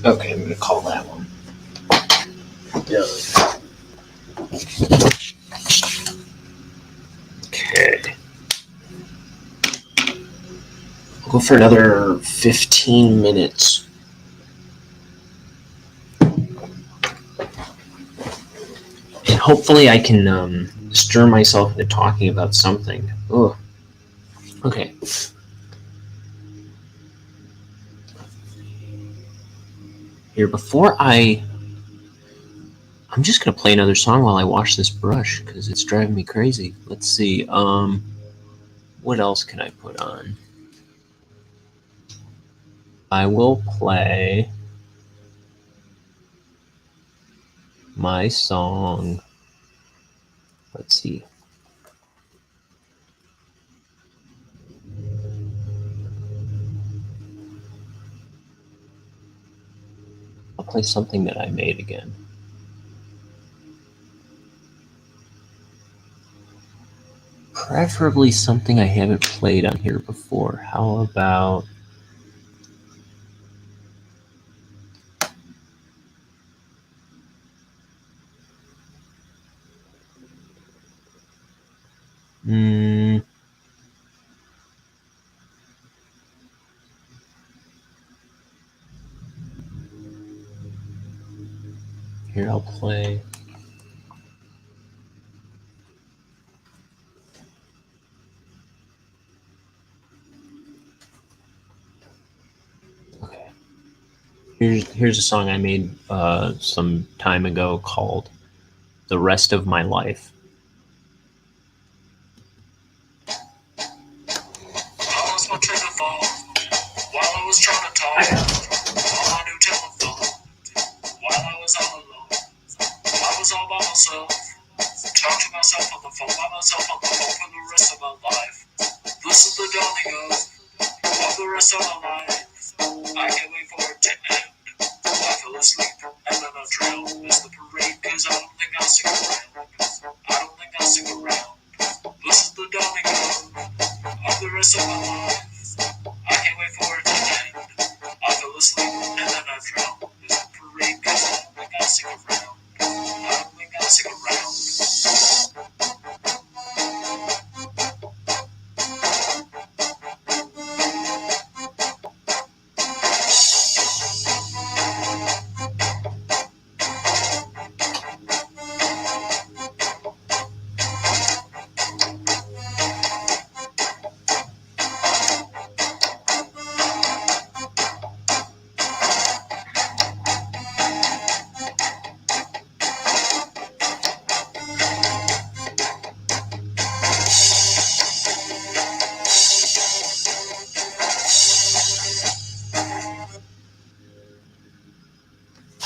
Speaker 4: Okay, I'm going to call that one done. Okay. I'll go for another 15 minutes. And hopefully I can stir myself into talking about something. Ugh. Okay. Here, I'm just going to play another song while I wash this brush because it's driving me crazy. Let's see. What else can I put on? I will play my song. Let's see. I'll play something that I made again. Preferably something I haven't played on here before. How about... Here, I'll play... Okay. Here's a song I made some time ago called The Rest of My Life.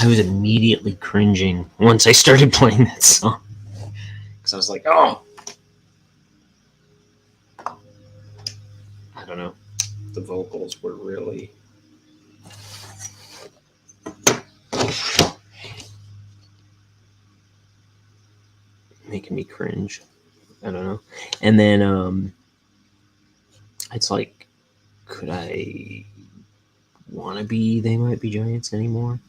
Speaker 4: I was immediately cringing once I started playing that song. Because I was like, oh! I don't know. The vocals were really... making me cringe. I don't know. And then, it's like, could I want to be They Might Be Giants anymore?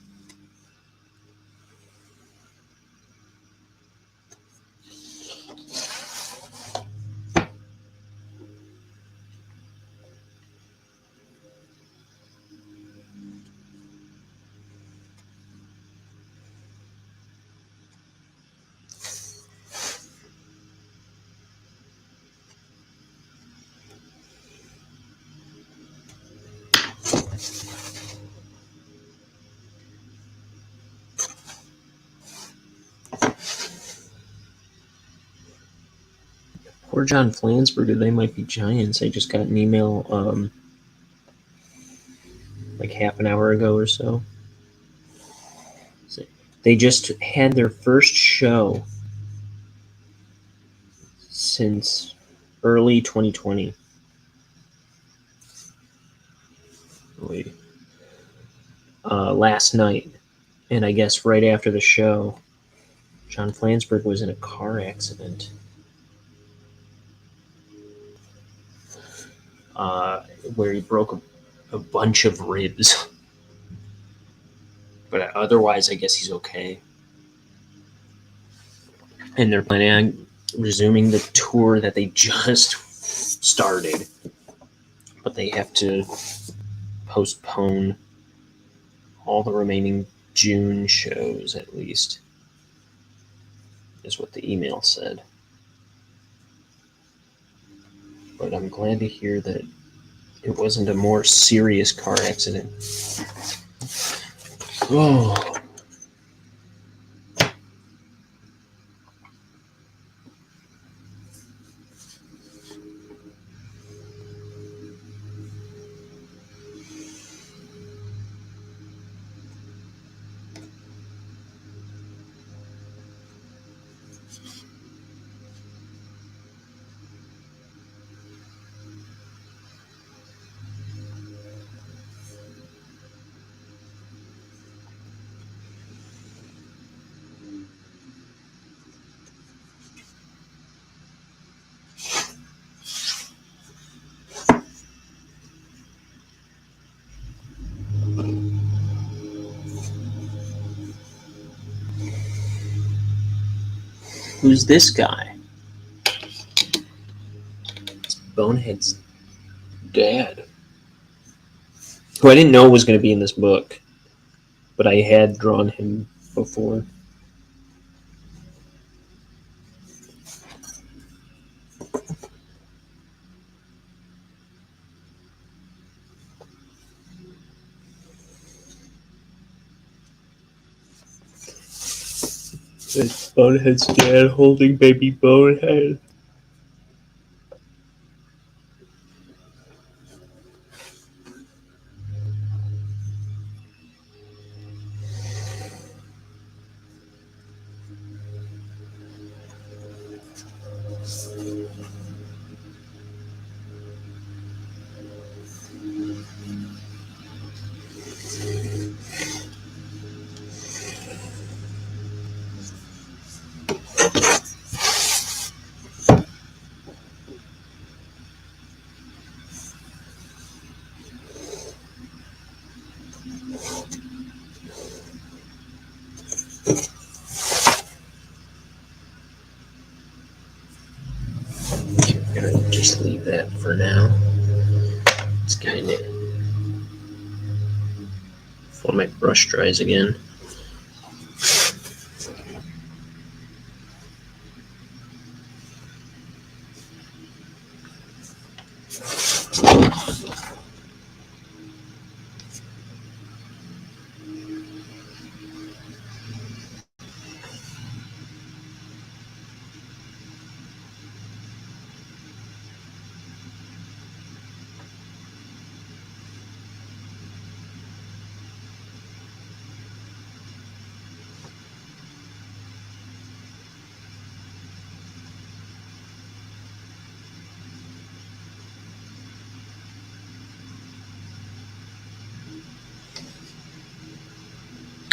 Speaker 4: Poor John Flansburgh, They Might Be Giants. I just got an email like half an hour ago or so. They just had their first show since early 2020. Last night. And I guess right after the show, John Flansburgh was in a car accident. Where he broke a bunch of ribs. But otherwise, I guess he's okay. And they're planning on resuming the tour that they just started. But they have to postpone all the remaining June shows, at least, is what the email said. But I'm glad to hear that it wasn't a more serious car accident. Oh. Who's this guy? It's Bonehead's dad. Who I didn't know was going to be in this book, but I had drawn him before. It's Bonehead's dad holding baby Bonehead. I'm gonna just leave that for now. It's kind of before my brush dries again.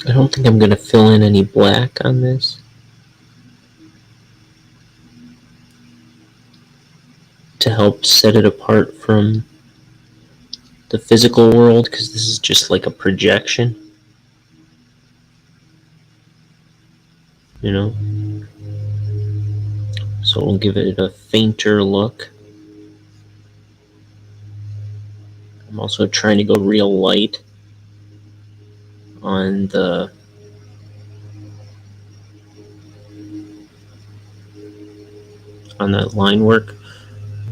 Speaker 4: I don't think I'm going to fill in any black on this. To help set it apart from the physical world, because this is just like a projection. You know? So we'll give it a fainter look. I'm also trying to go real light on that line work.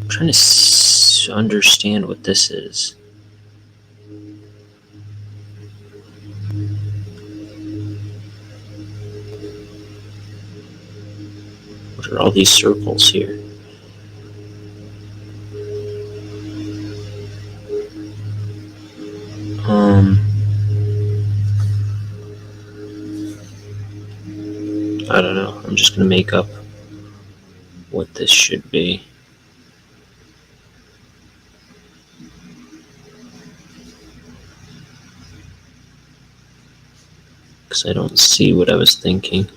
Speaker 4: I'm trying to understand what this is. What are all these circles here? I don't know. I'm just gonna make up what this should be. Because I don't see what I was thinking.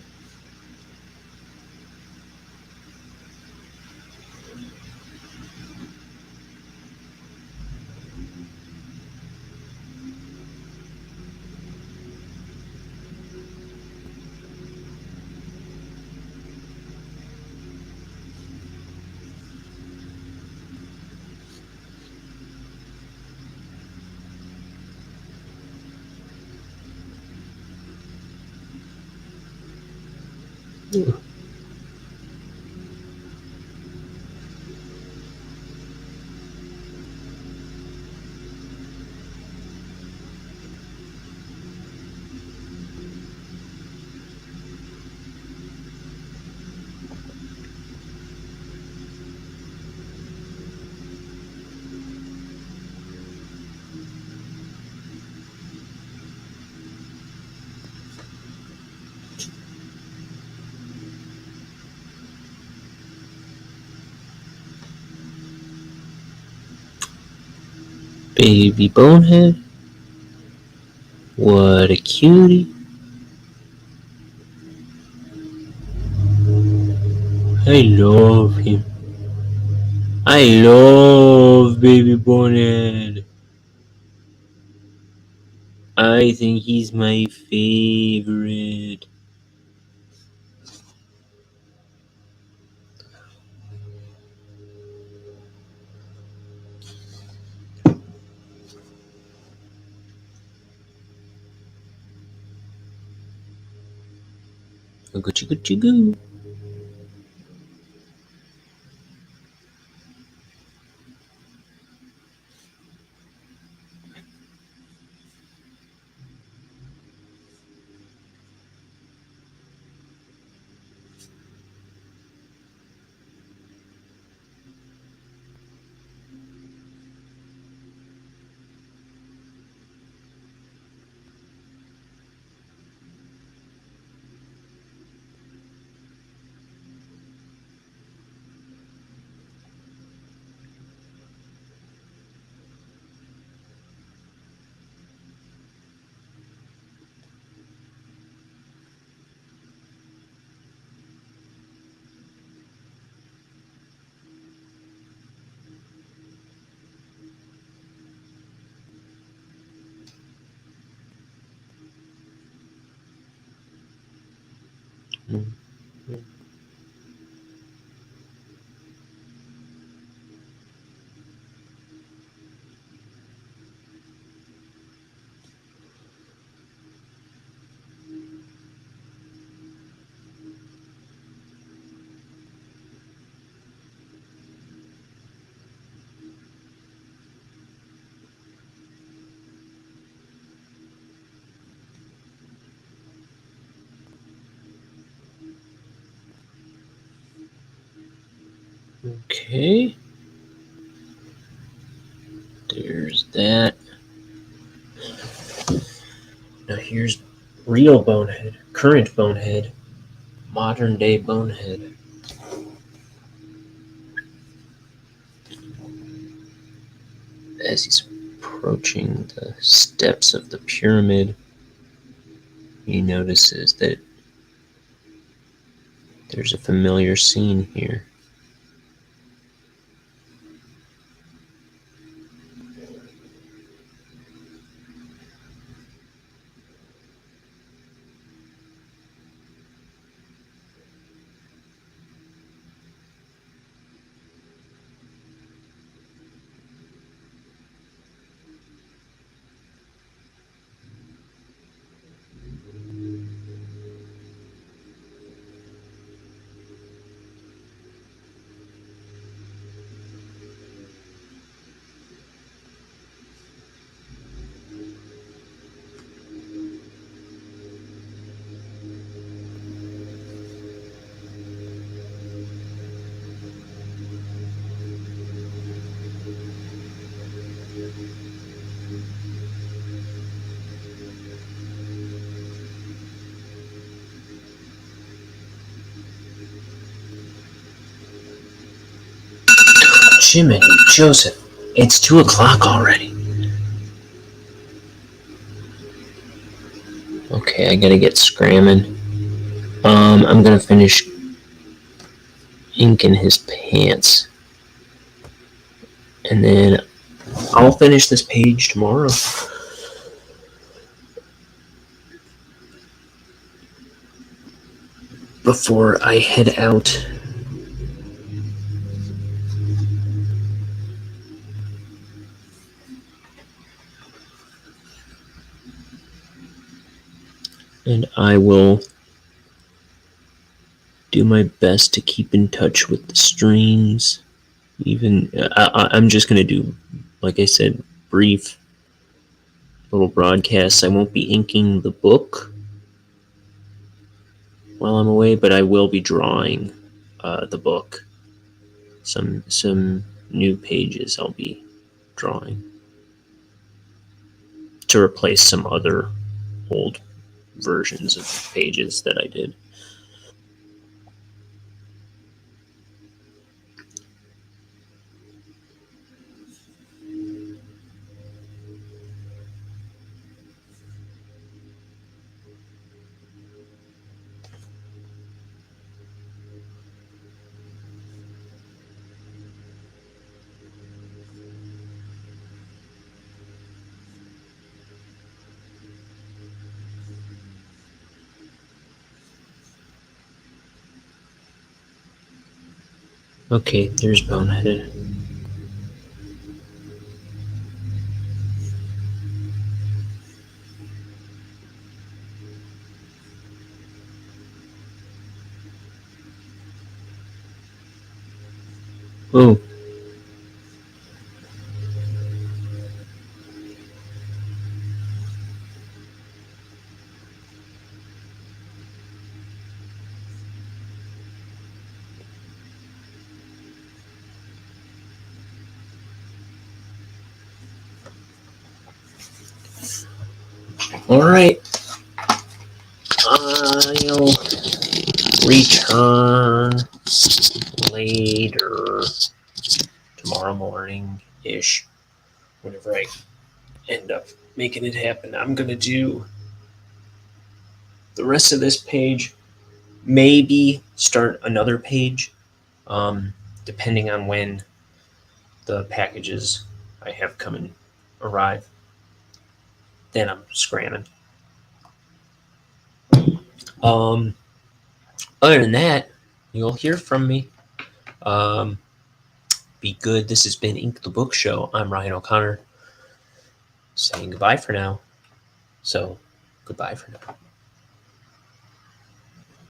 Speaker 4: Baby Bonehead. What a cutie. I love him. I love Baby Bonehead. I think he's my favorite. Gucci Gucci Goo. Okay. There's that. Now here's real Bonehead, current Bonehead, modern day Bonehead. As he's approaching the steps of the pyramid he notices that there's a familiar scene here.
Speaker 2: Jiminy Joseph, it's 2 o'clock already.
Speaker 4: Okay, I gotta get scramming. I'm gonna finish inking his pants. And then I'll finish this page tomorrow. Before I head out. And I will do my best to keep in touch with the streams. Even I'm just gonna do, like I said, brief little broadcasts. I won't be inking the book while I'm away, but I will be drawing the book. Some new pages I'll be drawing to replace some other old versions of pages that I did. Okay, there's Bonehead. Oh. Alright. I'll return later. Tomorrow morning-ish. Whenever I end up making it happen. I'm going to do the rest of this page. Maybe start another page. Depending on when the packages I have coming arrive. Then I'm scramming. Other than that, you'll hear from me. Be good. This has been Ink the Book Show. I'm Ryan O'Connor. Saying goodbye for now. So, goodbye for now.